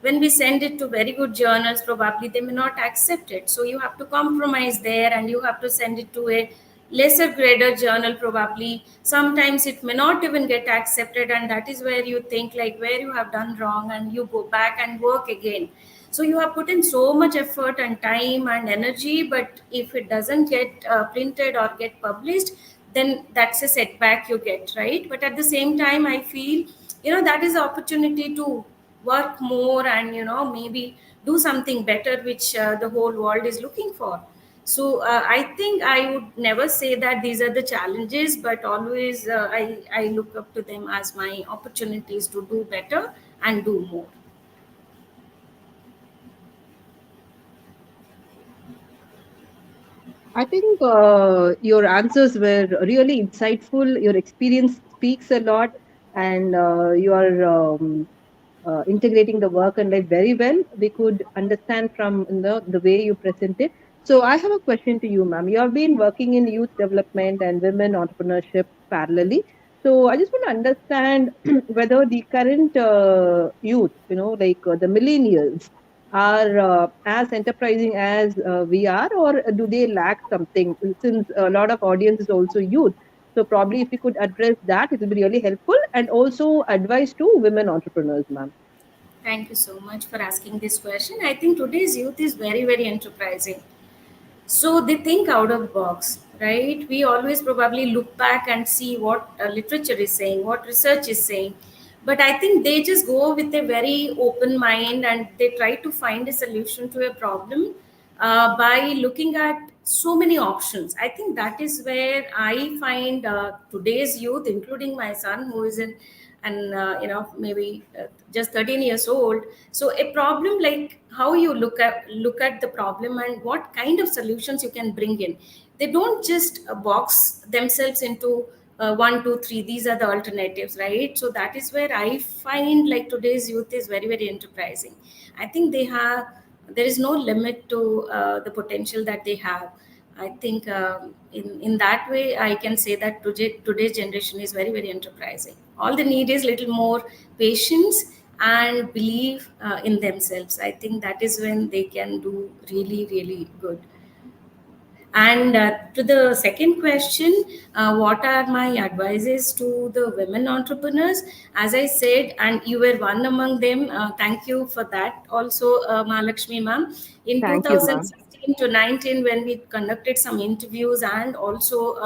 When we send it to very good journals, probably they may not accept it, so you have to compromise there and you have to send it to a lesser graded journal. Probably sometimes it may not even get accepted, and that is where you think like where you have done wrong, and you go back and work again. So you have put in so much effort and time and energy, but if it doesn't get printed or get published, then that's a setback you get, right? But at the same time I feel, that is the opportunity to work more and maybe do something better, which the whole world is looking for. So I think I would never say that these are the challenges, but always I look up to them as my opportunities to do better and do more. I think your answers were really insightful. Your experience speaks a lot, and you are integrating the work and life very well. We could understand from the way you present it. So I have a question to you, ma'am. You have been working in youth development and women entrepreneurship parallelly. So I just want to understand whether the current youth, like the millennials, are as enterprising as we are, or do they lack something? Since a lot of audience is also youth, so probably if we could address that, it will be really helpful, and also advice to women entrepreneurs, ma'am. Thank you so much for asking this question. I think today's youth is very, very enterprising. So they think out of box, right? We always probably look back and see what literature is saying, what research is saying. But I think they just go with a very open mind and they try to find a solution to a problem by looking at so many options. I think that is where I find today's youth, including my son, who is in and maybe just 13 years old. So a problem, like how you look at the problem and what kind of solutions you can bring in. They don't just box themselves into 1 2 3, these are the alternatives, right? So that is where I find like today's youth is very, very enterprising. I think there is no limit to the potential that they have. I think in that way, I can say that today's generation is very, very enterprising. All they need is little more patience and believe in themselves. I think that is when they can do really, really good. And to the second question, what are my advices to the women entrepreneurs? As I said, and you were one among them, thank you for that also, Mahalakshmi ma'am. In Thank you, ma'am. 2016 to 19, when we conducted some interviews and also,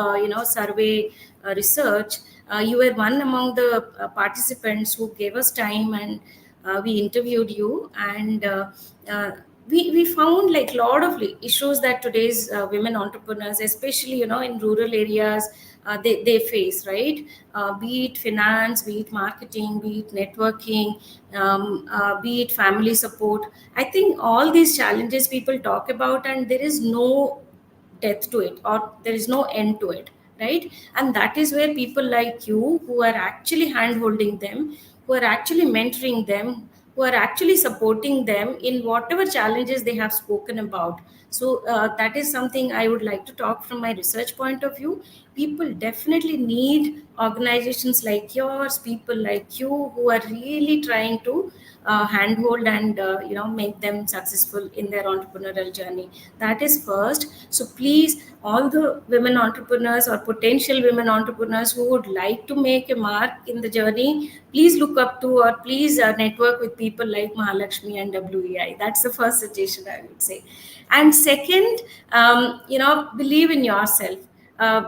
survey research, you were one among the participants who gave us time, and we interviewed you. And we found like a lot of issues that today's women entrepreneurs, especially in rural areas, they face, right? Be it finance, be it marketing, be it networking, be it family support. I think all these challenges people talk about, and there is no death to it, or there is no end to it, right? And that is where people like you, who are actually hand holding them, who are actually mentoring them, who are actually supporting them in whatever challenges they have spoken about. So that is something I would like to talk from my research point of view. people definitely need organizations like yours, people like you who are really trying to handhold and make them successful in their entrepreneurial journey. That is first. So please, all the women entrepreneurs or potential women entrepreneurs who would like to make a mark in the journey, please look up to or please network with people like Mahalakshmi and WEI. That's the first suggestion I would say. And second, believe in yourself.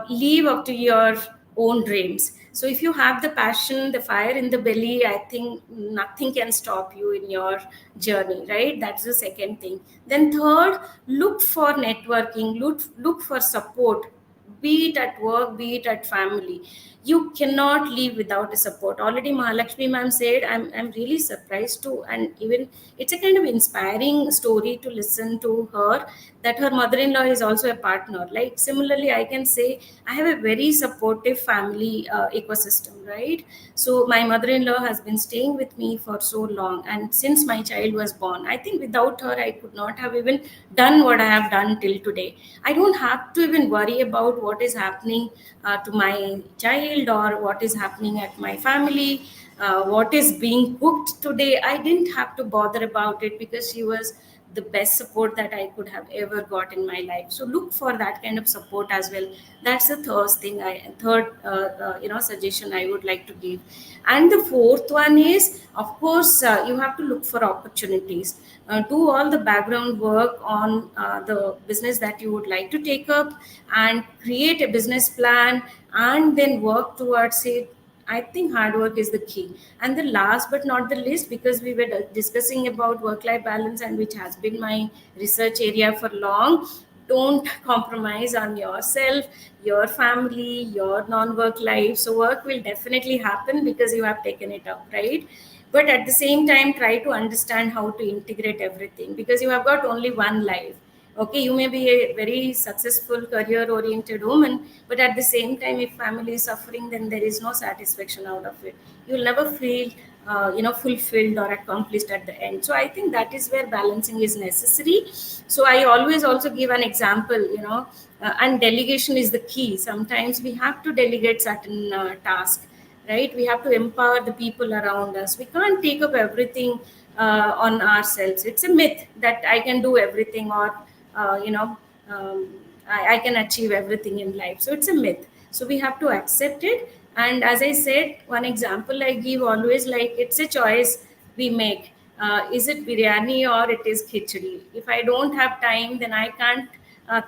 Live up to your own dreams. So if you have the passion, the fire in the belly, I think nothing can stop you in your journey, right? That's the second thing. Then third, look for networking, look for support, be it at work, be it at family. You cannot live without a support. Already Mahalakshmi ma'am said, I'm really surprised too, and even it's a kind of inspiring story to listen to her, that her mother-in-law is also a partner. Like similarly, I can say I have a very supportive family ecosystem, right? So my mother-in-law has been staying with me for so long, and since my child was born, I think without her I could not have even done what I have done till today. I don't have to even worry about what is happening to my child or what is happening at my family, what is being cooked today. I didn't have to bother about it because she was the best support that I could have ever got in my life. So look for that kind of support as well. That's the third suggestion I would like to give. And the fourth one is, of course, you have to look for opportunities. Do all the background work on the business that you would like to take up, and create a business plan, and then work towards it. I think hard work is the key. And the last but not the least, because we were discussing about work-life balance, and which has been my research area for long, don't compromise on yourself, your family, your non-work life. So work will definitely happen because you have taken it up, right? But at the same time, try to understand how to integrate everything, because you have got only one life. Okay, you may be a very successful career oriented woman, but at the same time, if family is suffering, then there is no satisfaction out of it. You'll never feel fulfilled or accomplished at the end. So I think that is where balancing is necessary. So I always also give an example, and delegation is the key. Sometimes we have to delegate certain tasks, right? We have to empower the people around us. We can't take up everything on ourselves. It's a myth that I can do everything, or I can achieve everything in life. So it's a myth. So we have to accept it. And as I said, one example I give always, like, it's a choice we make. Is it biryani or it is khichdi? If I don't have time, then I can't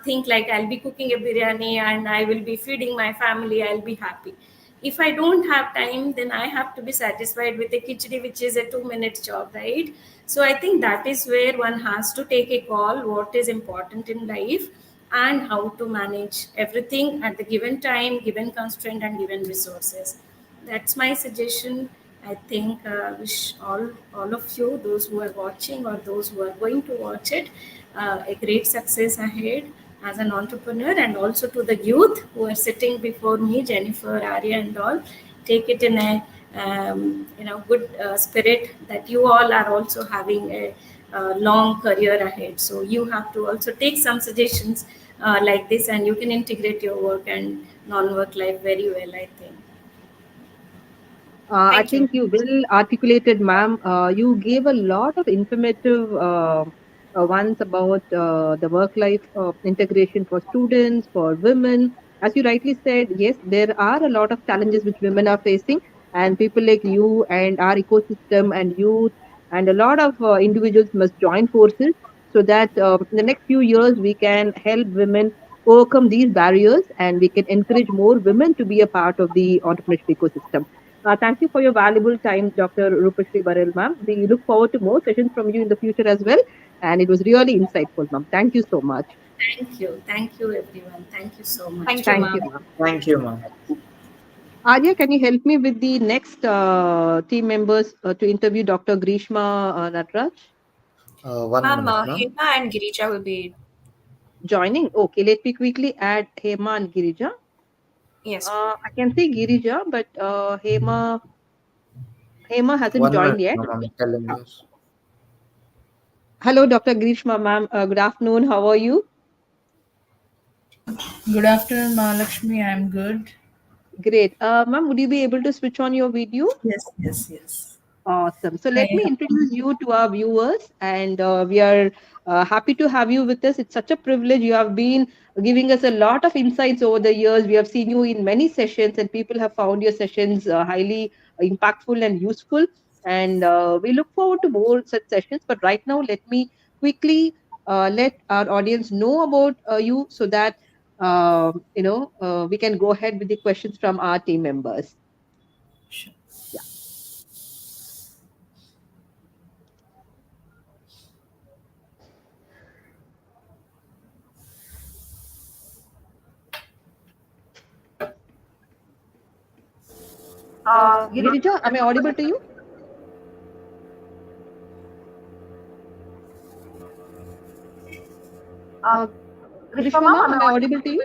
think like I'll be cooking a biryani and I will be feeding my family, I'll be happy. If I don't have time, then I have to be satisfied with a khichdi, which is a 2-minute job, right? So I think that is where one has to take a call, what is important in life, and how to manage everything at the given time, given constraint, and given resources. That's my suggestion. I think wish all of you, those who are watching or those who are going to watch it, a great success ahead as an entrepreneur. And also to the youth who are sitting before me, Jennifer, Arya, and all, take it in a good spirit, that you all are also having a long career ahead. So you have to also take some suggestions like this, and you can integrate your work and non-work life very well, I think. I think you well articulated, ma'am. You gave a lot of informative ones about the work-life integration for students, for women. As you rightly said, yes, there are a lot of challenges which women are facing, and people like you and our ecosystem and youth and a lot of individuals must join forces, so that in the next few years we can help women overcome these barriers, and we can encourage more women to be a part of the entrepreneurship ecosystem. Thank you for your valuable time, Dr. Rupashri Baral, ma'am. We look forward to more sessions from you in the future as well. And it was really insightful, ma'am. Thank you so much. Thank you. Thank you, everyone. Thank you so much. Thank you, ma'am. Thank you, ma'am. Arya, can you help me with the next team members to interview Dr. Grishma Natraj? One Ma'am, minute, ma'am. Hema and Girija will be joining. Okay, let me quickly add Hema and Girija. Yes. I can see Girija, but Hema hasn't One joined minute, yet. ma'am. I'm telling you. Hello, Dr. Grishma, ma'am. Good afternoon. How are you? Good afternoon, Mahalakshmi. I'm good. Great. Ma'am, would you be able to switch on your video? Yes. Awesome. So let Hi. me introduce you to our viewers, and we are happy to have you with us. It's such a privilege. You have been giving us a lot of insights over the years. We have seen you in many sessions, and people have found your sessions highly impactful and useful. And we look forward to more such sessions. But right now, let me quickly let our audience know about you so that we can go ahead with the questions from our team members. Sure. Yeah. Girija, am I audible to you? Grishma ma'am, am I audible to you?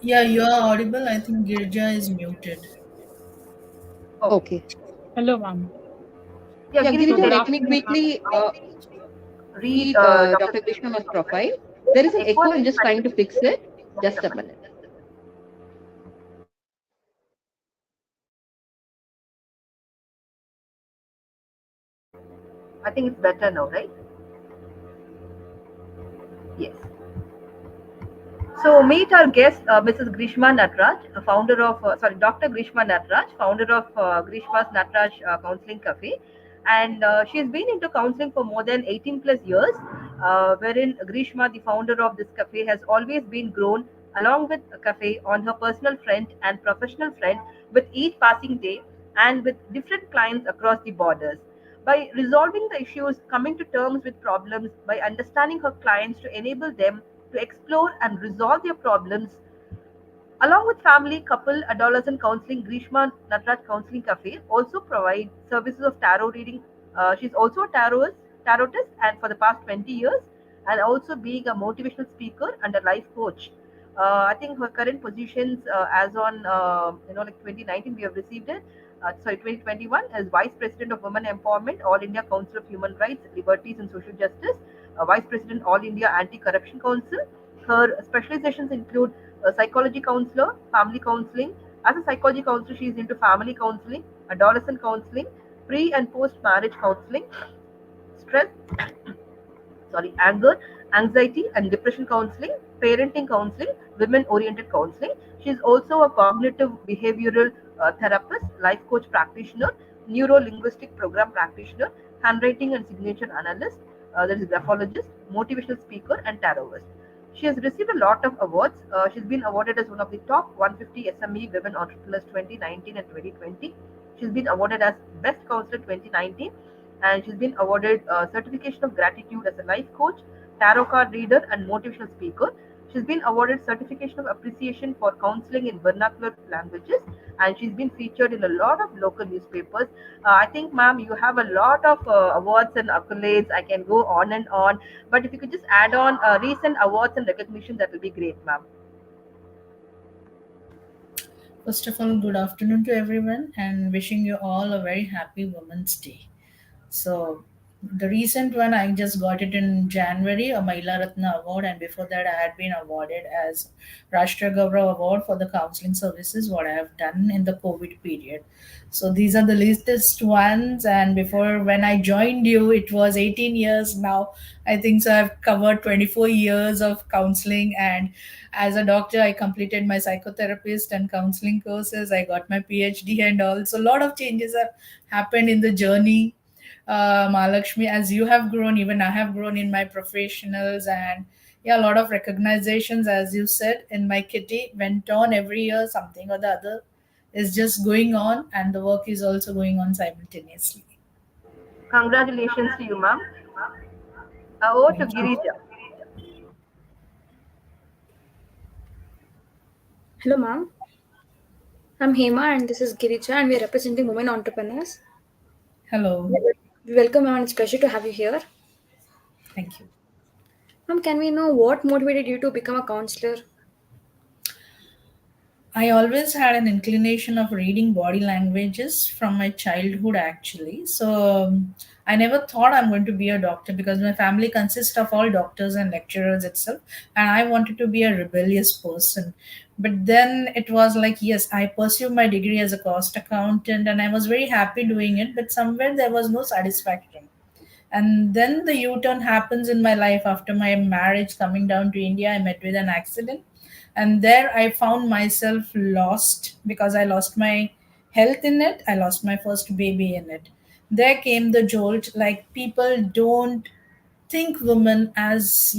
Yeah, you are audible. I think Girja is muted. Okay. Hello, ma'am. Yeah, So Girija, good let me afternoon, ma'am. quickly read Dr. Grishma's profile. There is an echo. I'm just trying to fix it. Just a minute. I think it's better now, right? Yes. So meet our guest, Mrs. Grishma Natraj, Dr. Grishma Natraj, founder of Grishma's Natraj Counseling Cafe. And she's been into counseling for more than 18 plus years, wherein Grishma, the founder of this cafe, has always been grown along with a cafe on her personal friend and professional friend with each passing day and with different clients across the borders. By resolving the issues, coming to terms with problems, by understanding her clients to enable them to explore and resolve their problems. Along with family, couple, adolescent counseling, Grishma Natraj Counseling Cafe also provides services of tarot reading. She's also a tarotist, and for the past 20 years, and also being a motivational speaker and a life coach. I think her current positions, as on 2019, we have received it. 2021 as Vice President of Women Empowerment, All India Council of Human Rights, Liberties and Social Justice, Vice President, All India Anti-Corruption Council. Her specializations include a psychology counselor, family counseling. As a psychology counselor, she is into family counseling, adolescent counseling, pre and post marriage counseling, stress, anger, anxiety, and depression counseling, parenting counseling, women oriented counseling. She is also a cognitive behavioral therapist, life coach practitioner, neuro linguistic program practitioner, handwriting and signature analyst, there is graphologist, motivational speaker, and tarotist. She has received a lot of awards. She's been awarded as one of the top 150 SME women entrepreneurs 2019 and 2020. She's been awarded as Best Counselor 2019, and she's been awarded certification of gratitude as a life coach, tarot card reader, and motivational speaker. She's been awarded certification of appreciation for counseling in vernacular languages, and she's been featured in a lot of local newspapers. I think, ma'am, you have a lot of awards and accolades. I can go on and on, but if you could just add on recent awards and recognition, that will be great, ma'am. First of all, good afternoon to everyone and wishing you all a very happy Women's Day. So, the recent one I just got it in January, a Mahila Ratna Award, and before that I had been awarded as Rashtriya Gaurav Award for the counseling services what I have done in the COVID period. So these are the latest ones, and before when I joined you, it was 18 years now. I think so. I've covered 24 years of counseling, and as a doctor, I completed my psychotherapist and counseling courses. I got my PhD, and also a lot of changes have happened in the journey, Mahalakshmi, as you have grown, even I have grown in my professionals, and yeah, a lot of recognizations, as you said, in my kitty went on every year, something or the other is just going on, and the work is also going on simultaneously. Congratulations to you, ma'am. Over to Thank you. Girija. Hello, ma'am. I'm Hema, and this is Girija, and we're representing women entrepreneurs. Hello. We welcome you, and it's a pleasure to have you here. Thank you. Ma'am, can we know what motivated you to become a counselor? I always had an inclination of reading body languages from my childhood, actually. So I never thought I'm going to be a doctor because my family consists of all doctors and lecturers itself, and I wanted to be a rebellious person. But then it was like, yes, I pursued my degree as a cost accountant, and I was very happy doing it, but somewhere there was no satisfaction. And then the U-turn happens in my life after my marriage. Coming down to India, I met with an accident, and there I found myself lost because I lost my health in it. I lost my first baby in it. There came the jolt, like people don't think women as,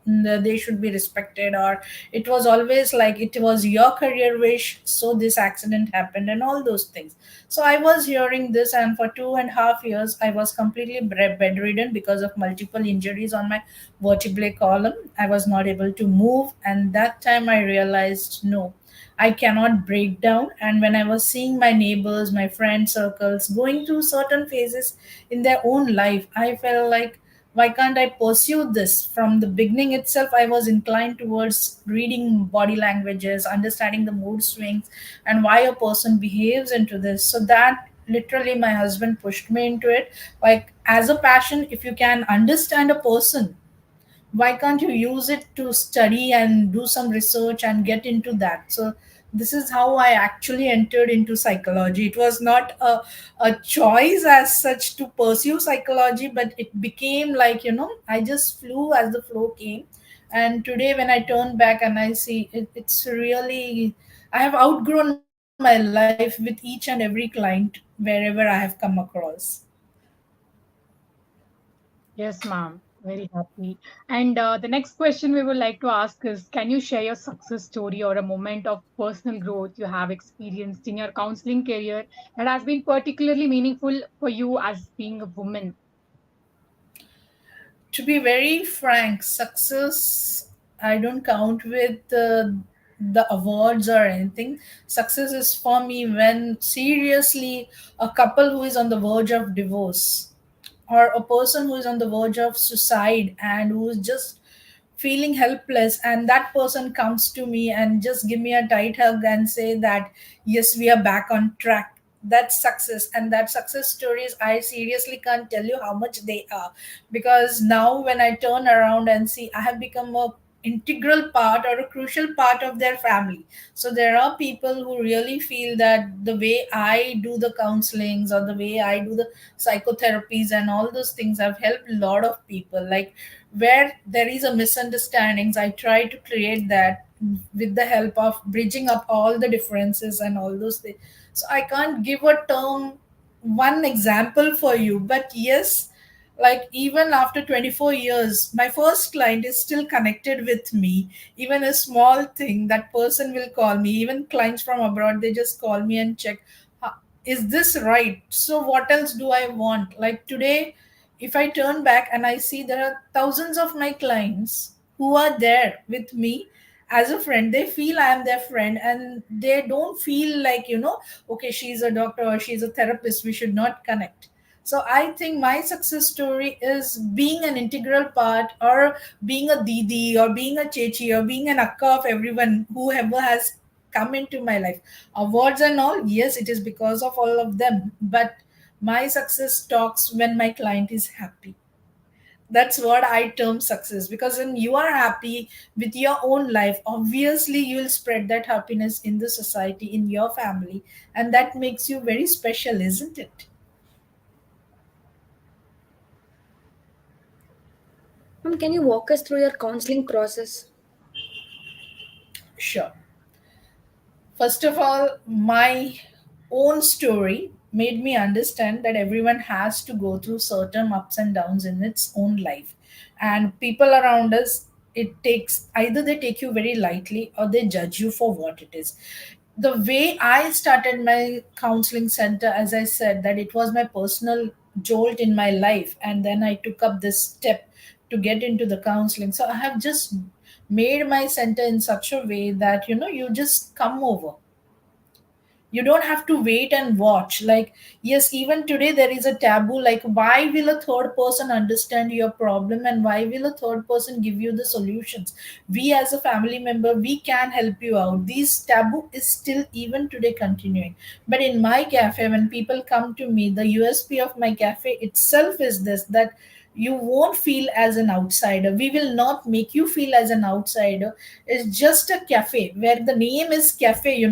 they should be respected, or it was always like it was your career wish, so this accident happened and all those things. So I was hearing this, and for 2.5 years I was completely bedridden because of multiple injuries on my vertebrae column. I was not able to move, and that time I realized, no, I cannot break down. And when I was seeing my neighbors, my friend circles going through certain phases in their own life, I felt like, why can't I pursue this? From the beginning itself, I was inclined towards reading body languages, understanding the mood swings, and why a person behaves into this. So that literally my husband pushed me into it. Like, as a passion, if you can understand a person, why can't you use it to study and do some research and get into that? So this is how I actually entered into psychology. It was not a choice as such to pursue psychology, but it became like, I just flew as the flow came. And today when I turn back and I see it, it's really, I have outgrown my life with each and every client wherever I have come across. Yes, ma'am. Very happy. And the next question we would like to ask is, can you share your success story or a moment of personal growth you have experienced in your counseling career that has been particularly meaningful for you as being a woman? To be very frank, success, I don't count with the awards or anything. Success is for me when seriously a couple who is on the verge of divorce, or a person who is on the verge of suicide and who is just feeling helpless, and that person comes to me and just give me a tight hug and say that, yes, we are back on track. That's success. And that success stories, I seriously can't tell you how much they are, because now when I turn around and see, I have become a integral part or a crucial part of their family. So there are people who really feel that the way I do the counselings or the way I do the psychotherapies and all those things have helped a lot of people. Like, where there is a misunderstandings, I try to create that with the help of bridging up all the differences and all those things. So I can't give a term one example for you, but yes, like even after 24 years, my first client is still connected with me. Even a small thing, that person will call me. Even clients from abroad, they just call me and check, "Huh, is this right? So what else do I want?" Like today, if I turn back and I see there are thousands of my clients who are there with me as a friend, they feel I am their friend, and they don't feel like, okay, she's a doctor or she's a therapist, we should not connect. So I think my success story is being an integral part, or being a didi, or being a chechi, or being an akka of everyone, whoever has come into my life. Awards and all, yes, it is because of all of them. But my success talks when my client is happy. That's what I term success, because when you are happy with your own life, obviously you will spread that happiness in the society, in your family, and that makes you very special, isn't it? Ma'am, can you walk us through your counseling process? Sure. First of all, my own story made me understand that everyone has to go through certain ups and downs in its own life. And people around us, it takes either they take you very lightly or they judge you for what it is. The way I started my counseling center, as I said, that it was my personal jolt in my life. And then I took up this step to get into the counseling. So I have just made my center in such a way that, you just come over. You don't have to wait and watch. Like, yes, even today there is a taboo, like why will a third person understand your problem and why will a third person give you the solutions? We as a family member, we can help you out. This taboo is still even today continuing. But in my cafe, when people come to me, the USP of my cafe itself is this, that you won't feel as an outsider. We will not make you feel as an outsider. It's just a cafe where the name is cafe,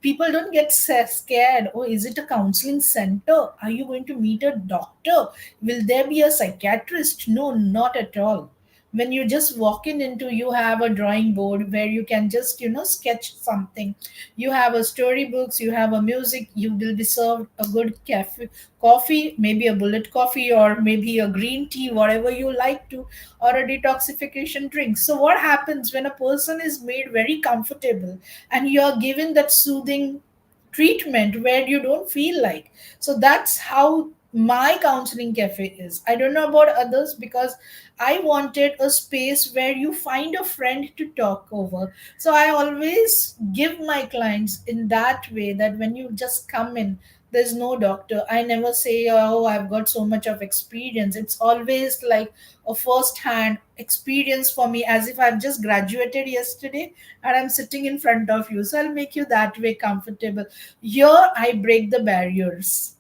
people don't get scared. Oh, is it a counseling center? Are you going to meet a doctor? Will there be a psychiatrist? No, not at all. When you just walk in into, you have a drawing board where you can just sketch something. You have a storybooks, you have a music, you will be served a good cafe coffee, maybe a bullet coffee or maybe a green tea, whatever you like to, or a detoxification drink. So what happens when a person is made very comfortable and you are given that soothing treatment where you don't feel like? So that's how my counseling cafe is. I don't know about others, because I wanted a space where you find a friend to talk over. So I always give my clients in that way, that when you just come in, there's no doctor. I never say, oh, I've got so much of experience. It's always like a first hand experience for me, as if I've just graduated yesterday and I'm sitting in front of you. So I'll make you that way comfortable. Here I break the barriers.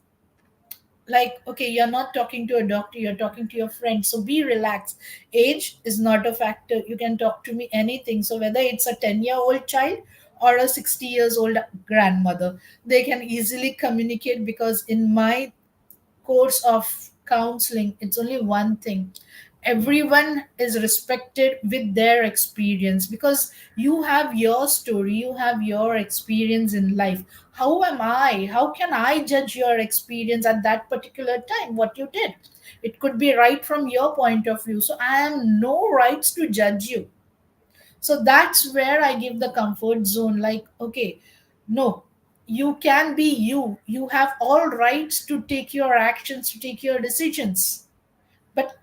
Like, okay, you're not talking to a doctor, you're talking to your friend, so be relaxed. Age is not a factor. You can talk to me anything. So whether it's a 10-year-old child or a 60 years old grandmother, they can easily communicate, because in my course of counseling, it's only one thing: everyone is respected with their experience, because you have your story, you have your experience in life. How can I judge your experience at that particular time, what you did? It could be right from your point of view, so I have no rights to judge you. So that's where I give the comfort zone, like, okay, no, you can be you, you have all rights to take your actions, to take your decisions. But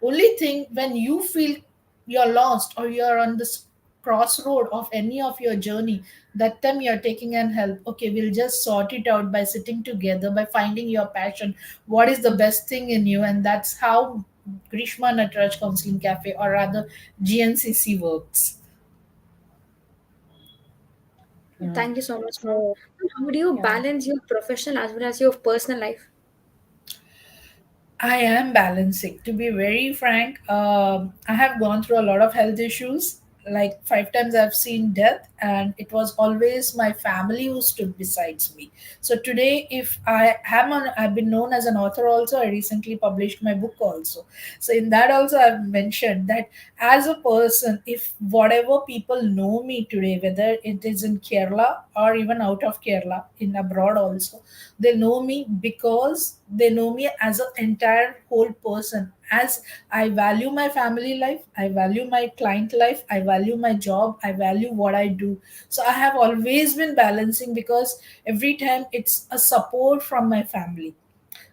only thing, when you feel you're lost or you're on this crossroad of any of your journey, that time you're taking an help. Okay, we'll just sort it out by sitting together, by finding your passion, what is the best thing in you. And that's how Grishma Nataraj Counseling Cafe, or rather GNCC, works. Yeah. Thank you so much, ma'am. So, How do you yeah. balance your professional as well as your personal life? I am balancing. To be very frank, I have gone through a lot of health issues. Like 5 times I've seen death, and it was always my family who stood besides me. So today, if I've been known as an author also. I recently published my book also. So in that also, I've mentioned that as a person, if whatever people know me today, whether it is in Kerala or even out of Kerala, in abroad also, they know me because they know me as an entire whole person. As I value my family life, I value my client life, I value my job, I value what I do. So I have always been balancing, because every time it's a support from my family.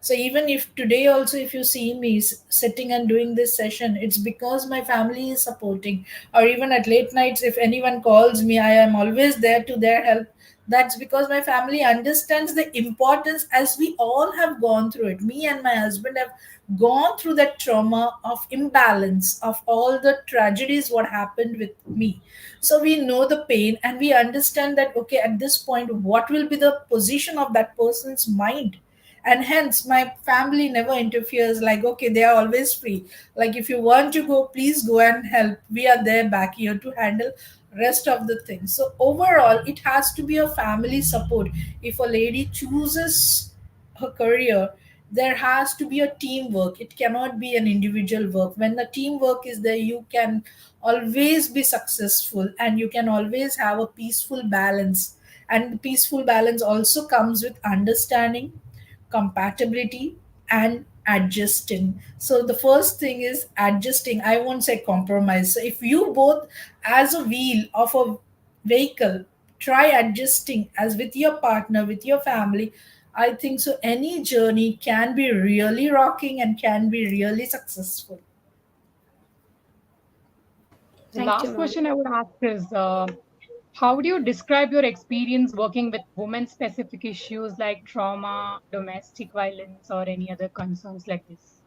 So even if today also, if you see me sitting and doing this session, it's because my family is supporting. Or even at late nights, if anyone calls me, I am always there to their help. That's because my family understands the importance, as we all have gone through it. Me and my husband have gone through that trauma of imbalance, of all the tragedies what happened with me. So we know the pain, and we understand that, okay, at this point, what will be the position of that person's mind. And hence my family never interferes, like, okay, they are always free. Like, if you want to go, please go and help, we are there back here to handle rest of the things. So overall, it has to be a family support. If a lady chooses her career, there has to be a teamwork. It cannot be an individual work. When the teamwork is there, you can always be successful, and you can always have a peaceful balance. And the peaceful balance also comes with understanding, compatibility, and adjusting. So the first thing is adjusting. I won't say compromise. So if you both, as a wheel of a vehicle, try adjusting as with your partner, with your family, I think so any journey can be really rocking and can be really successful. The Thank you, last ma'am. question I would ask is, How do you describe your experience working with women-specific issues like trauma, domestic violence, or any other concerns like this?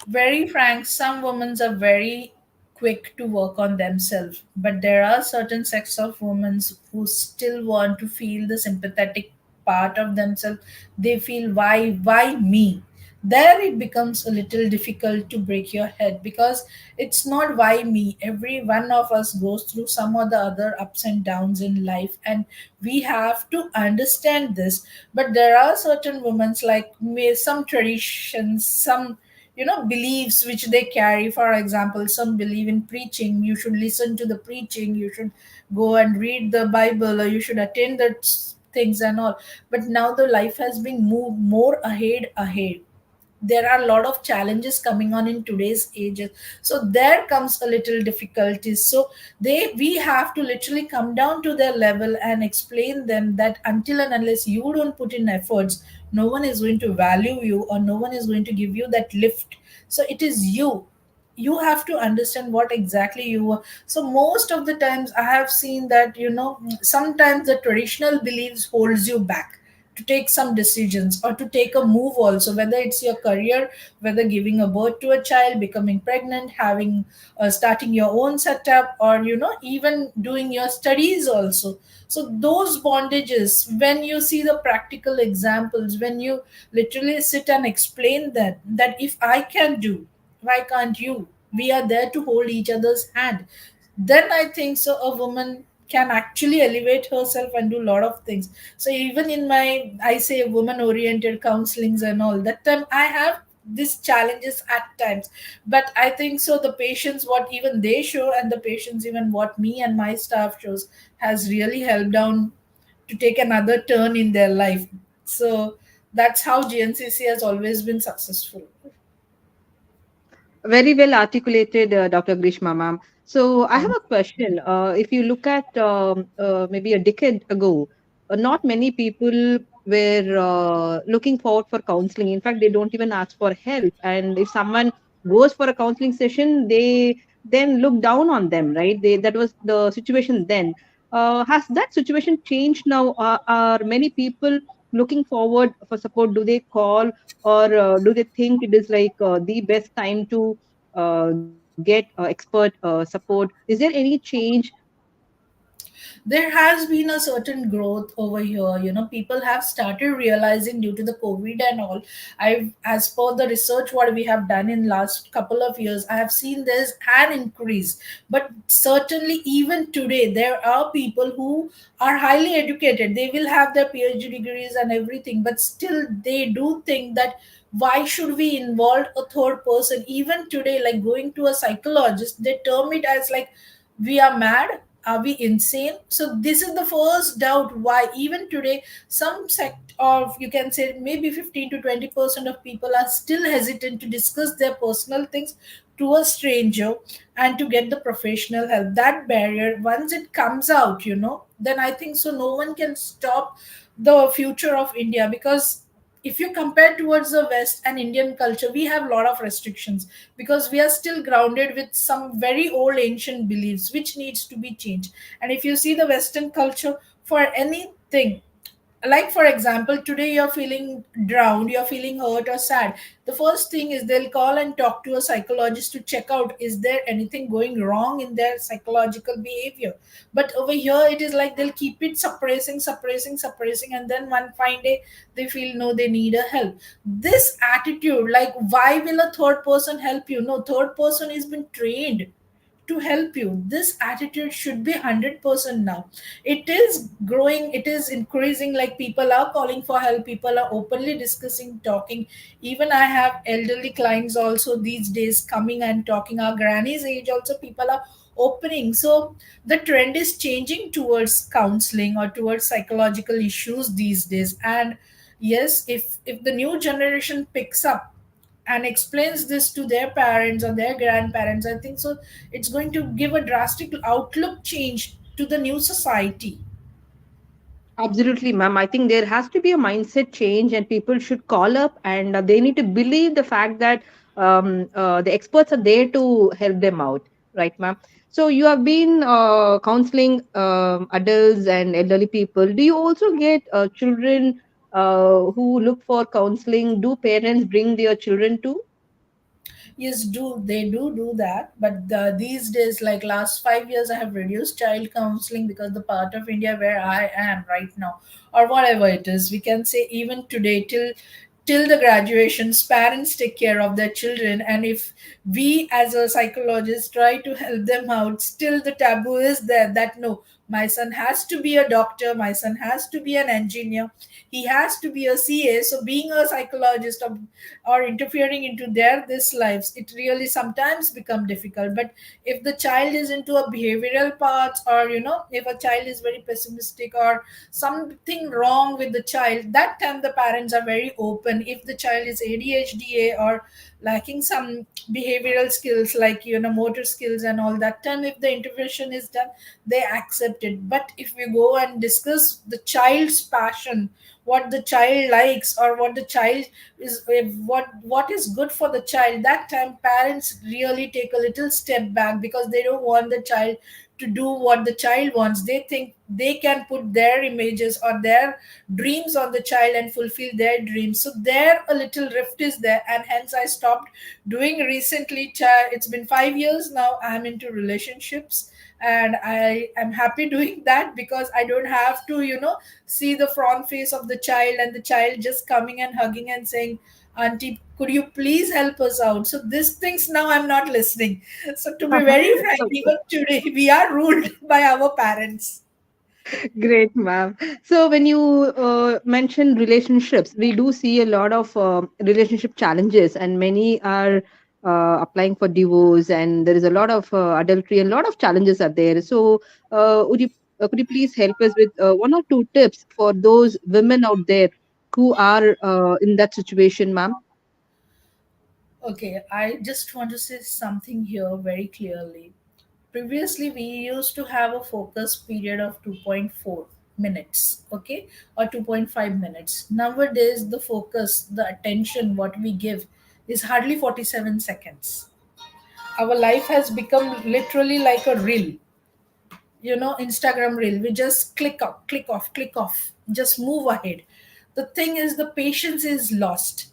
Very frank, some women are very quick to work on themselves, but there are certain sects of women who still want to feel the sympathetic part of themselves. They feel, why me? There it becomes a little difficult to break your head, because it's not why me. Every one of us goes through some or the other ups and downs in life, and we have to understand this. But there are certain women, like some traditions, some beliefs which they carry. For example, some believe in preaching, you should listen to the preaching, you should go and read the Bible, or you should attend the things and all. But now the life has been moved more ahead. There are a lot of challenges coming on in today's ages, so there comes a little difficulties. So we have to literally come down to their level and explain them that until and unless you don't put in efforts, no one is going to value you, or no one is going to give you that lift. So it is you have to understand what exactly you are. So most of the times I have seen that sometimes the traditional beliefs holds you back to take some decisions, or to take a move also, whether it's your career, whether giving a birth to a child, becoming pregnant, having starting your own setup, or even doing your studies also. So those bondages, when you see the practical examples, when you literally sit and explain that if I can do, why can't you? We are there to hold each other's hand. Then I think so a woman can actually elevate herself and do a lot of things. So even in my, I say, woman oriented counselings and all, that time I have these challenges at times. But I think so the patience what even they show, and the patience even what me and my staff shows, has really helped down to take another turn in their life. So that's how GNCC has always been successful. Very well articulated, Dr. Grishma, ma'am. So I have a question. If you look at maybe a decade ago, not many people were looking forward for counseling. In fact, they don't even ask for help. And if someone goes for a counseling session, they then look down on them, right? That was the situation then. Has that situation changed now? Are many people looking forward for support? Do they call, or do they think it is like the best time to get expert support? Is there any change? There has been a certain growth over here. People have started realizing due to the COVID and all. As per the research what we have done in last couple of years, I have seen there's an increase. But certainly even today there are people who are highly educated, they will have their PhD degrees and everything, but still they do think that why should we involve a third person? Even today, like going to a psychologist, they term it as like, we are mad, are we insane? So this is the first doubt why even today some sect of, you can say, maybe 15 to 20% of people are still hesitant to discuss their personal things to a stranger and to get the professional help. That barrier, once it comes out, then I think so no one can stop the future of India. Because if you compare towards the West and Indian culture, we have a lot of restrictions, because we are still grounded with some very old ancient beliefs which needs to be changed. And if you see the Western culture, for anything, like for example, today you're feeling drowned, you're feeling hurt or sad, the first thing is they'll call and talk to a psychologist to check out is there anything going wrong in their psychological behavior. But over here it is like they'll keep it suppressing, and then one fine day they feel no, they need a help. This attitude, like, why will a third person help you? No, third person has been trained to help you. This attitude should be 100% now. It is growing, it is increasing, like people are calling for help, people are openly discussing, talking. Even I have elderly clients also these days coming and talking. Our granny's age also people are opening. So the trend is changing towards counseling or towards psychological issues these days. And yes, if the new generation picks up and explains this to their parents or their grandparents, I think so it's going to give a drastic outlook change to the new society. Absolutely, ma'am. I think there has to be a mindset change, and people should call up, and they need to believe the fact that the experts are there to help them out. right, ma'am? So you have been counseling adults and elderly people. Do you also get children who look for counseling? Do parents bring their children too? Yes, do that, but these days, like last 5 years, I have reduced child counseling because the part of India where I am right now, or whatever it is, we can say even today till the graduations, parents take care of their children, and if we as a psychologist try to help them out, still the taboo is there that no, my son has to be a doctor, my son has to be an engineer, he has to be a CA. So being a psychologist or interfering into their this lives, it really sometimes become difficult. But if the child is into a behavioral path, or if a child is very pessimistic or something wrong with the child, that time the parents are very open. If the child is ADHD or lacking some behavioral skills like motor skills and all, that time if the intervention is done, they accept it. But if we go and discuss the child's passion, what the child likes, or what the child is, what is good for the child, that time parents really take a little step back, because they don't want the child to do what the child wants. They think they can put their images or their dreams on the child and fulfill their dreams. So there a little rift is there, and hence I stopped doing recently. It's been 5 years now I'm into relationships, and I am happy doing that, because I don't have to see the front face of the child, and the child just coming and hugging and saying, auntie, could you please help us out? So these things now I'm not listening. So to be very frank, even today we are ruled by our parents. Great, ma'am. So when you mention relationships, we do see a lot of relationship challenges, and many are applying for divorce, and there is a lot of adultery, and a lot of challenges are there. So could you please help us with one or two tips for those women out there who are in that situation, ma'am? Okay, I just want to say something here very clearly. Previously, we used to have a focus period of 2.4 minutes, okay, or 2.5 minutes. Nowadays, the focus, the attention, what we give is hardly 47 seconds. Our life has become literally like a reel, Instagram reel. We just click up, click off, just move ahead. The thing is, the patience is lost.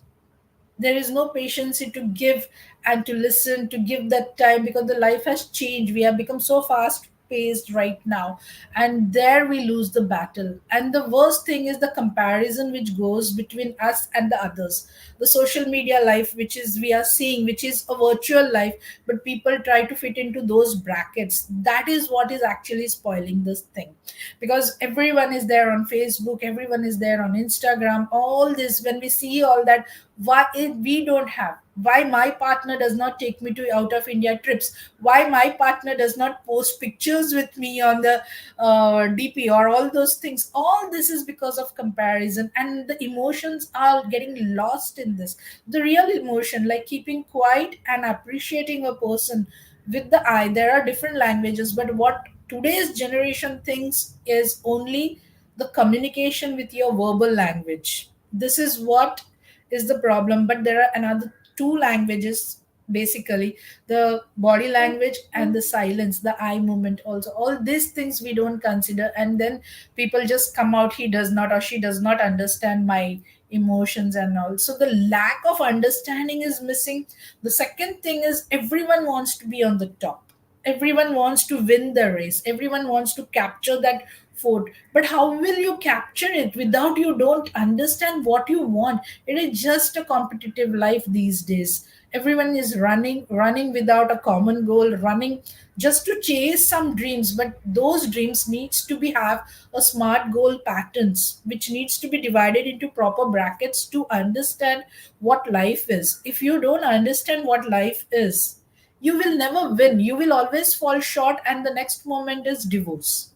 There is no patience to give and to listen, to give that time, because the life has changed. We have become so fast paced right now, and there we lose the battle. And the worst thing is the comparison which goes between us and the others. The social media life which is we are seeing, which is a virtual life, but people try to fit into those brackets. That is what is actually spoiling this thing, because everyone is there on Facebook, everyone is there on Instagram, all this. When we see all that, why we don't have, why my partner does not take me to out of India trips, why my partner does not post pictures with me on the DP or all those things. All this is because of comparison, and the emotions are getting lost in this. The real emotion, like keeping quiet and appreciating a person with the eye. There are different languages, but what today's generation thinks is only the communication with your verbal language. This is what is the problem. But there are another two languages, basically the body language and the silence, the eye movement also. All these things we don't consider, and then people just come out, he does not or she does not understand my emotions. And also the lack of understanding is missing. The second thing is everyone wants to be on the top, everyone wants to win the race, everyone wants to capture that fort. But how will you capture it without you don't understand what you want? It is just a competitive life these days. Everyone is running without a common goal, running just to chase some dreams. But those dreams needs to be have a smart goal patterns, which needs to be divided into proper brackets to understand what life is. If you don't understand what life is, you will never win, you will always fall short, and the next moment is divorce,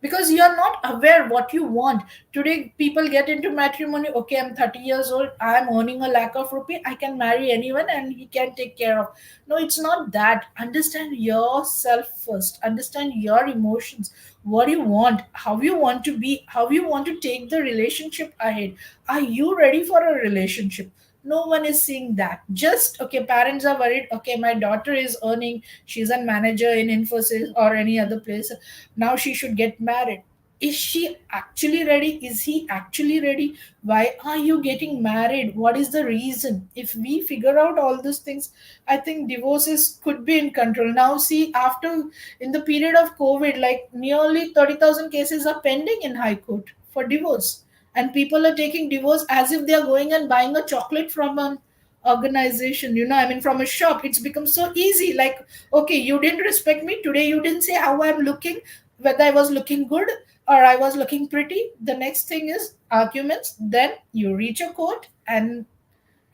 because you are not aware what you want. Today people get into matrimony. Okay, I'm 30 years old, I'm earning a lakh of rupee, I can marry anyone and he can take care of. No, it's not that. Understand yourself first, understand your emotions, what you want, how you want to be, how you want to take the relationship ahead. Are you ready for a relationship? No one is seeing that. Just okay, parents are worried. Okay, my daughter is earning, she's a manager in Infosys or any other place. Now she should get married. Is she actually ready? Is he actually ready? Why are you getting married? What is the reason? If we figure out all these things, I think divorces could be in control. Now, see, after in the period of COVID, like nearly 30,000 cases are pending in High Court for divorce, and people are taking divorce as if they are going and buying a chocolate from an organization, I mean, from a shop. It's become so easy. Like, okay, you didn't respect me today, you didn't say how I'm looking, whether I was looking good or I was looking pretty. The next thing is arguments. Then you reach a court, and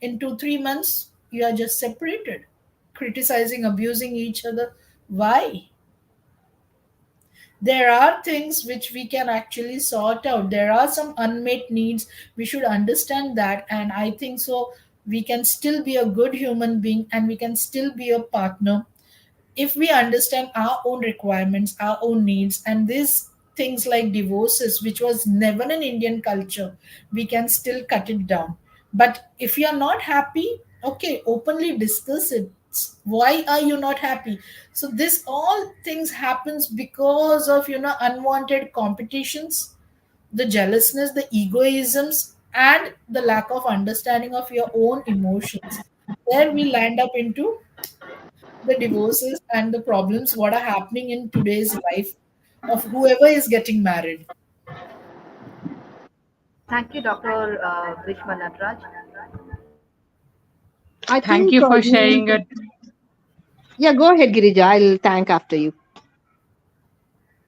in 2-3 months, you are just separated, criticizing, abusing each other. Why? There are things which we can actually sort out. There are some unmet needs. We should understand that. And I think so, we can still be a good human being and we can still be a partner if we understand our own requirements, our own needs, and these things like divorces, which was never an Indian culture, we can still cut it down. But if you're not happy, okay, openly discuss it. Why are you not happy? So this all things happens because of unwanted competitions, the jealousness, the egoisms, and the lack of understanding of your own emotions. There we land up into the divorces and the problems what are happening in today's life of whoever is getting married. Thank you, Dr. Grishma Natraj. I Thank think you for we- sharing it. Yeah, go ahead, Girija. I'll thank after you.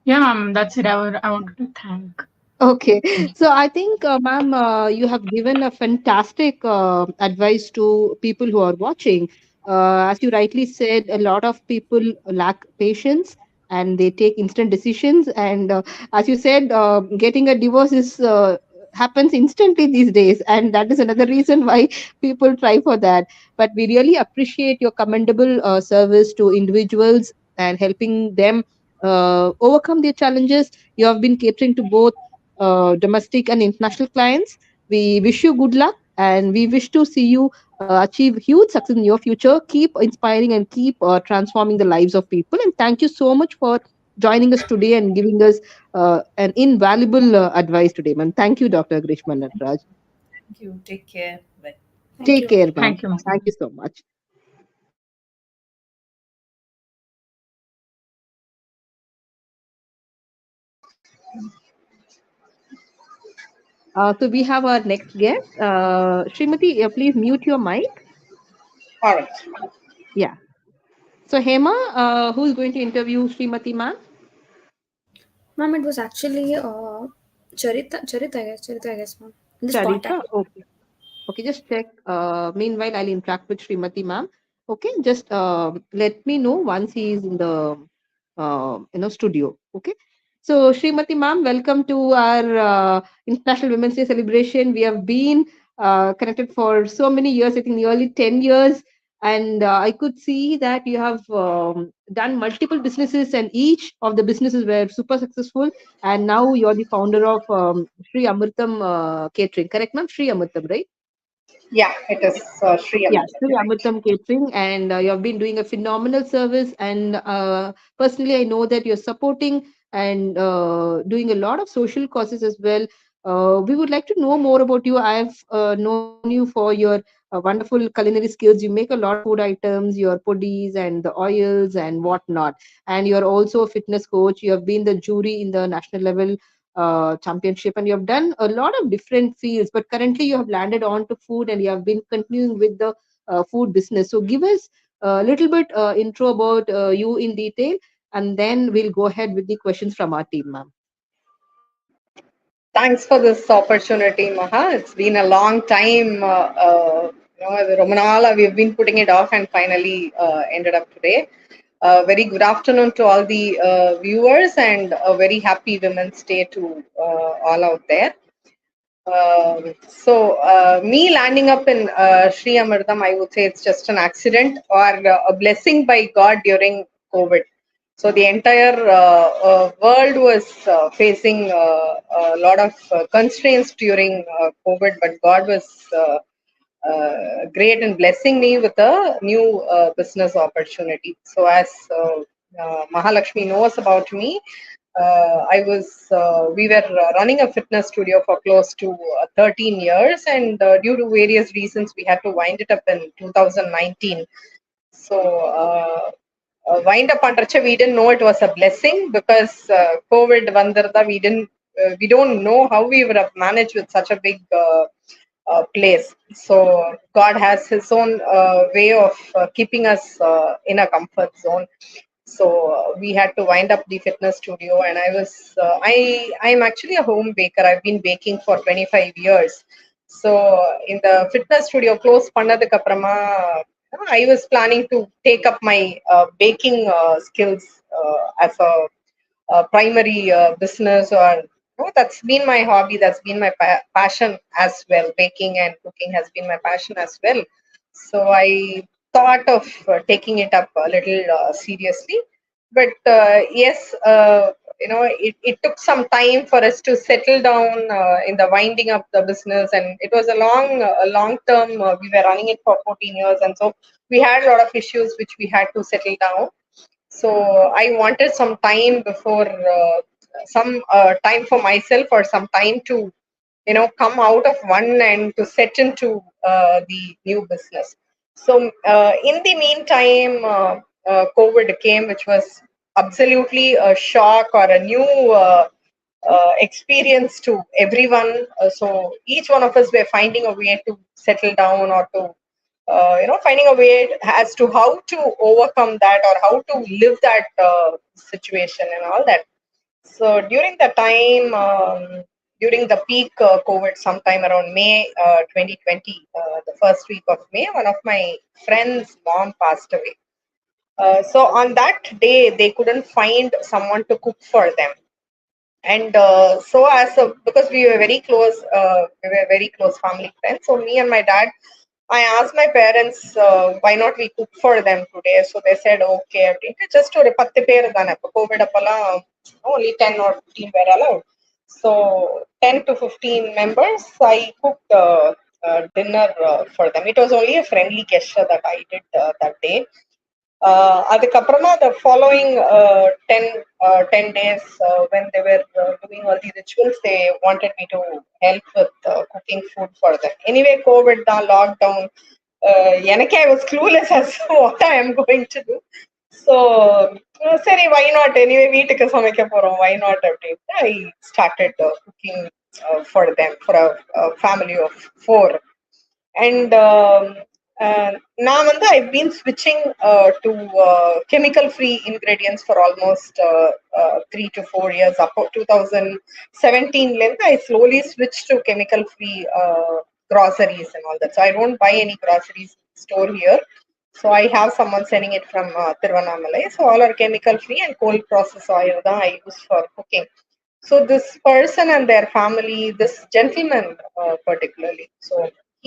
Yeah, ma'am, that's it. I wanted to thank. Okay, so I think, ma'am, you have given a fantastic advice to people who are watching. As you rightly said, a lot of people lack patience and they take instant decisions. And as you said, getting a divorce is happens instantly these days, and that is another reason why people try for that. But we really appreciate your commendable service to individuals and helping them overcome their challenges. You have been catering to both domestic and international clients. We wish you good luck and we wish to see you achieve huge success in your future. Keep inspiring and keep transforming the lives of people. And thank you so much for joining us today and giving us an invaluable advice today, ma'am. Thank you, Dr. Grishma Natraj. Thank you. Take care. Bye. Take care, ma'am. Thank you, ma'am. Thank you so much. So we have our next guest. Srimati, please mute your mic. All right. Yeah. So Hema, who's going to interview Srimati, ma'am? Ma'am, it was actually Charita, I guess, ma'am. This Charita, contact. okay. Okay, just check. Meanwhile, I'll interact with Srimati, ma'am. Okay, just let me know once he is in the studio. Okay. So Srimati, ma'am, welcome to our International Women's Day celebration. We have been connected for so many years. I think nearly 10 years. And I could see that you have done multiple businesses, and each of the businesses were super successful. And now you're the founder of Sri Amritam Catering, correct, ma'am? Sri Amritam, right? Yeah, it is Sri Yeah, Amritam. Sri Amritam Catering, and you have been doing a phenomenal service. And personally, I know that you're supporting and doing a lot of social causes as well. We would like to know more about you. I've known you for your wonderful culinary skills. You make a lot of food items, your puddies and the oils and whatnot. And you're also a fitness coach. You have been the jury in the national level championship, and you have done a lot of different fields, but currently you have landed on to food and you have been continuing with the food business. So give us a little bit intro about you in detail, and then we'll go ahead with the questions from our team, ma'am. Thanks for this opportunity, Maha. It's been a long time. Romanala, we've been putting it off and finally ended up today. Very good afternoon to all the viewers, and a very happy Women's Day to all out there. Me landing up in Sri Amritam, I would say it's just an accident or a blessing by God during COVID. So the entire world was facing a lot of constraints during COVID, but God was great in blessing me with a new business opportunity. So as Mahalakshmi knows about me, we were running a fitness studio for close to 13 years, and due to various reasons, we had to wind it up in 2019. So wind up பண்றச்ச we didn't know it was a blessing because COVID வந்திருந்தா we don't know how we would have managed with such a big place. So God has His own way of keeping us in a comfort zone. So we had to wind up the fitness studio, and I'm actually a home baker. I've been baking for 25 years. So in the fitness studio close பண்ணதுக்கு அப்புறமா I was planning to take up my baking skills as a primary business, or that's been my hobby, that's been my passion as well. Baking and cooking has been my passion as well. So I thought of taking it up a little seriously. But yes, it took some time for us to settle down in the winding up the business, and it was a long term. We were running it for 14 years, and so we had a lot of issues which we had to settle down. So I wanted some time before some time for myself, or some time to come out of one and to set into the new business. So in the meantime, COVID came, which was absolutely a shock or a new experience to everyone. So each one of us were finding a way to settle down, or to finding a way as to how to overcome that, or how to live that situation and all that. So during the time, during the peak COVID, sometime around May 2020, the first week of May, one of my friends' mom passed away. So on that day, they couldn't find someone to cook for them. And so because we were very close family friends, so me and my dad, I asked my parents, why not we cook for them today? So they said, okay. Just to 10 பேர் தானே, COVID அப்பெல்லாம் only 10 or 15 were allowed. So 10 to 15 members, I cooked dinner for them. It was only a friendly gesture that I did that day. அதுக்கப்புறமா the following 10 days, when they were doing all the rituals, they wanted me to help with cooking food for them. Anyway, COVID தான், lockdown, எனக்கே I was clueless as to what I am going to do. So சரி, why not, anyway வீட்டுக்கு சமைக்க போறோம், why not அப்படின்ட்டு I started cooking for them, for a family of 4. And I've been switching to chemical free ingredients for almost 3 to 4 years. Up to 2017, I slowly switched to chemical free groceries and all that. So I don't buy any groceries store here. So I have someone sending it from Tiruvannamalai. So all are chemical free, and cold process oil that I use for cooking. So this person and their family, this gentleman particularly, so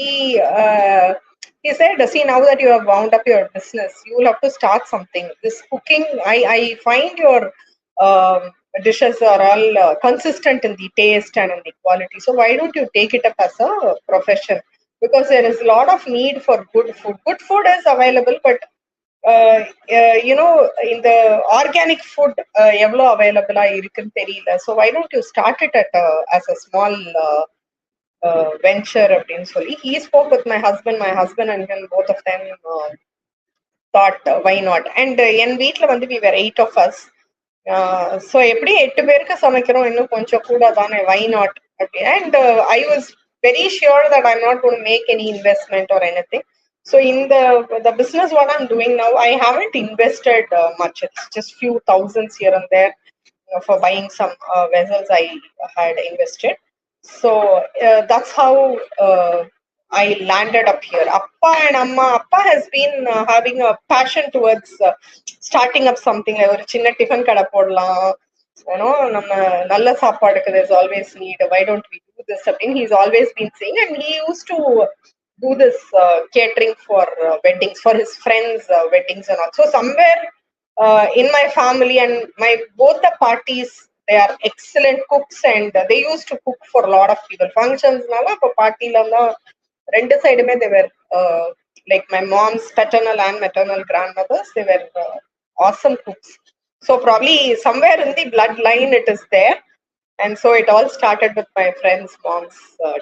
he said, see, now that you have wound up your business, you will have to start something. This cooking, I find your dishes are all consistent in the taste and in the quality. So why don't you take it up as a profession? Because there is a lot of need for good food. Good food is available, but in the organic food, evlo available irukku theriyala. So why don't you start it as a small venture அப்படின்னு சொல்லி he spoke with my husband and him, both of them thought, why not? And என் வீட்ல வந்து we were 8 of us. So எப்படி 8 பேருக்கு சமைக்கிறோம், இன்னும் கொஞ்சம் கூட தானே, why not? And I was very sure that I'm not going to make any investment or anything. So in the business what I'm doing now, I haven't invested much. It's just few thousands here and there for buying some vessels I had invested. So that's how I landed up here. Appa and Amma, Appa has been having a passion towards starting up something like ஒரு சின்ன tiffin கடை போடலாம், நம்ம நல்ல சாப்பாடுக்கு there's always need, why don't we do this? He's always been saying, and he used to do this catering for weddings, for his friends' weddings and all. So somewhere in my family and both the parties, they are excellent cooks, and they used to cook for a lot of people. Functions nala appo party la rendu sidume they were like my mom's paternal and maternal grandmothers, they were awesome cooks. So probably somewhere in the bloodline it is there. And so it all started with my friend's mom's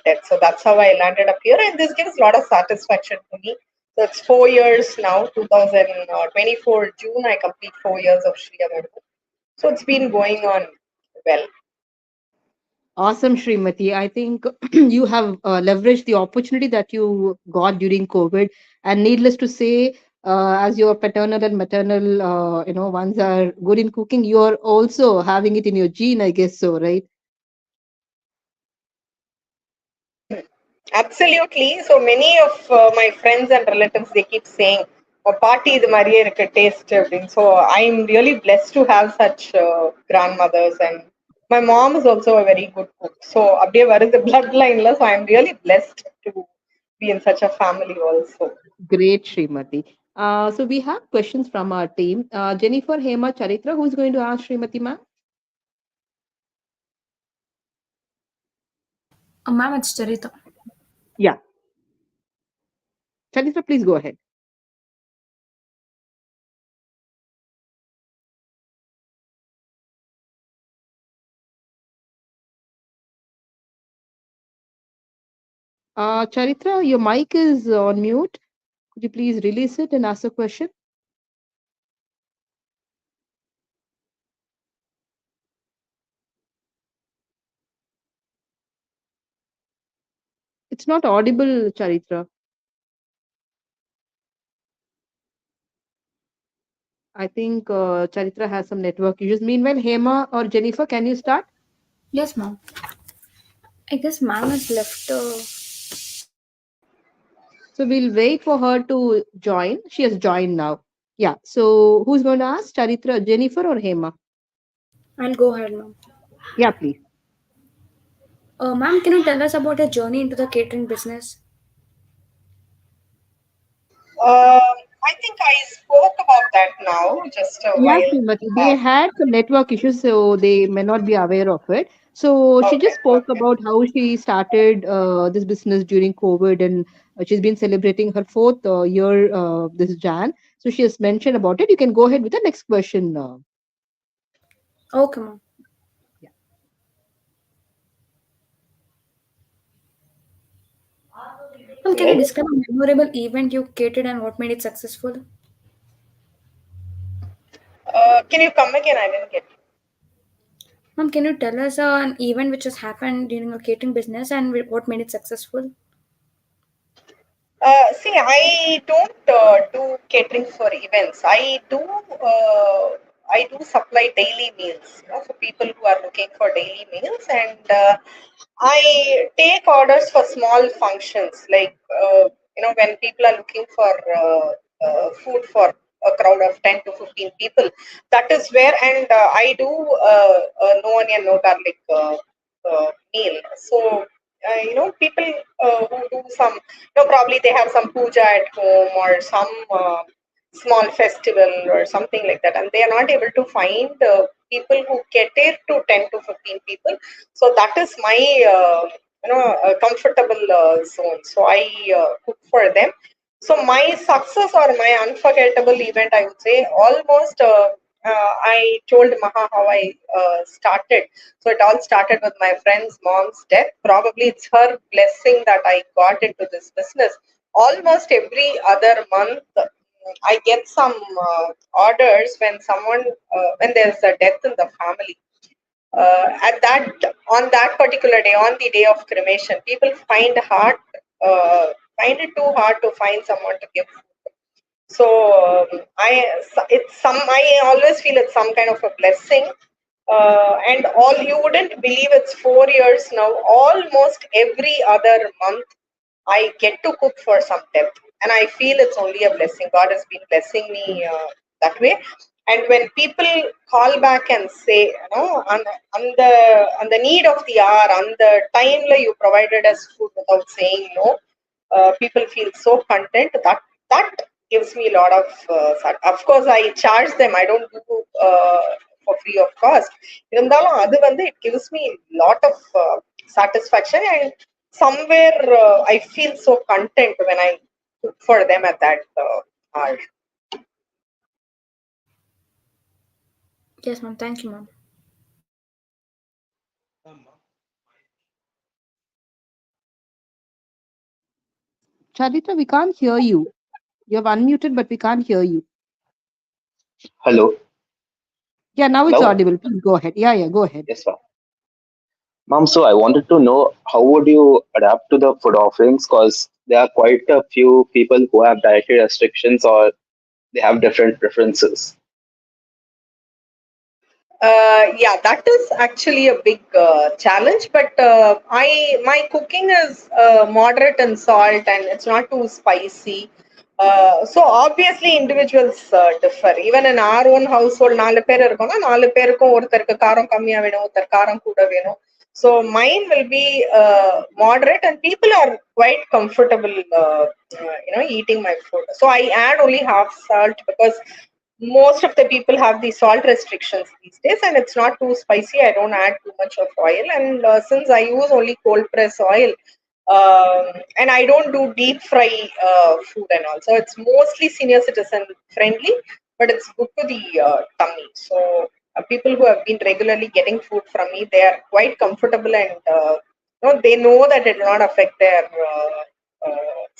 death. So that's how I landed up here. And this gives a lot of satisfaction to me. So it's 4 years now, 2024 June, I complete 4 years of Shri Amartam. So it's been going on well. Awesome, Srimati. I think you have leveraged the opportunity that you got during COVID. And needless to say, as your paternal and maternal, ones are good in cooking, you are also having it in your gene, I guess so, right? Absolutely. So many of my friends and relatives, they keep saying, "Oh, party the mariye irukku taste." So I'm really blessed to have such grandmothers, and my mom is also a very good cook. So abdiye varudhu bloodline la. So I'm really blessed to be in such a family also. Great, Srimati. So we have questions from our team. Jennifer, Hema, Charitra, who's going to ask Srimati, ma'am? Ma'am, it's Charita. Yeah. Charitra, please go ahead. Charitra, your mic is on mute. Could you please release it and ask a question? It's not audible, Charitra. I think Charitra has some network issues. Meanwhile, Hema or Jennifer, can you start? Yes, ma'am. I guess ma'am has left. So we'll wait for her to join. She has joined now. Yeah. So who's going to ask? Charitra, Jennifer, or Hema? I'll go ahead, ma'am. Yeah, please. Ma'am, can you tell us about your journey into the catering business? I think I spoke about that now, just a while. Srimati, they had some network issues, so they may not be aware of it. So she just spoke about how she started this business during COVID, and she's been celebrating her 4th year this Jan. So she has mentioned about it. You can go ahead with the next question. Okay, ma'am. Ma'am, can you describe a memorable event you catered and what made it successful? Can you come again? I didn't get it. Ma'am, can you tell us an event which has happened during a catering business and what made it successful? See, I don't do catering for events. I do supply daily meals, for people who are looking for daily meals, and I take orders for small functions, like when people are looking for food for a crowd of 10 to 15 people. That is where, and I do no onion, no garlic meal. So people who do some, probably they have some puja at home or some small festival or something like that, and they are not able to find people who cater to 10 to 15 people. So that is my comfortable zone. So I cook for them. So my success or my unforgettable event, I would say, almost I told Maha how I started. So it all started with my friend's mom's death. Probably it's her blessing that I got into this business. Almost every other month, I get some orders when when there's a death in the family. On that particular day, on the day of cremation, people find it too hard to find someone to give food. So I always feel it's some kind of a blessing. And you wouldn't believe it's 4 years now. Almost every other month, I get to cook for some depth, and I feel it's only a blessing. God has been blessing me that way. And when people call back and say, on the need of the hour, on the time you provided us food without saying no, people feel so content. That gives me a lot of. Of course, I charge them. I don't do for free of cost. It gives me a lot of satisfaction, and somewhere I feel so content when I cook for them at that hour. Yes, ma'am. Thank you, ma'am. Charitra, we can't hear you. You have unmuted, but we can't hear you. Hello. Yeah, now it's Now? audible. Please go ahead. Yeah, go ahead. Yes, ma'am. Ma'am, so I wanted to know how would you adapt to the food offerings because there are quite a few people who have dietary restrictions or they have different preferences. Yeah, that is actually a big challenge. But my cooking is moderate in salt and it's not too spicy. So obviously individuals differ. Even in our own household, 4 பேர் இருக்கோம்னா 4 பேருக்கும் ஒருத்தருக்கு காரம் கம்மியா வேணும், ஒருத்தர் காரம் கூட வேணும். So mine will be moderate, and people are quite comfortable, eating my food. So I add only half salt because most of the people have the salt restrictions these days, and it's not too spicy. I don't add too much of oil, and since I use only cold press oil, and I don't do deep fry food and all, so it's mostly senior citizen friendly, but it's good to the tummy. So people who have been regularly getting food from me, they are quite comfortable, and they know that it will not affect their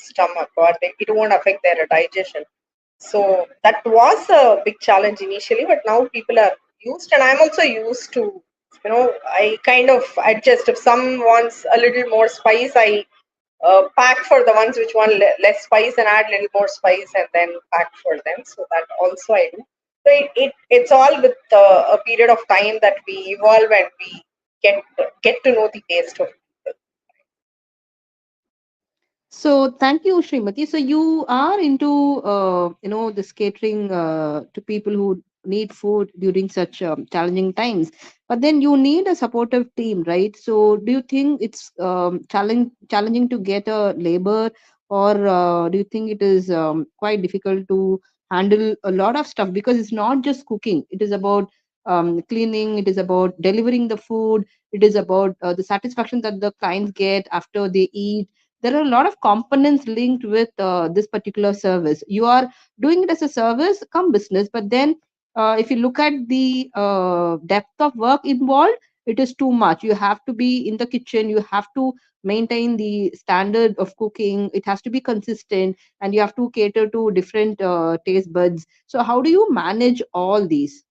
stomach, or it won't affect their digestion. So that was a big challenge initially, but now people are used, and I'm also used to, I kind of adjust. If some wants a little more spice, I pack for the ones which want less spice and add a little more spice and then pack for them. So that also I do. So it's all with a period of time that we evolve and we get to know the taste of people. So thank you, Srimati. So you are into, this catering to people who need food during such challenging times. But then you need a supportive team, right? So do you think it's challenging to get a labor, or do you think it is quite difficult to handle a lot of stuff? Because it's not just cooking. It is about cleaning. It is about delivering the food. It is about the satisfaction that the clients get after they eat. There are a lot of components linked with this particular service. You are doing it as a service come business, but then if you look at the depth of work involved, it is too much. You have to be in the kitchen, you have to maintain the standard of cooking, it has to be consistent, and you have to cater to different taste buds. So how do you manage all these?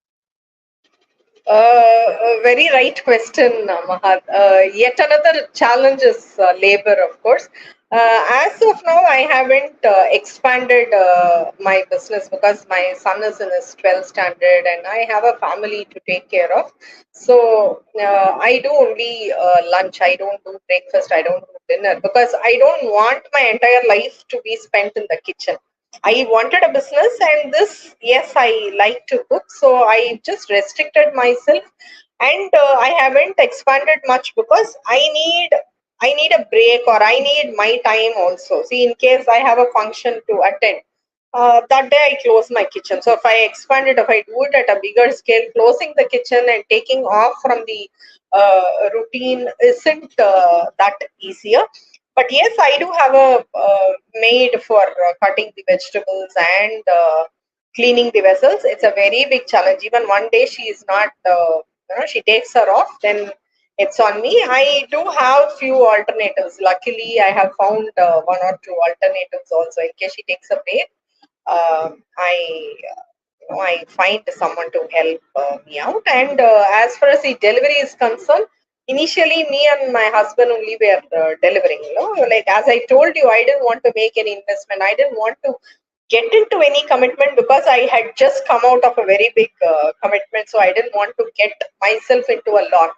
A very right question, Mahat. Yet another challenge is labor, of course. As of now, I haven't expanded my business because my son is in his 12th standard and I have a family to take care of. So I do only lunch. I don't do breakfast. I don't do dinner because I don't want my entire life to be spent in the kitchen. I wanted a business, and this, yes, I like to cook, so I just restricted myself, and I haven't expanded much because I need a break, or I need my time also. See, in case I have a function to attend, that day I close my kitchen. So if I expand it, if I do it at a bigger scale, closing the kitchen and taking off from the routine isn't that easier. But yes, I do have a maid for cutting the vegetables and cleaning the vessels. It's a very big challenge. Even one day she is not, she takes her off, then it's on me. I do have few alternatives. Luckily, I have found one or two alternatives also in case she takes a break. I find someone to help me out. And as far as the delivery is concerned, initially me and my husband only were delivering. Like as I told you, I didn't want to make any investment. I didn't want to get into any commitment because I had just come out of a very big commitment. So I didn't want to get myself into a lot.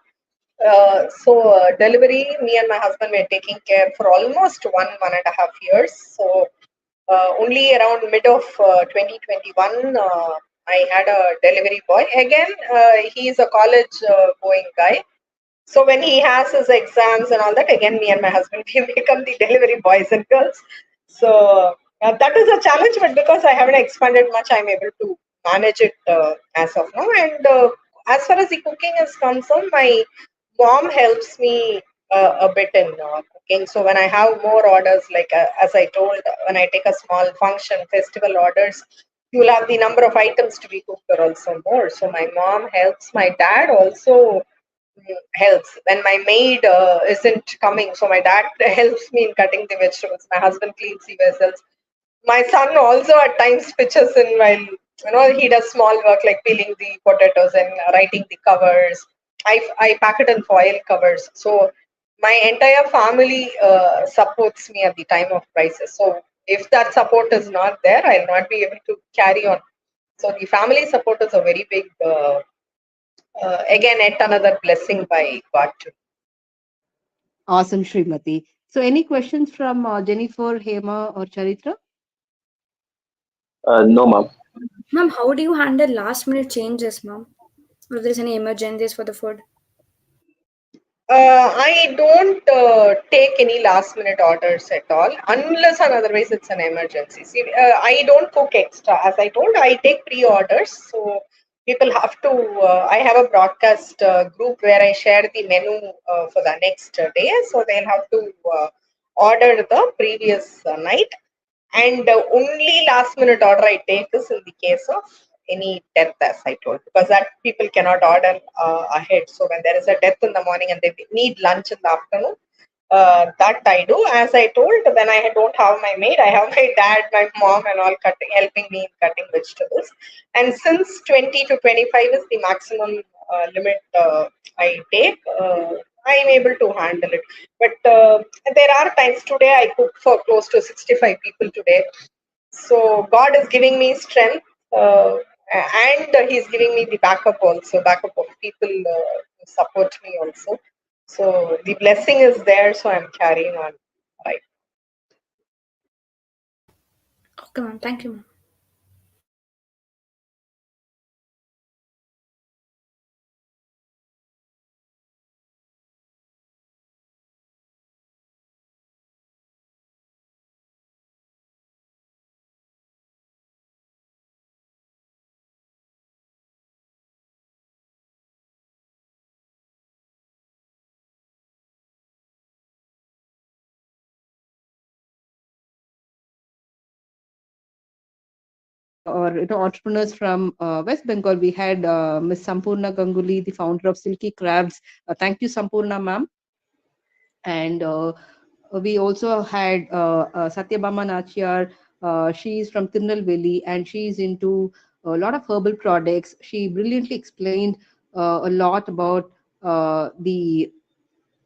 So delivery, me and my husband were taking care for almost 1.5 years. So only around mid of 2021, I had a delivery boy. Again, he is a college going guy. So when he has his exams and all that, again, me and my husband, we become the delivery boys and girls. So that is a challenge, but because I haven't expanded much, I'm able to manage it as of now. And as far as the cooking is concerned, my mom helps me a bit in cooking. So when I have more orders, like as I told, when I take a small function, festival orders, you will have the number of items to be cooked are also more. So my mom helps, my dad also helps. When my maid isn't coming, so my dad helps me in cutting the vegetables. My husband cleans the vessels. My son also at times pitches in while he does small work like peeling the potatoes and writing the covers. I pack it in foil covers. So my entire family supports me at the time of crisis. So if that support is not there, I'll not be able to carry on. So the family support is a very big, again, yet another blessing by God too. Awesome, Srimati. So any questions from Jennifer, Hema, or Charitra? No, ma'am. Ma'am, how do you handle last minute changes, ma'am? Or if there's any emergencies for the food? I don't take any last minute orders at all, unless and otherwise it's an emergency. See, I don't cook extra. As I told, I take pre orders. So people have to, I have a broadcast group where I share the menu for the next day. So they'll have to order the previous night. And only last minute order I take is in the case of any death, as I told, because that people cannot order ahead. So when there is a death in the morning and they need lunch in the afternoon, that I do. As I told, when I don't have my maid, I have my dad, my mom, and all helping me in cutting vegetables. And since 20 to 25 is the maximum limit I take, I am able to handle it. But there are times today I cook for close to 65 people today. So God is giving me strength, and He's giving me the backup also, backup of people who support me also. So the blessing is there, so I'm carrying on. Right. Okay, ma'am. Thank you, ma'am. Or entrepreneurs from West Bengal. We had Ms. Sampurna Ganguly, the founder of Silky Crafts. Thank you, Sampurna, ma'am. And we also had Satyabama Nachyar. She's from Tirunelveli and she's into a lot of herbal products. She brilliantly explained a lot about the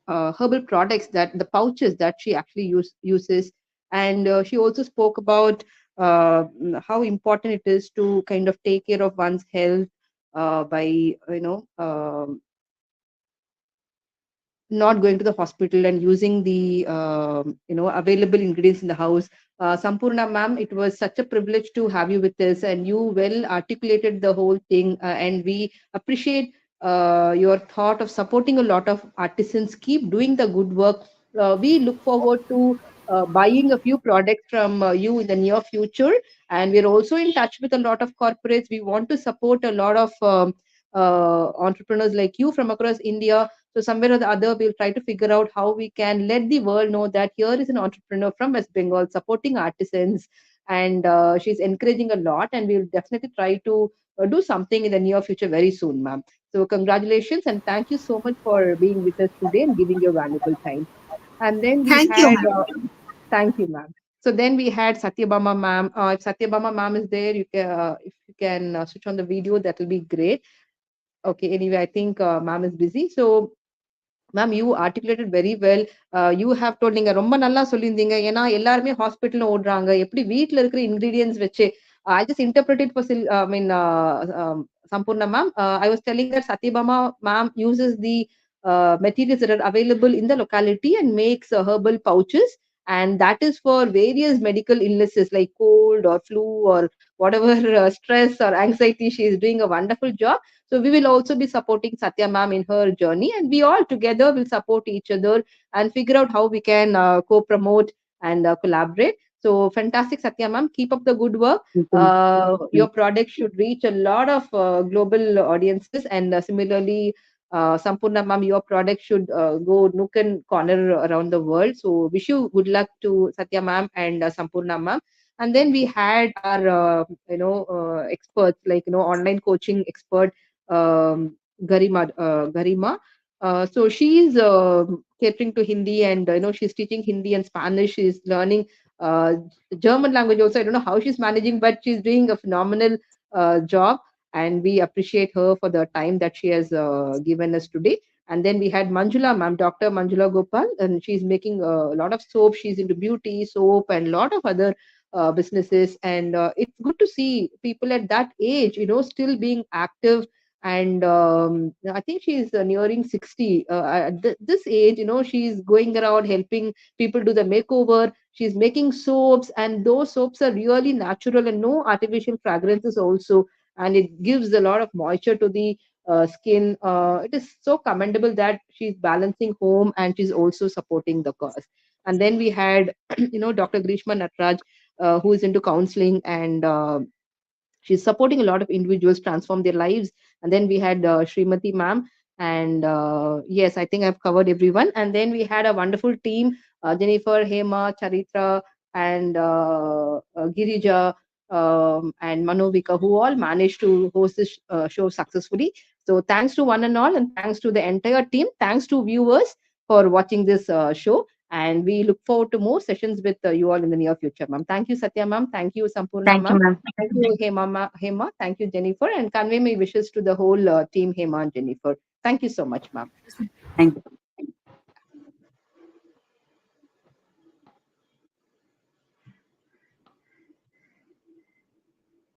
herbal products, that the pouches that she actually uses. And she also spoke about how important it is to kind of take care of one's health by not going to the hospital and using the available ingredients in the house. Sampurna ma'am, it was such a privilege to have you with us, and you well articulated the whole thing, and we appreciate your thought of supporting a lot of artisans. Keep doing the good work. We look forward to buying a few products from you in the near future, and we're also in touch with a lot of corporates. We want to support a lot of entrepreneurs like you from across India. So somewhere or the other, we'll try to figure out how we can let the world know that here is an entrepreneur from West Bengal supporting artisans, and she's encouraging a lot. And we'll definitely try to do something in the near future very soon, ma'am. So congratulations and thank you so much for being with us today and giving your valuable time. And then we Thank you, had, ma'am. thank you, ma'am. So then we had Satyabama ma'am. If Satyabama ma'am is there, you can, if you can switch on the video, that will be great. Okay, anyway, I think ma'am is busy. So ma'am you articulated very well. You have told, நீங்க ரொம்ப நல்லா சொல்லியிருந்தீங்க. ஏன்னா எல்லாருமே hospital ஓடுறாங்க, எப்படி வீட்ல இருக்கிற இன்கிரீடியன்ஸ் வச்சு. I just interpreted for I mean Sampurna ma'am. I was telling that Satyabama ma'am uses the materials that are available in the locality and makes herbal pouches, and that is for various medical illnesses like cold or flu or whatever stress or anxiety. She is doing a wonderful job. So we will also be supporting Satya ma'am in her journey, and we all together will support each other and figure out how we can co-promote and collaborate. So fantastic, Satya ma'am. Keep up the good work. Your product should reach a lot of global audiences, and similarly, Sampurna ma'am, your product should go nook and corner around the world. So wish you good luck to Satya ma'am and Sampurna ma'am. And then we had our experts, like online coaching expert, Garima. So she's catering to Hindi, and she's teaching Hindi and Spanish. She's learning German language also. I don't know how she's managing, but she's doing a phenomenal job, and we appreciate her for the time that she has given us today. And then we had Manjula ma'am, Dr. Manjula Gopal, and she's making a lot of soap. She's into beauty, soap, and a lot of other businesses. And it's good to see people at that age, still being active. And I think she's nearing 60. At this age, she's going around helping people do the makeover. She's making soaps, and those soaps are really natural and no artificial fragrances also, and it gives a lot of moisture to the skin. It is so commendable that she's balancing home and she's also supporting the cause. And then we had, Dr. Grishma Natraj, who is into counseling, and she's supporting a lot of individuals transform their lives. And then we had Srimati ma'am, and yes, I think I've covered everyone. And then we had a wonderful team, Jennifer, Hema, Charitra, and Girija, and Manovika, who all managed to host this show successfully. So thanks to one and all, and thanks to the entire team. Thanks to viewers for watching this show. And we look forward to more sessions with you all in the near future, ma'am. Thank you, Satya ma'am. Thank you, Sampurna Thank you, ma'am. ma'am. Thank you, Hema. Thank you, Jennifer. And convey my wishes to the whole team, Hema and Jennifer. Thank you so much, ma'am. Thank you.